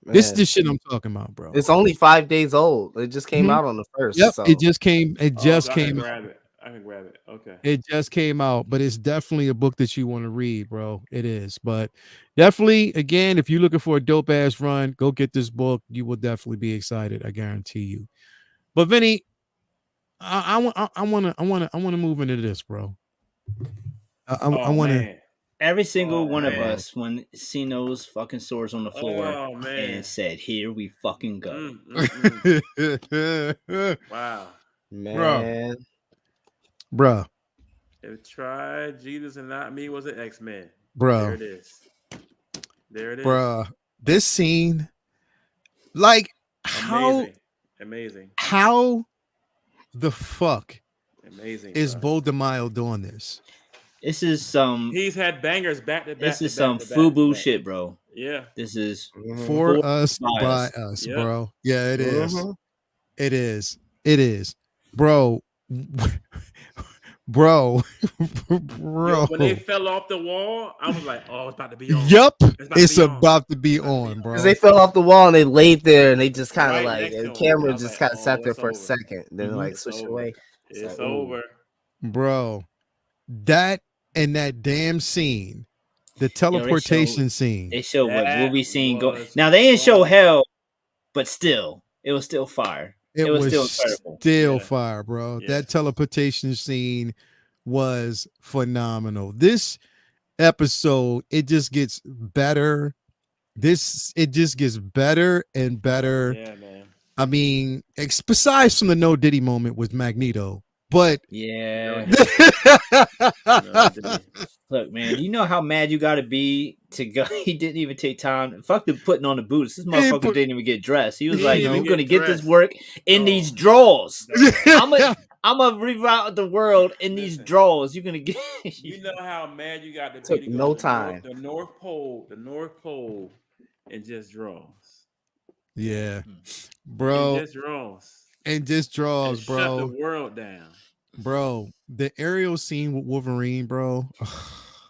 Man. This is the shit I'm talking about, bro. It's only 5 days old. It just came out on the 1st. Yep, so. it just came. It just came. I can grab it. Okay. It just came out, but it's definitely a book that you want to read, bro. It is. But definitely, again, if you're looking for a dope ass run, go get this book. You will definitely be excited. I guarantee you. But Vinny, I want to move into this, bro. I want to. Every single one of us, when seen those fucking swords on the floor and said, "Here we fucking go." Wow, man, bro. If Try Jesus and Not Me was an X-Men, bro. There it is. There it is, bro. This scene, like, amazing. How the fuck is bro. Bo DeMaio doing this? This is some. He's had bangers back to back. This is some FUBU shit, bro. Yeah. This is for us by us, yep. Bro. Yeah, it is. It is. It is, bro. bro. Yo, when they fell off the wall, I was like, "Oh, it's about to be on." Yep, it's about to be on, bro. Because they fell off the wall and they laid there and they just kind of like, and the camera just kind of sat there for a second, then like switched away. It's over, bro. That and that damn scene, the teleportation scene. They showed what movie scene go. Now they didn't show hell, but still, it was still fire. It was still incredible. Still fire, bro. Yeah. That teleportation scene was phenomenal. This episode, it just gets better. It just gets better and better. Yeah, man. I mean, besides from the No Diddy moment with Magneto. But yeah, look, man, you know how mad you got to be to go. He didn't even take time. Fuck the putting on the boots. This motherfucker didn't even get dressed. He was like, "We're gonna get this work in these drawers. I'm gonna reroute the world in these drawers. You're gonna get." You know how mad you got to be. Took no time. The North Pole, and just draws. Yeah, bro. And just draws, bro. Shut the world down. Bro, the aerial scene with Wolverine, bro.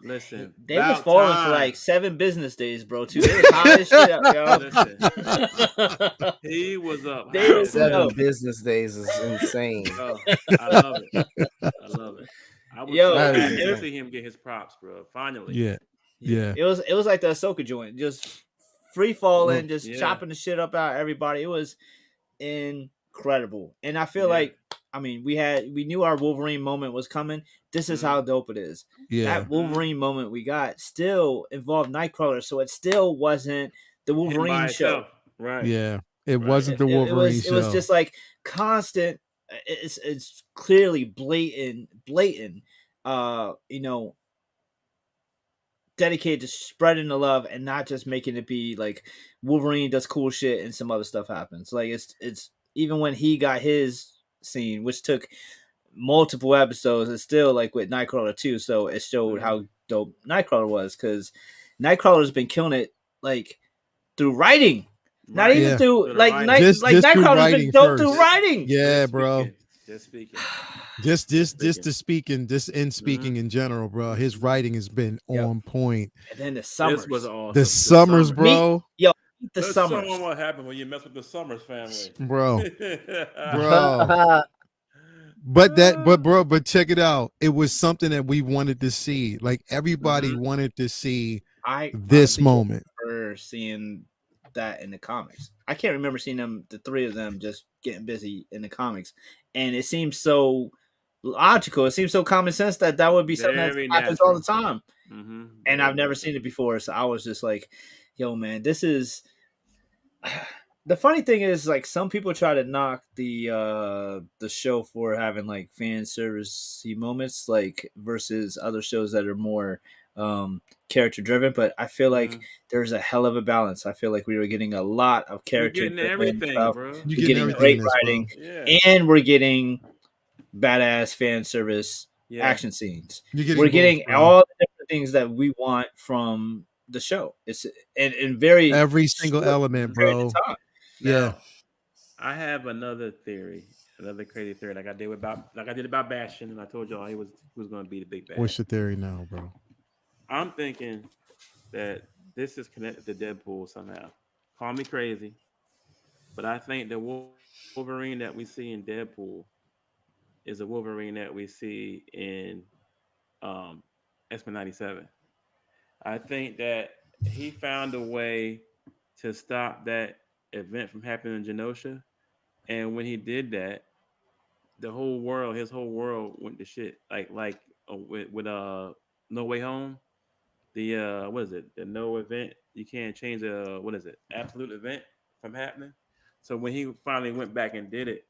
Listen, they was falling for like 7 business days, bro. Too. They was high as shit up, yo. Listen, he was up. 7 business days is insane. Oh, I love it. I love it. I was so happy to see him get his props, bro. Finally. Yeah. It was like the Ahsoka joint, just free falling, just chopping the shit up out of everybody. It was incredible, and I feel like. I mean, we knew our Wolverine moment was coming. This is how dope it is. Yeah. That Wolverine moment we got still involved Nightcrawler, so it still wasn't the Wolverine show. Right. Yeah. It wasn't the Wolverine show. It was just like constant. It's clearly blatant. Dedicated to spreading the love and not just making it be like Wolverine does cool shit and some other stuff happens. Like it's even when he got his scene, which took multiple episodes, it's still like with Nightcrawler too, so it showed how dope Nightcrawler was, because Nightcrawler's been killing it like through writing, not even through like Nightcrawler's been dope through writing. Yeah, bro. Just speaking. Just speaking in general, bro. His writing has been on point. And then the summers. This was awesome. The summers, bro. the Let's Summers. show them what happened when you mess with the Summers family, bro. But check it out. It was something that we wanted to see. Like everybody wanted to see this moment. For seeing that in the comics, I can't remember seeing the three of them just getting busy in the comics, and it seems so logical. It seems so common sense that would be something that happens all the time. And I've never seen it before, so I was just like, "Yo, man, this is." The funny thing is, like, some people try to knock the show for having like fan service moments, like versus other shows that are more character driven. But I feel like there's a hell of a balance. I feel like we were getting a lot of character driven everything, stuff. bro. We're getting great writing, and we're getting badass fan service action scenes. We're getting all the different things that we want from the show. It's in very every single element, bro. Now, I have another theory, another crazy theory, like I did about Bastion, and I told y'all he was going to be the big bad. What's your theory now, bro? I'm thinking that this is connected to Deadpool somehow. Call me crazy, but I think the Wolverine that we see in Deadpool is a Wolverine that we see in X-Men '97. I think that he found a way to stop that event from happening in Genosha, and when he did that, his whole world went to shit. Like with No Way Home, the what is it? The no event. You can't change a what is it? Absolute event from happening. So when he finally went back and did it,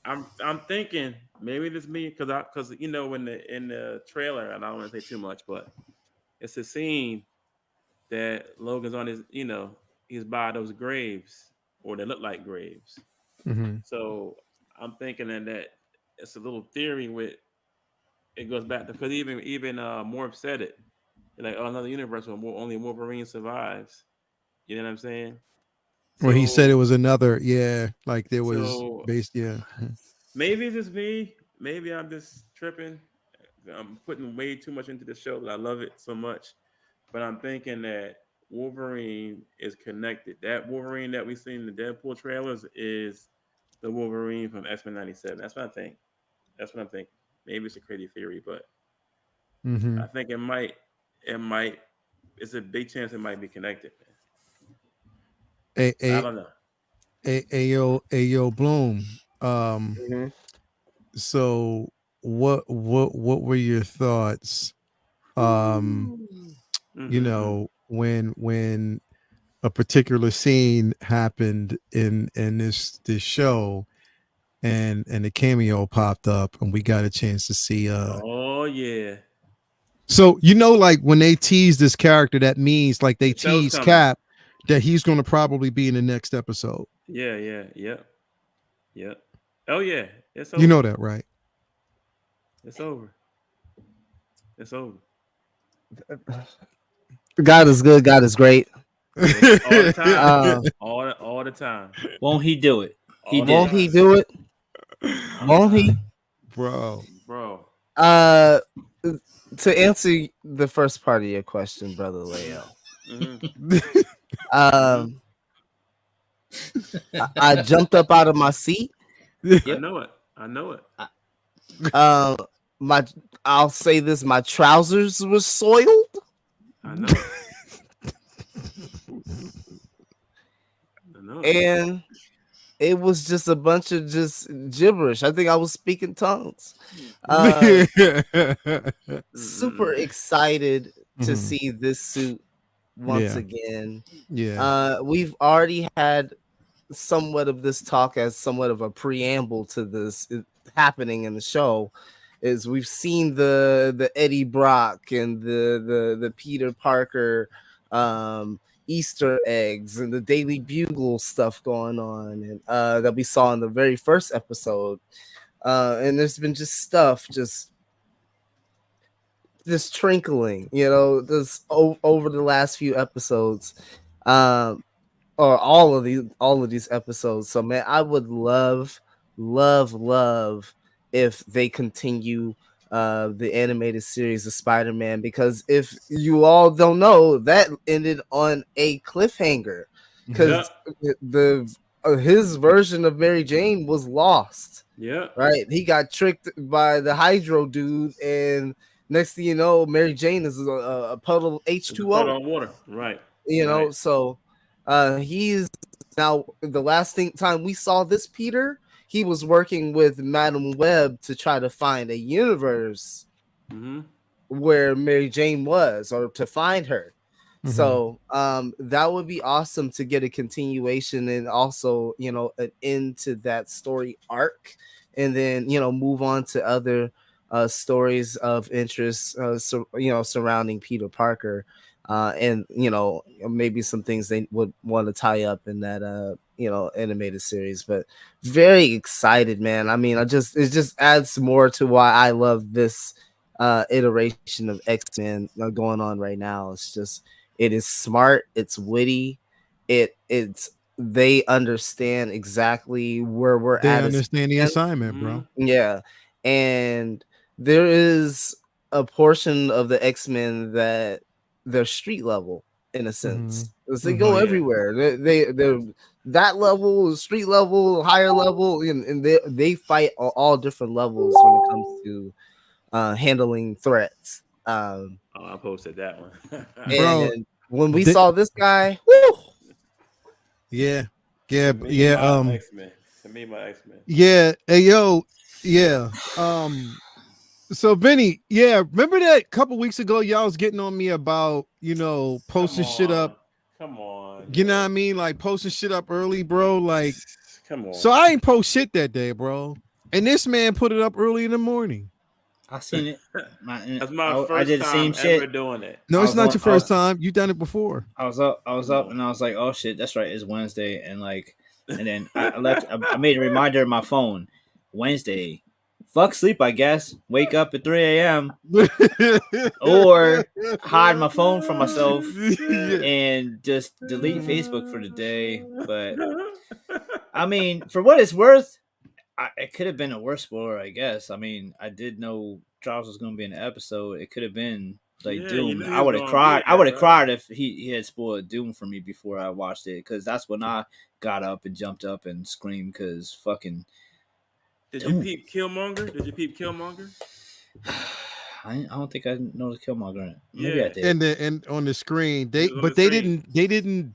I'm thinking maybe this me because in the trailer, and I don't want to say too much, but it's a scene that Logan's on his he's by those graves, or they look like graves. So I'm thinking that it's a little theory with it goes back to because even Morph said it. Like, oh, another universe where only Wolverine survives. You know what I'm saying? Well, he said it was another, like there was based, Maybe it's just me. Maybe I'm just tripping. I'm putting way too much into the show, but I love it so much. But I'm thinking that Wolverine is connected. That Wolverine that we seen in the Deadpool trailers is the Wolverine from X-Men '97. That's what I think. That's what I'm thinking. Maybe it's a crazy theory, but I think it might. It's a big chance it might be connected. I don't know. Yo, Bloom. So what were your thoughts? You know, when a particular scene happened in this show, and the cameo popped up, and we got a chance to see. Oh yeah. So like when they tease this character, that means like they tease Cap that he's going to probably be in the next episode. Yeah. Oh yeah, it's over. You know that, right? It's over. It's over. God is good. God is great. All the time. All the time. Won't he do it? Won't he do it? Won't he? Bro. To answer the first part of your question, Brother Leo. I jumped up out of my seat. I know it. I'll say this: my trousers were soiled. I know. And it was just a bunch of just gibberish. I think I was speaking tongues. Super excited to see this suit once again. We've already had somewhat of this talk as somewhat of a preamble to this happening in the show. Is we've seen the Eddie Brock and the Peter Parker Easter eggs and the Daily Bugle stuff going on, and that we saw in the very first episode. And there's been just stuff just trinkling, this over the last few episodes, or all of these episodes. So man, I would love if they continue the animated series of Spider-Man, because if you all don't know, that ended on a cliffhanger. because the his version of Mary Jane was lost. Yeah. Right. He got tricked by the Hydro dude, and next thing you know, Mary Jane is a puddle of H2O. Puddle of water. Right. You know, so he's now the last time we saw this Peter, he was working with Madam Web to try to find a universe where Mary Jane was, or to find her. So that would be awesome to get a continuation and also, you know, an end to that story arc, and then, you know, move on to other stories of interest, you know, surrounding Peter Parker, and, you know, maybe some things they would want to tie up in that you know, animated series. But very excited, man. I mean, it just adds more to why I love this iteration of X-Men going on right now. It's just, it is smart, it's witty, it's they understand exactly where we're at. They understand the assignment, bro. Yeah. And there is a portion of the X-Men that they're street level in a sense. They go everywhere. They're that level, street level, higher level, and they fight all different levels when it comes to handling threats. I posted that one. Bro, when we saw this guy, woo! X-Men. To me, my X-Men. Yeah. Hey, yo. Yeah. So Vinny, remember that couple weeks ago, y'all was getting on me about, you know, posting shit up. Come on. You know what I mean? Like posting shit up early, bro. Like, come on. So I ain't post shit that day, bro. And this man put it up early in the morning. I seen it. That's my first I did the same time shit. ever doing it. No, it's not your first time. You done it before. I was up, and I was like, "Oh shit, that's right. It's Wednesday." And then I left. I made a reminder on my phone. Wednesday. Fuck sleep, I guess. Wake up at 3 a.m. or hide my phone from myself and just delete Facebook for the day. But I mean, for what it's worth, it could have been a worse spoiler, I guess. I mean, I did know Charles was going to be in the episode. It could have been like Doom. I would have cried. I would have cried if he had spoiled Doom for me before I watched it, because that's when I got up and jumped up and screamed because fucking. Did you peep Killmonger? I don't think I noticed Killmonger. Maybe I did. And on the screen, they didn't.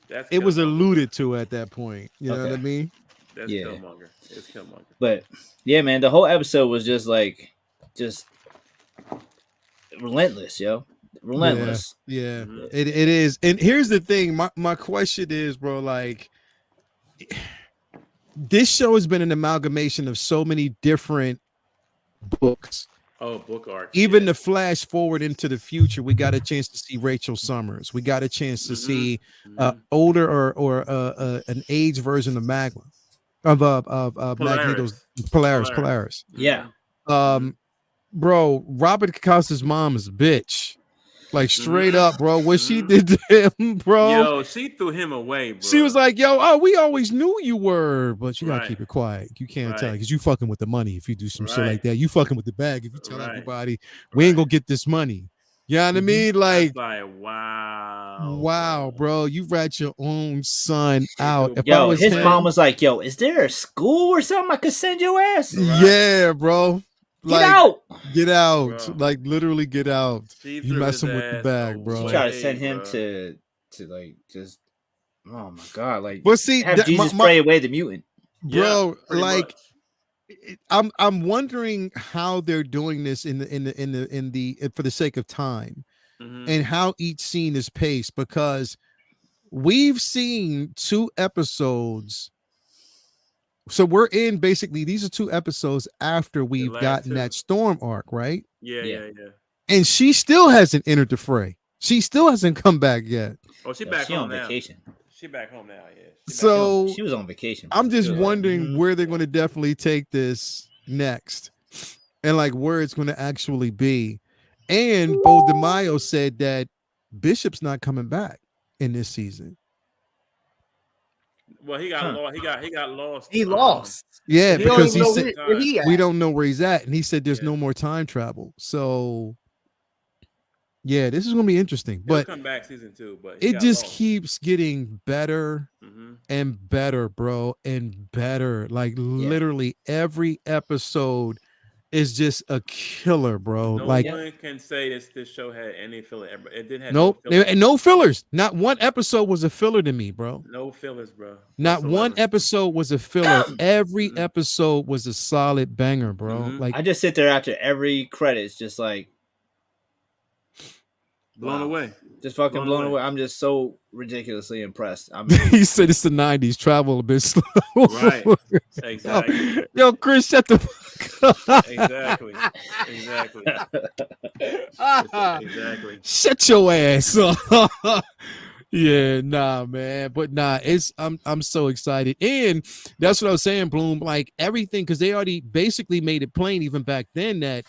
That's it was alluded to at that point. You know what I mean? That's Killmonger. It's Killmonger. But yeah, man, the whole episode was just relentless, yo. Relentless. Yeah. It is. And here's the thing. My question is, bro, like, this show has been an amalgamation of so many different books. Oh, book art. Even the flash forward into the future, we got a chance to see Rachel Summers. We got a chance to see older or an age version of Magma, of Magneto's Polaris. Yeah. Bro, Robert Picasso mom is a bitch. Like straight up, bro. What she did to him, bro. Yo, she threw him away, bro. She was like, yo, we always knew you were, but you gotta keep it quiet. You can't tell, because you fucking with the money if you do some shit like that. You fucking with the bag if you tell everybody we ain't gonna get this money. You know what I mean? Like wow, bro. You rat your own son out. If yo, his mom was like, yo, is there a school or something I could send your ass? Yeah, bro. Get out! Get out! Bro. Like literally get out. You messing with the bag, bro. She tried to send him to like just. Oh my god! Like, but see, have Jesus pray away the mutant, bro. Like, I'm wondering how they're doing this in the for the sake of time, and how each scene is paced, because we've seen 2 episodes. So we're in basically, these are 2 episodes after we've gotten that Storm arc, right? Yeah. And she still hasn't entered the fray. She still hasn't come back yet. Oh, she back home on now. Vacation. She back home now, yeah. So she was on vacation. I'm just wondering where they're going to definitely take this next, and like where it's going to actually be. And Bo DeMaio said that Bishop's not coming back in this season. Well, he got lost. He got lost. He lost. Yeah, because he said we don't know where he's at, and he said there's no more time travel. So, Yeah, this is gonna be interesting. He'll But come back season 2, but he it got just lost. keeps getting better and better, bro, and better. Like literally every episode is just a killer, bro. No Like one can say this show had any filler ever. It didn't have no nope, fillers. and no fillers. Not one episode was a filler to me, bro. No fillers, bro. Not one Whatsoever. episode was a filler. Every episode was a solid banger, bro. Like I just sit there after every credits, just like blown away. Just fucking blown away. I'm just so ridiculously impressed. I mean, he said it's the 90s, travel a bit slow. Right. Exactly. Yo, Chris, shut the fuck up. Exactly. Exactly. Shut your ass up. Yeah, nah, man. But nah, I'm so excited. And that's what I was saying, Bloom. Like everything, because they already basically made it plain even back then that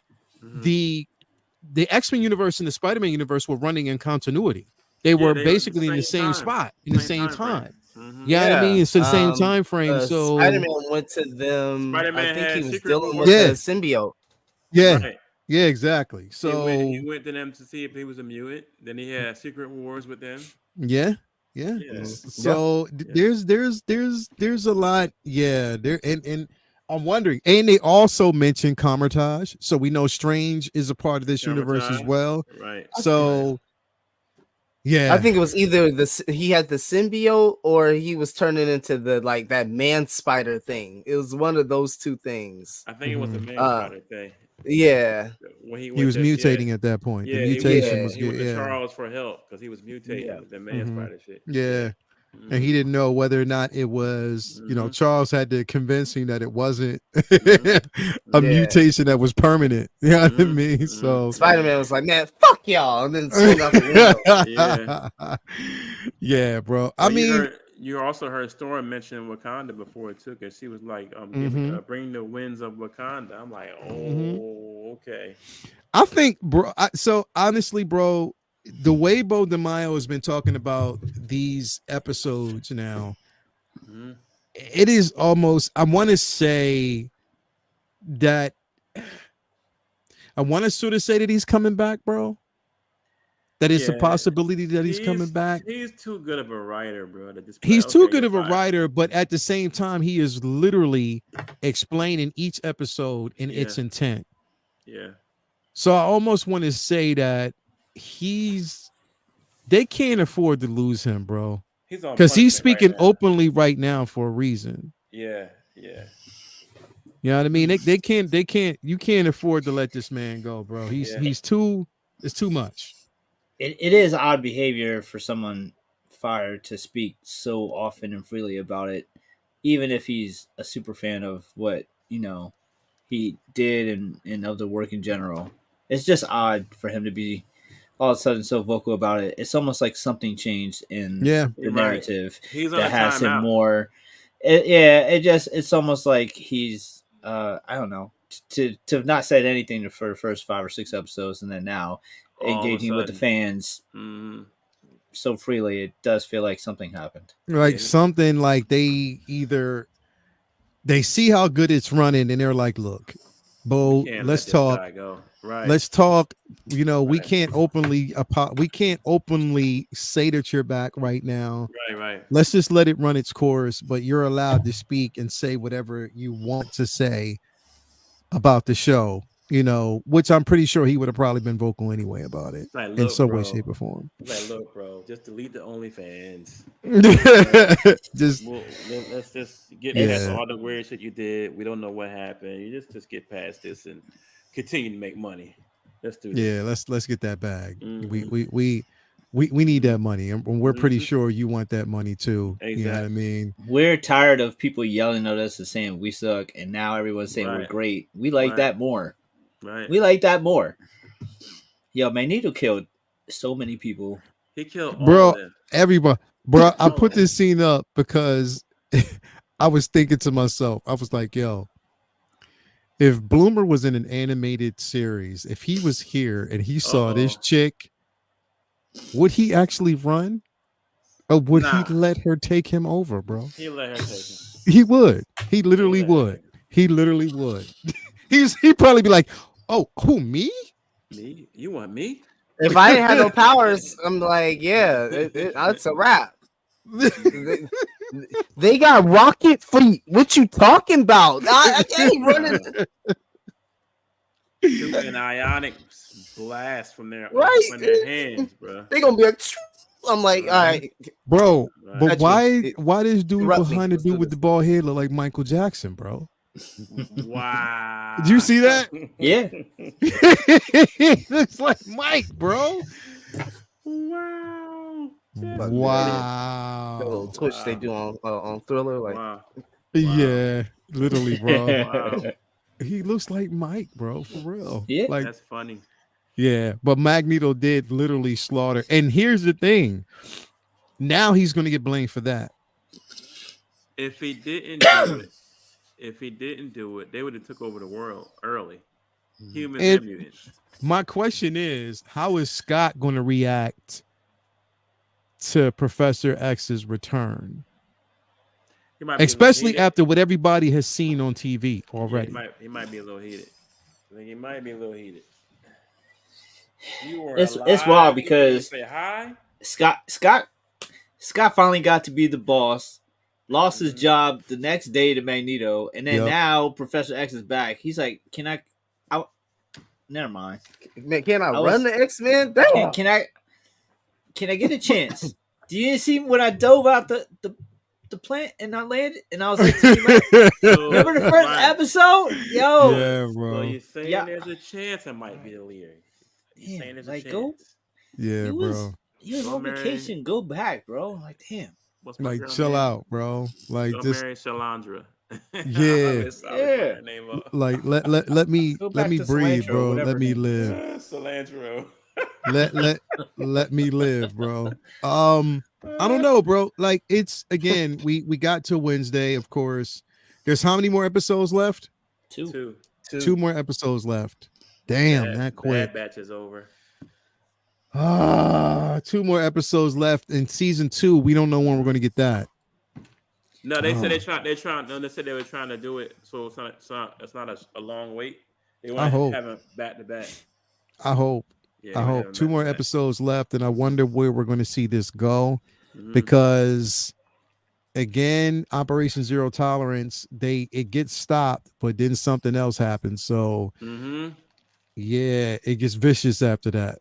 the X-Men universe and the Spider-Man universe were running in continuity. They were basically in the same spot, in the same time. You know what I mean? It's the same time frame. So Spider-Man went to them. Spider-Man I think he was Secret dealing Wars. with the symbiote. Yeah. Right. Yeah, exactly. So he went to them to see if he was a mutant. Then he had Secret Wars with them. Yeah. So there's a lot. Yeah, there and I'm wondering, and they also mentioned Camertage, so we know Strange is a part of this universe as well. Right. So yeah, I think it was either he had the symbiote or he was turning into the like that man spider thing. It was one of those two things. I think it was the man spider thing. Yeah, when he was mutating at that point. The mutation was he went to Charles for help because he was mutating with the man spider shit. Yeah. And he didn't know whether or not it was, Charles had to convince him that it wasn't a mutation that was permanent. You know what I mean? So Spider-Man was like, man, fuck y'all. And then swung out the window. Yeah, bro. I mean, you also heard Storm mention Wakanda before it took it. She was like, bring the winds of Wakanda. I'm like, okay. I think, bro. So honestly, bro, the way Bo DeMaio has been talking about these episodes now, it is almost, I want to say that, I want to sort of say that he's coming back, bro. That it's a possibility that he's coming back. He's too good of a writer, bro. He's too good of a writer, but at the same time, he is literally explaining each episode in its intent. Yeah. So I almost want to say that they can't afford to lose him, bro. Because he's speaking openly right now for a reason. Yeah. You know what I mean? They can't, you can't afford to let this man go, bro. It's too much. It is odd behavior for someone fired to speak so often and freely about it, even if he's a super fan of what, he did and of the work in general. It's just odd for him to be all of a sudden so vocal about it. It's almost like something changed in the narrative that has him more. It's almost like he's I don't know, to have not said anything for the first 5 or 6 episodes and then now engaging with the fans so freely. It does feel like something happened. Like something like they see how good it's running and they're like, look, Bo, let's talk. Right. Let's talk. We can't openly say that you're back right now. Right. Let's just let it run its course, but you're allowed to speak and say whatever you want to say about the show, which I'm pretty sure he would have probably been vocal anyway about it in some way, shape, or form. Like, look, bro, just delete the OnlyFans. Let's just get past all the weird shit you did. We don't know what happened. You just get past this and continue to make money. Let's do this. Yeah, let's get that bag. We need that money, and we're pretty sure you want that money too. Exactly. You know what I mean? We're tired of people yelling at us and saying we suck, and now everyone's saying we're great. We like that more. Right. We like that more. Yo, Magneto killed so many people. He killed all of them. Everybody. Bro, I put this scene up because I was thinking to myself, I was like, yo, if Bloomer was in an animated series, if he was here and he saw this chick, would he actually run? Or would he let her take him over, bro? He'd let her take him. He would. He literally would. He literally would. He'd probably be like, oh, who, me? Me? You want me? If I ain't had no powers, I'm like, yeah, it's a wrap. They got rocket feet. What you talking about? I ain't running. An ionic blast from their hands, bro. They gonna be like, I'm like, all right, bro. But Touch why this dude Interrupt me. behind the Let's dude do with this. the bald head look like Michael Jackson, bro? Wow. Did you see that? Yeah. He looks like Mike, bro. Wow. Wow. the little twitch they do on Thriller, like, Wow. Yeah, literally, bro. Wow. He looks like Mike, bro, for real. Yeah. Like, That's funny. yeah, but Magneto did literally slaughter. And here's the thing. Now he's going to get blamed for that. If he didn't do it, they would have took over the world early. Humans and mutants. My question is, how is Scott going to react to Professor X's return? Especially after what everybody has seen on TV already. Yeah, he might be a little heated. I think he might be a little heated. It's wild because say hi. Scott finally got to be the boss, lost his job the next day to Magneto, and then now Professor X is back. He's like, never mind. Man, can I run the X-Men? Can I get a chance? Do you see when I dove out the plant and I landed and I was like, remember the first episode? Yo, yeah, bro. So you're saying there's a chance I might be the leader. You're saying there's a chance. Go. Yeah, bro. You was on vacation. Go back, bro. Like, damn. Like, chill out, bro. Like, just marry Shalandra. Yeah. Like, let me breathe, bro. Let me live. Cilantro. let me live, bro. I don't know, bro. Like, it's again, we got to Wednesday, of course. There's how many more episodes left? Two more episodes left. Damn, that quick. Bad Batch is over. 2 more episodes left in season 2. We don't know when we're going to get that. No, they said they said they were trying to do it so it's not a long wait. They want to have them back to back. I hope. Yeah, I hope 2 more episodes left, and I wonder where we're going to see this go, because again, Operation Zero Tolerance, it gets stopped, but then something else happens. So yeah, it gets vicious after that.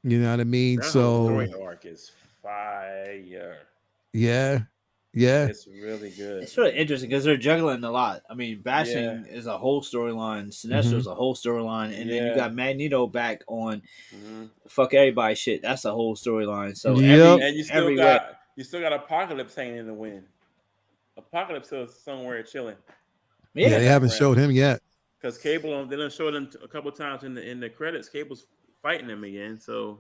You know what I mean? That so story arc is fire. Yeah. It's really good. It's really interesting because they're juggling a lot. I mean, Bashing is a whole storyline. Sinestro is a whole storyline, and then you got Magneto back on fuck everybody shit. That's a whole storyline. So and you still got Apocalypse hanging in the wind. Apocalypse is somewhere chilling. Yeah, they haven't showed him yet. Because Cable, they done showed him a couple times in the credits. Cable's fighting him again, so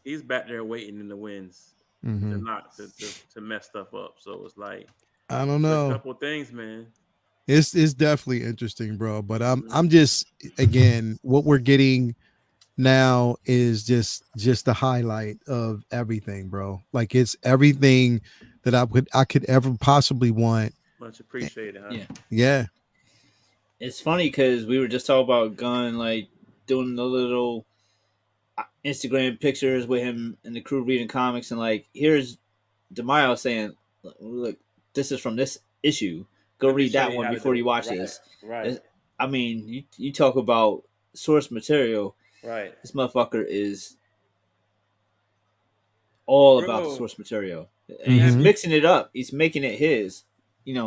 he's back there waiting in the winds. To mess stuff up. So it's like, I don't know, a couple of things, man. It's definitely interesting, bro. But I'm just, again, what we're getting now is just the highlight of everything, bro. Like, it's everything that I could ever possibly want. Much appreciated, huh? Yeah. It's funny because we were just talking about Gunn, like doing the little Instagram pictures with him and the crew reading comics, and like, here's DeMaio saying, look, this is from this issue. Go read that one before you watch this. Right. I mean, you talk about source material. Right. This motherfucker is all about the source material. And he's mixing it up. He's making it his,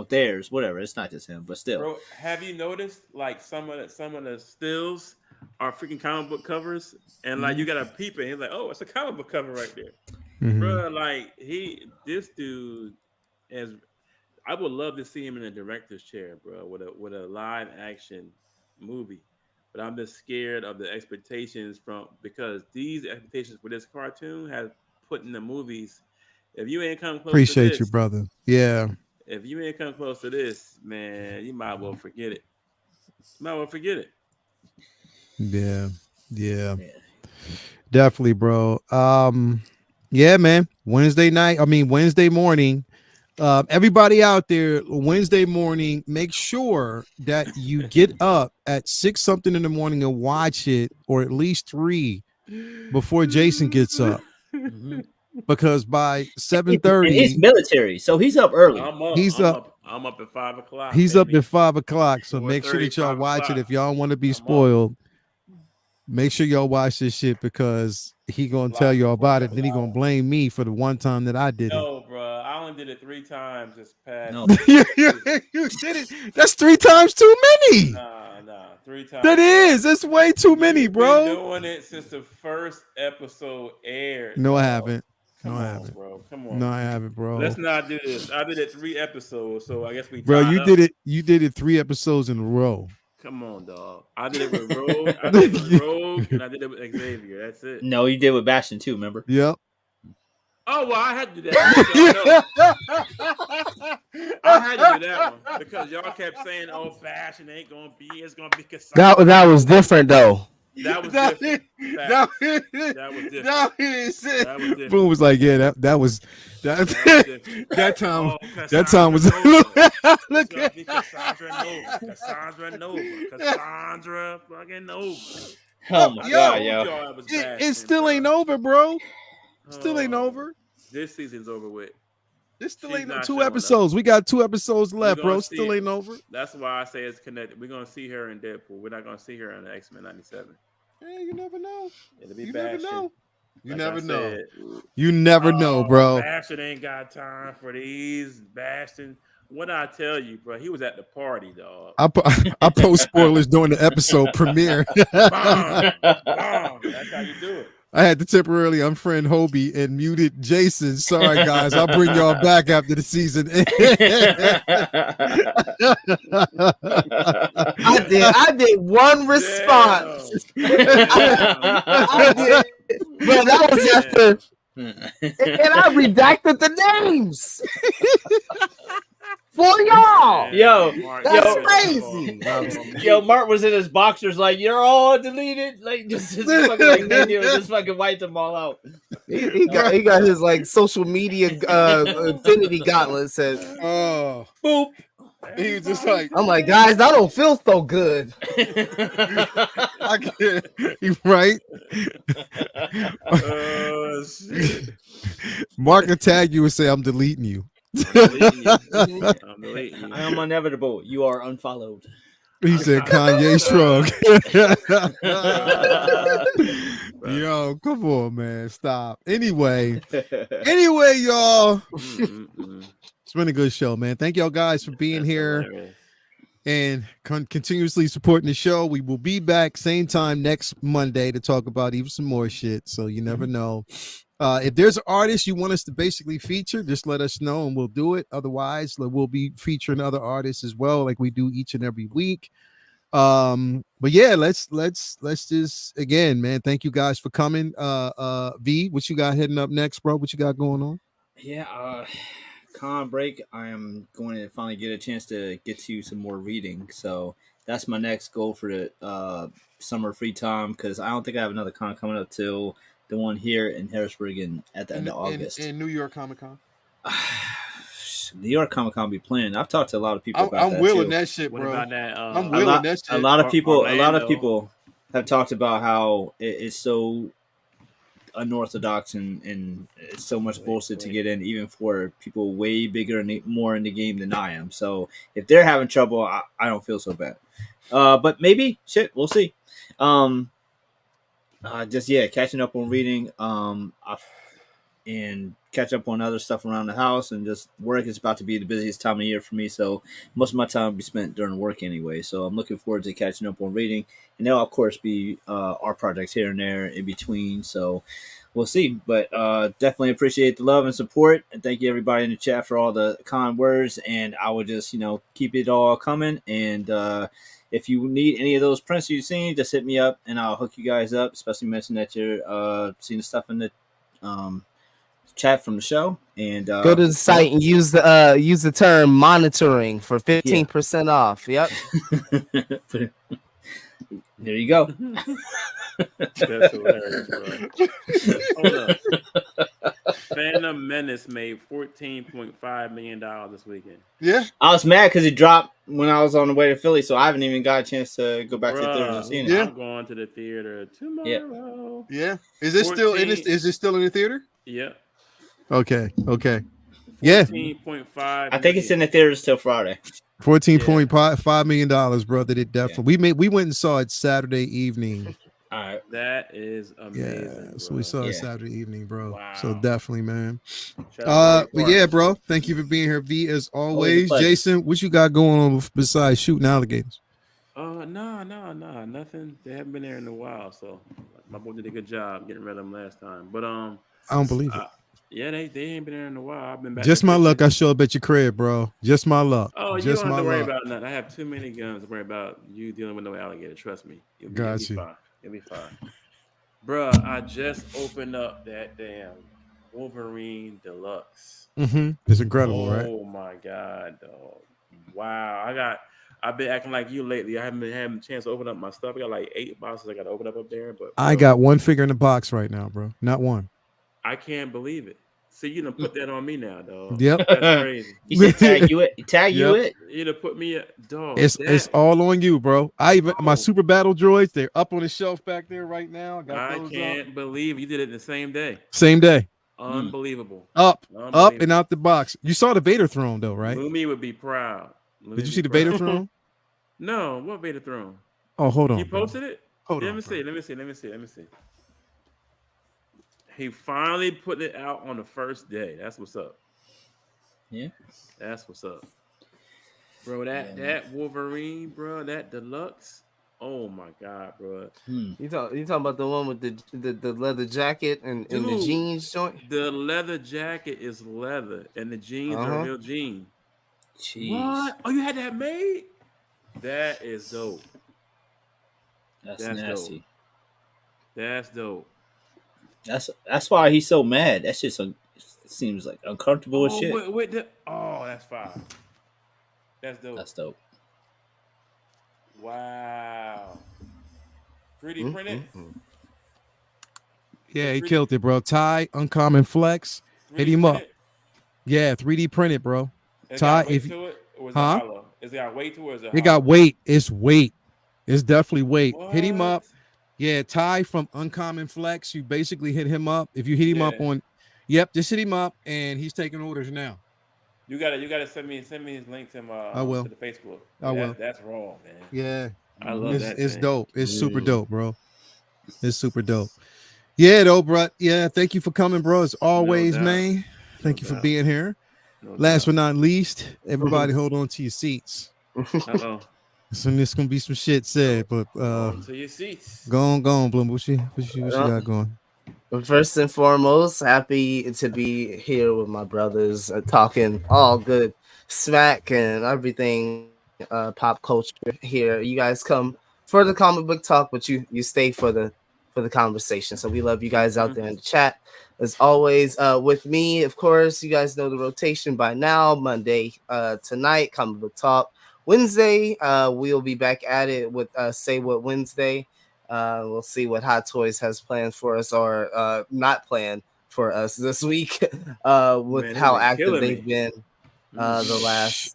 theirs, whatever. It's not just him, but still. Bro, have you noticed like some of the stills are freaking comic book covers, and like you got a peep and he's like, oh, it's a comic book cover right there. Bro, like this dude is, I would love to see him in a director's chair, bro, with a live action movie. But I'm just scared of the expectations because these expectations for this cartoon has put in the movies. If you ain't come close Appreciate to this, you, brother. Yeah. If you ain't come close to this, man, you might well forget it. Yeah. Definitely, bro. Yeah, man. Wednesday morning. Everybody out there, Wednesday morning, make sure that you get up at 6 something in the morning and watch it, or at least 3, before Jason gets up. Mm-hmm. Because by And 7:30, he's military, so he's up early. I'm up at 5:00. He's baby. up at 5:00. So make sure 4:30, that y'all 5 watch it. o'clock. If y'all want to be I'm up. spoiled, make sure y'all watch this shit because he gonna tell y'all about it. Then he gonna blame me for the one time that I did it. No, bro. I only did it 3 times this past. No. you did it. That's 3 times too many. Nah, 3 times. That is. That's way too many, bro. Been doing it since the first episode aired. No, dog. I haven't. Come no, I on, haven't. bro. Come on. No, I haven't, bro. Let's not do this. I did it 3 episodes, so I guess we. Bro, tied you up. did it. You did it 3 episodes in a row. Come on, dog. I did it with Rogue. I did it with Rogue, and I did it with Xavier. That's it. No, you did with Bastion too. Remember? Yep. Oh well, I had to do that. I had to do that one because y'all kept saying, "Oh, fashion ain't gonna be. It's gonna be Cassandra." That was different though. That was different. That was different. That was different. Boom was like, yeah, that was that time. Oh, That time was Look at Cassandra Nova. Cassandra fucking Nova. Oh my god, yo! It still ain't over, bro. Still ain't over. This season's over with. It still ain't 2 episodes. We got 2 episodes left, bro. Still ain't over. That's why I say it's connected. We're gonna see her in Deadpool. We're not gonna see her in the X-Men '97. Hey, you never know. It'll be You bad. never know. You Like never I know. said, You never know, bro. Bastion ain't got time for these. Bastion. What I tell you, bro? He was at the party, dog. I post spoilers during the episode premiere. Bomb. That's how you do it. I had to temporarily unfriend Hobie and muted Jason. Sorry, guys. I'll bring y'all back after the season. I did one response. I did, but that was after, and I redacted the names for y'all. Yo, That's crazy. Yo, Mark was in his boxers like, you're all deleted. Like, just fucking like Vinnie just fucking wiped them all out. He got his like social media infinity gauntlet said, Oh, boop. he was just like, I'm like, guys, I don't feel so good. I can't. You right? Shit. Mark will tag you and say, I'm deleting you. I'm deleting you. I am inevitable. You are unfollowed. He said Kanye shrug. Yo, come on, man. Stop. Anyway, y'all. It's been a good show, man. Thank y'all guys for being here and continuously supporting the show. We will be back same time next Monday to talk about even some more shit. So you never know. If there's an artist you want us to basically feature, just let us know and we'll do it. Otherwise, we'll be featuring other artists as well, like we do each and every week. But yeah, let's just again, man. Thank you guys for coming. V, what you got heading up next, bro? What you got going on? Yeah, con break. I am going to finally get a chance to get to some more reading. So that's my next goal for the summer free time because I don't think I have another con coming up till the one here in Harrisburg at the end of August. In New York Comic Con. New York Comic Con be playing. I've talked to a lot of people about I'm that willing too. that shit, bro. What about that? I'm willing that shit. A lot of people Orlando. have talked about how it's so unorthodox and it's so much bullshit to get in, even for people way bigger and more in the game than I am. So if they're having trouble, I don't feel so bad. But maybe shit, we'll see. Just catching up on reading, and catch up on other stuff around the house, and just work is about to be the busiest time of year for me. So most of my time will be spent during work anyway. So I'm looking forward to catching up on reading, and there'll of course be our projects here and there in between. So we'll see, but definitely appreciate the love and support, and thank you everybody in the chat for all the kind words. And I will just keep it all coming, and if you need any of those prints you've seen, just hit me up and I'll hook you guys up. Especially mention that you're seeing the stuff in the chat from the show. And go to the site and use the term monitoring for 15% off. Yep. There you go. That's hilarious, bro. Hold up. Fan Phantom Menace made $14.5 million this weekend. Yeah, I was mad because it dropped when I was on the way to Philly, so I haven't even got a chance to go back to the theaters and see it. Yeah. I'm going to the theater tomorrow. Yeah. Is it still in? Is it still in the theater? Yeah. Okay. Okay. Yeah. 14.5. I think it's in the theaters till Friday. $14.5 million, bro. That it definitely. We went and saw it Saturday evening. All right. That is amazing. Yeah, bro. so we saw it Saturday evening, bro. Wow. So definitely, man. But yeah, bro. Thank you for being here, V, as always. Jason, what you got going on besides shooting alligators? No, nothing. They haven't been there in a while, so my boy did a good job getting rid of them last time. But I don't believe it. Yeah, they ain't been there in a while. I've been back. Just my luck. I show up at your crib, bro. Just my luck. Oh, you just don't have my to worry luck. about nothing. I have too many guns to worry about you dealing with no alligator. Trust me. You'll be fine. You'll be fine. Bruh, I just opened up that damn Wolverine Deluxe. It's incredible, right? Oh my god, dog! Wow, I've been acting like you lately. I haven't been having a chance to open up my stuff. I got like 8 boxes I got to open up there. But I got one figure in the box right now, bro. Not one. I can't believe it. See, you done put that on me now, dog. Yep, that's crazy. He said tag you it. Tag you it. You done put me, dog. It's all on you, bro. My super battle droids, they're up on the shelf back there right now. I can't believe you did it the same day. Same day. Unbelievable. Up and out the box. You saw the Vader throne though, right? Lumi would be proud. Did you see the Vader throne? No, what Vader throne? Oh, hold on. You posted it? Hold on. Let me see. He finally put it out on the first day. That's what's up. Yeah. That's what's up. Bro, that Wolverine, bro, that deluxe. Oh my god, bro. You talking about the one with the leather jacket and the jeans joint? The leather jacket is leather and the jeans are real jeans. Jeez. What? Oh, you had that made? That is dope. That's nasty. Dope. That's dope. That's why he's so mad. That shit seems like uncomfortable as shit. That's fine. That's dope. That's dope. Wow. 3D printed? Yeah, he killed it, bro. Ty, Uncommon Flex. Hit him up. Yeah, 3D printed, bro. Ty, Is it got weight to it or is it hollow? It got weight. It's weight. It's definitely weight. What? Hit him up. Yeah, Ty from Uncommon Flex. You basically hit him up. If you hit him up on, just hit him up, and he's taking orders now. You gotta send me his link to I will. to the Facebook. I will. That's raw, man. Yeah, I love that. It's dope. It's super dope, bro. It's super dope. Yeah, though, bro. Yeah, thank you for coming, bro. As always, man. Thank you for being here. Last but not least, everybody hold on to your seats. So there's gonna be some shit said, but to your seats. Go on, Bloom. What you got going? First and foremost, happy to be here with my brothers, talking all good smack and everything, pop culture here. You guys come for the comic book talk, but you stay for the conversation. So we love you guys out there in the chat. As always, with me, of course, you guys know the rotation by now. Monday tonight, comic book talk. Wednesday, we'll be back at it with Say What Wednesday. We'll see what Hot Toys has planned for us or not planned for us this week with how active they've been the last,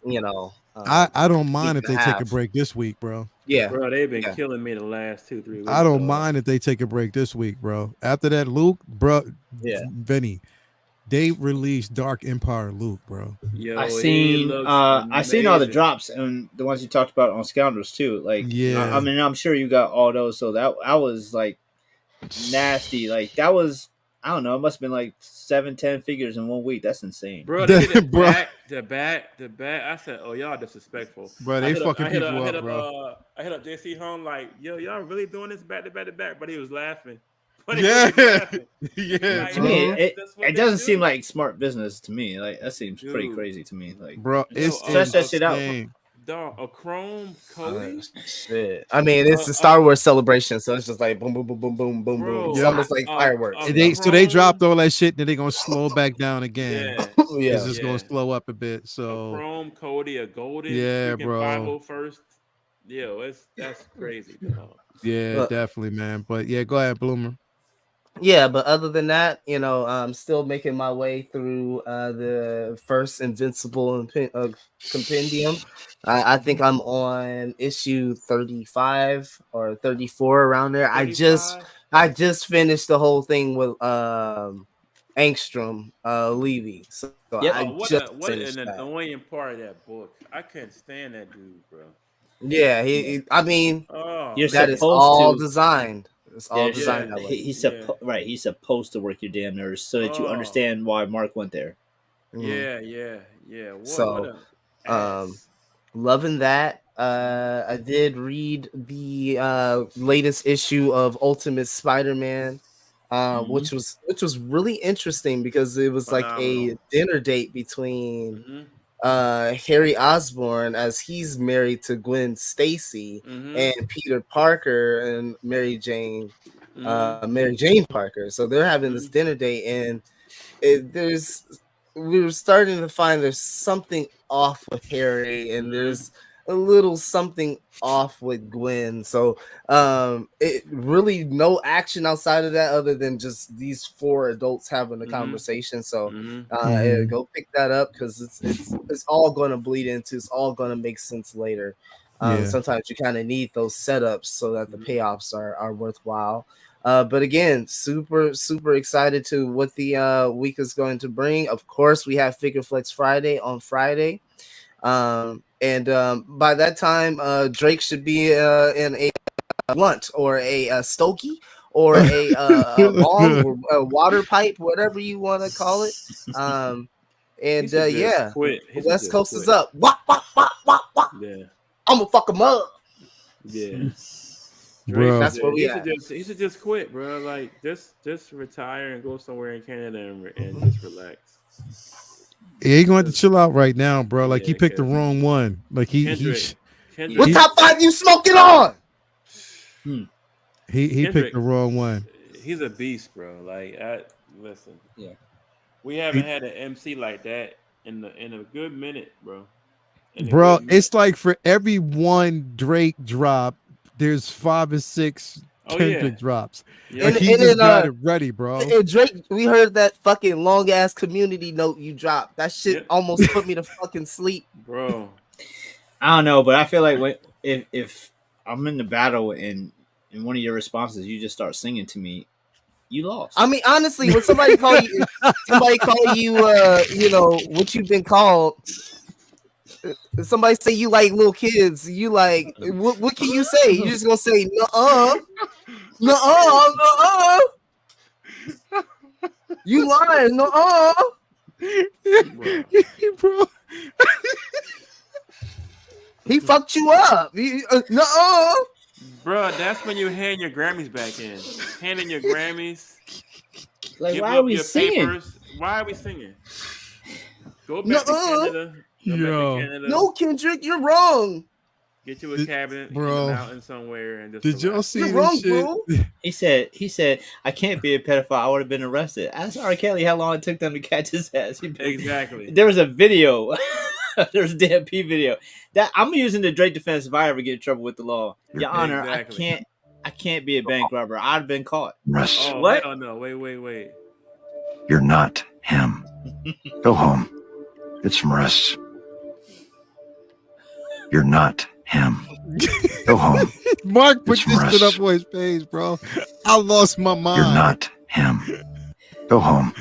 I don't mind if they take a break this week, bro. Yeah, bro, they've been killing me the last 2-3 weeks. I don't mind if they take a break this week, bro. After that, Luke, bro, Vinnie, they released Dark Empire Luke, bro. Yo, I seen all the drops and the ones you talked about on Scoundrels too. Like, I mean, I'm sure you got all those. So that was like nasty. Like that was, I don't know, it must have been like 7-10 figures in 1 week. That's insane, bro. They did the back. I said, "Oh, y'all disrespectful, bro." They fucking people up, bro. I hit up JC Home like, "Yo, y'all really doing this back to back?" But he was laughing. Yeah. To me, it doesn't seem like smart business to me. Like that seems pretty crazy to me. Like, bro, it's stretch that shit out. Dog, a chrome Cody. Shit. I mean, it's the Star Wars celebration, so it's just like boom, boom, boom, boom, boom, boom, boom. It's almost like fireworks. So they dropped all that shit, then they're gonna slow back down again. Yeah, it's just gonna slow up a bit. So a chrome Cody, a golden, bro. 501st. Yo, that's crazy. Dog. Yeah, definitely, man. But yeah, go ahead, Bloomer. Yeah, but other than that, I'm still making my way through the first Invincible compendium. I think I'm on issue 35 or 34 around there. 35. I just finished the whole thing with Angstrom Levy, so I Yep. Oh, just what finished an that. annoying part of that book. I can't stand that dude, bro. Yeah, Yeah. I mean, Oh You're that is man. supposed all to. designed. It's all There's designed Yeah. that way. he's Yeah. right. He's supposed to work your damn nerves so that you Oh. understand why Mark went there. Mhm. Yeah. Yeah. Yeah. What So, a um, ass. loving that. Mm-hmm. I did read the latest issue of Ultimate Spider-Man, Mm-hmm. which was really interesting because it was like a Phenomenal. dinner date between Mm-hmm. Harry Osborn, as he's married to Gwen Stacy, Mm-hmm. and Peter Parker and Mm-hmm. Mary Jane Parker. So they're having this Mm-hmm. dinner date, and there's we were starting to find there's something off with Harry, and Mm-hmm. there's a little something off with Gwen. So it really no action outside of that other than just these four adults having a Mm-hmm. conversation. So Mm-hmm. go pick that up because it's all going to bleed into, it's all going to make sense later. Yeah. Sometimes you kind of need those setups so that the Mm-hmm. payoffs are worthwhile. But again, super excited to what the week is going to bring. Of course, we have Figure Flex Friday on Friday, and by that time, Drake should be in a blunt or a Stokey or a bong, a water pipe, whatever you want to call it. Um, He and should just yeah, quit. He the should West just Coast is quit. up. Wah, wah, wah, wah, wah. Yeah. I'm gonna fuck 'em up. Yeah. Drake Bro. should That's where just, we at. he should just quit, bro. Like just retire and go somewhere in Canada and just relax. Yeah, he going to have to 'Cause- chill out right now, bro. Like he yeah, picked the because wrong one. Like Kendrick, What Kendrick, he top five you smoking on? Hmm. he picked Kendrick, the wrong one. he's a beast, bro. Like, listen, Yeah. we He- haven't had an MC like that in a good minute, bro. In a bro, good minute. it's like for every one Drake drop, there's 5 or 6 Oh yeah, Kendrick drops. Like yep. he And just then got it ready, bro. Drake, we heard that fucking long ass community note you dropped. That shit Yep, almost put me to fucking sleep. bro. I don't know, but I feel like if I'm in the battle and in one of your responses you just start singing to me, you lost. I mean, honestly, when somebody call you, what you've been called. Somebody say you like little kids. You like what can you say? You just gonna say nuh-uh, nuh-uh, nuh-uh. You lying, nuh-uh. Bro. bro. He fucked you up. Nuh-uh. Bro, that's when you hand your Grammys back in. Handing your Grammys, Like, give why are up we your singing? papers. Why are we singing? Go back to Nuh-uh. Canada. Go back to Yo. Canada. No, Kendrick, you're wrong. Get you a Did- cabinet in the bro. mountain somewhere and just Did y'all relax. see You're this wrong, shit? bro. He said, I can't be a pedophile. I would have been arrested. Ask R. Kelly how long it took them to catch his ass. Exactly. There was a video. There's a damn P video. That I'm using the Drake defense if I ever get in trouble with the law. Your Honor, Exactly. I can't be a bank robber. I'd have been caught. Rest. Oh, What? hell no. Wait. You're not him. Go home. Get some rest. You're not him. Go home. Mark put It's this shit rest. up on his page, bro. I lost my mind. You're not him. Go home.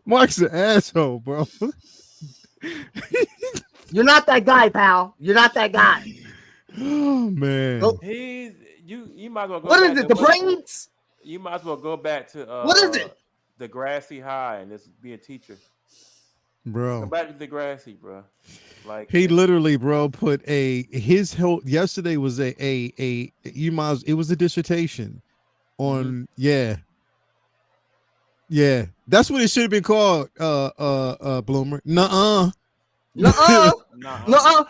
Mark's an asshole, bro. You're not that guy, pal. You're not that guy. Oh man. Nope. You might as well go What back is it? to The brains? You might as well go back to What is it? the Grassy High and just be a teacher. Go Bro. back to the Grassy, bro. Like He literally, bro, put his whole yesterday was it was a dissertation on yeah. That's what it should have been called, Bloomer. Nuh-uh. Nuh-uh. nah. Nuh-uh.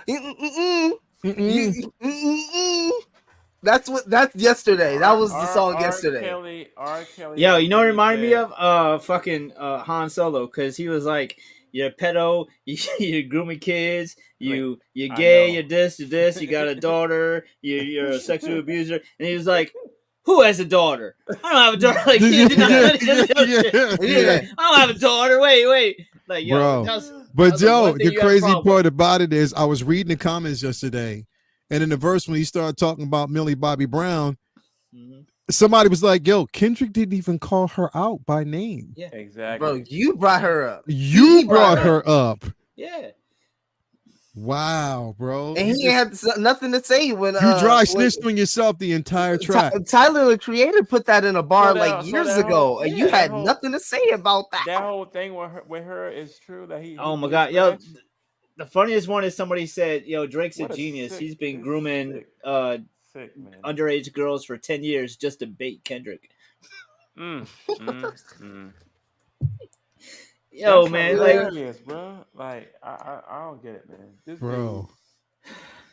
Mm-mm-mm. That's yesterday. That was the song yesterday. R. Kelly. Yo, you know what it really reminded me said- of? Fucking Han Solo, because he was like, you're a pedo, you're grooming kids, you're I gay, know. you're this, you got a daughter, you're a sexual abuser. And he was like, Who has a daughter? I don't have a daughter. Like, he did not I don't have a daughter. Wait. Like, yo, bro. But Joe, the crazy part about it is I was reading the comments yesterday, and in the verse when he started talking about Millie Bobby Brown, somebody was like, yo, Kendrick didn't even call her out by name. Yeah, exactly. Bro, you brought her up. You brought her up. Yeah. Wow, bro. And he had nothing to say when you dry snitched on yourself the entire track. Tyler, the creator, put that in a bar years ago, and you had nothing to say about that. That whole thing with her is true. That he. Oh my god, yo. The funniest one is somebody said, yo, Drake's a genius. He's been grooming underage girls for 10 years just to bait Kendrick. Yo, that's man, hilarious, bro. Like I don't get it, man. This bro.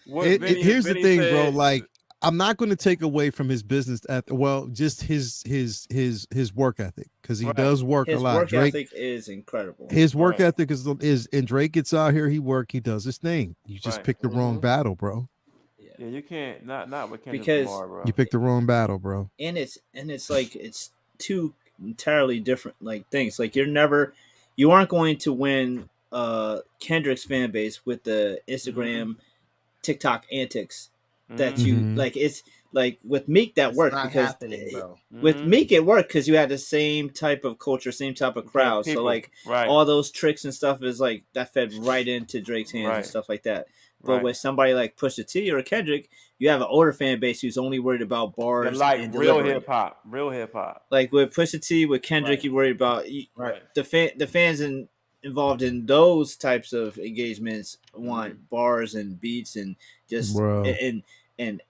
Vinnie, here's Vinnie the thing, said, bro. Like, I'm not going to take away from his business just his work ethic, because he does work a lot. His work ethic is incredible. His work ethic is, and Drake gets out here, he does his thing. You just picked the wrong battle, bro. Yeah, you can't not with Kendrick Lamar, bro. You picked the wrong battle, bro. And it's like it's two entirely different like things. Like you aren't going to win Kendrick's fan base with the Instagram, TikTok antics that you like. It's like with Meek that worked because with Meek it worked because you had the same type of culture, same type of crowd. So like all those tricks and stuff is like that fed right into Drake's hands and stuff like that. But with somebody like Pusha T or Kendrick, you have an older fan base who's only worried about bars and real hip hop. Like with Pusha T, with Kendrick, you worried about the fans involved in those types of engagements want bars and beats and just and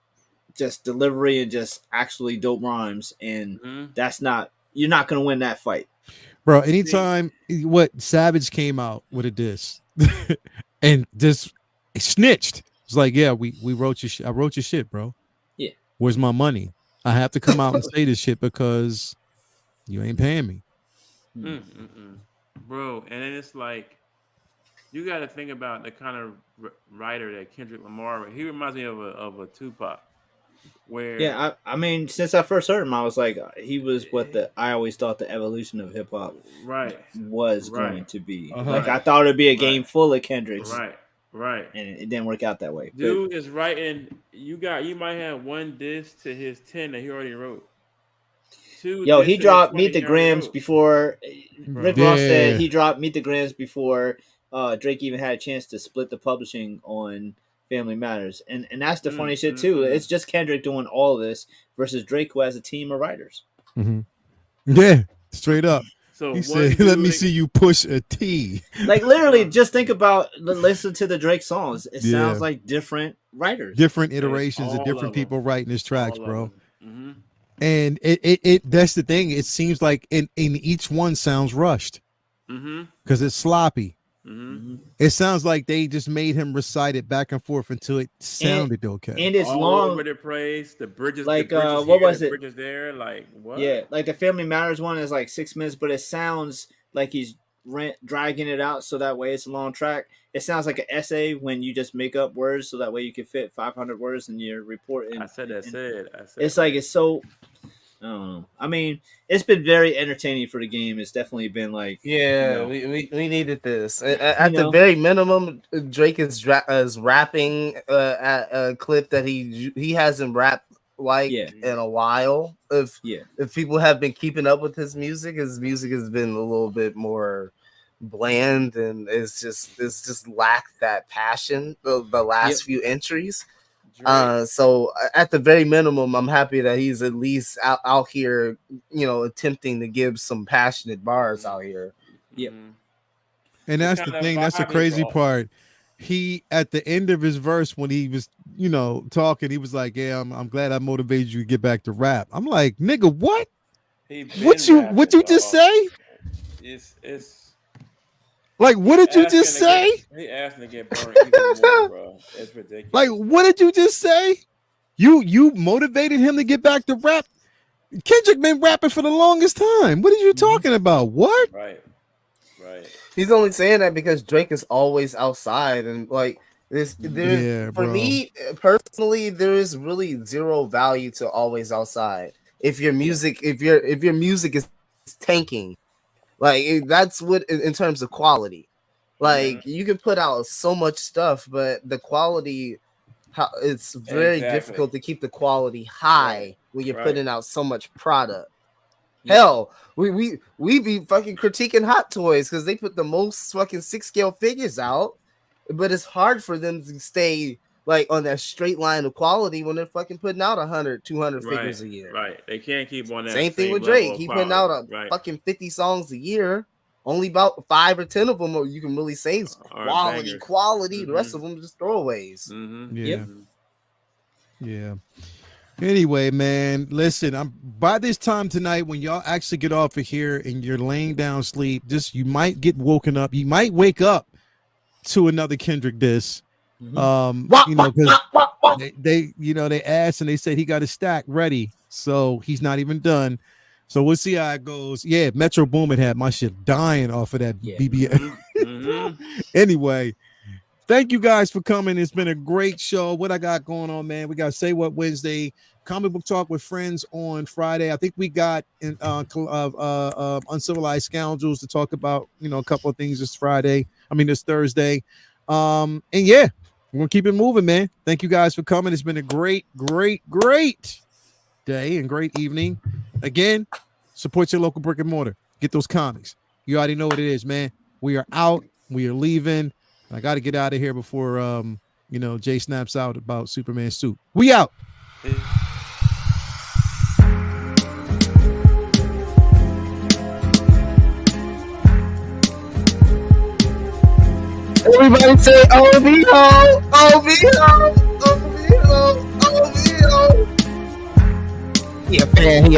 just delivery and just actually dope rhymes, and you're not gonna win that fight, bro. Anytime what Savage came out with a diss and just snitched, it's like, yeah, we wrote your shit. I wrote your shit, bro. Yeah, where's my money? I have to come out and say this shit because you ain't paying me, bro. And then it's like you got to think about the kind of writer that Kendrick Lamar. He reminds me of a Tupac. Where I mean, since I first heard him, I was like, he was what I always thought the evolution of hip hop was going to be. Like I thought it'd be a game full of Kendricks, right, and it didn't work out that way. Dude is writing. You might have one diss to his 10 that he already wrote. Yo, he dropped Meet the Grams before. Rick Ross said he dropped Meet the Grams before Drake even had a chance to split the publishing on Family Matters, and that's the funny shit too. It's just Kendrick doing all of this versus Drake, who has a team of writers. Yeah, straight up. So he said, "Let me see you push a T." Like literally, just think about listen to the Drake songs. It sounds like different writers, different iterations of different people writing his tracks, bro. And it that's the thing. It seems like in each one sounds rushed because it's sloppy. It sounds like they just made him recite it back and forth until it sounded okay. And it's long over the praise, the bridges, like the bridges what here, was the it? Bridges there, like what? Yeah, like the Family Matters one is like 6 minutes, but it sounds like he's dragging it out so that way it's a long track. It sounds like an essay when you just make up words so that way you can fit 500 words in your report. I said. It's like it's so. I don't know. I mean, it's been very entertaining for the game. It's definitely been like, we needed this. At the very minimum, Drake is rapping at a clip that he hasn't rapped in a while. If people have been keeping up with his music has been a little bit more bland, and it's just lacked that passion. The last few entries. So at the very minimum, I'm happy that he's at least out here, attempting to give some passionate bars out here. Yep. And that's the thing. That's the crazy part. He, at the end of his verse, when he was, talking, he was like, "Yeah, I'm glad I motivated you to get back to rap." I'm like, "Nigga, what? What you just say?" It's like, what did you just say? He asked me to get burned even more, bro. It's ridiculous. Like, what did you just say? You motivated him to get back to rap? Kendrick been rapping for the longest time. What are you talking about? What? Right. He's only saying that because Drake is always outside, and like for me personally, there is really zero value to always outside. if your music is tanking. Like that's what in terms of quality. Like you can put out so much stuff, but the quality, it's very difficult to keep the quality high when you're putting out so much product. Hell, we be fucking critiquing Hot Toys because they put the most fucking 6-scale figures out, but it's hard for them to stay like on that straight line of quality when they're fucking putting out 100, 200 figures a year. Right, they can't keep on that. Same thing with Drake. He putting out fucking 50 songs a year. Only about 5 or 10 of them you can really say is quality. Mm-hmm. The rest of them are just throwaways. Mm-hmm. Yeah. Anyway, man, listen, by this time tonight, when y'all actually get off of here and you're laying down sleep, you might get woken up. You might wake up to another Kendrick diss. Because they asked and they said he got his stack ready, so he's not even done. So we'll see how it goes. Yeah, Metro Boomin had my shit dying off of that BBM. Anyway, thank you guys for coming. It's been a great show. What I got going on, man? We got Say What Wednesday, Comic Book Talk with Friends on Friday. I think we got Uncivilized Scoundrels to talk about, a couple of things this Thursday. And yeah, we're gonna keep it moving, man. Thank you guys for coming. It's been a great day and great evening. Again, support your local brick and mortar. Get those comics. You already know what it is, man. We are out. We are leaving. I got to get out of here before Jay snaps out about Superman suit. We out. Everybody say OVO, OVO, OVO, OVO. He a fan.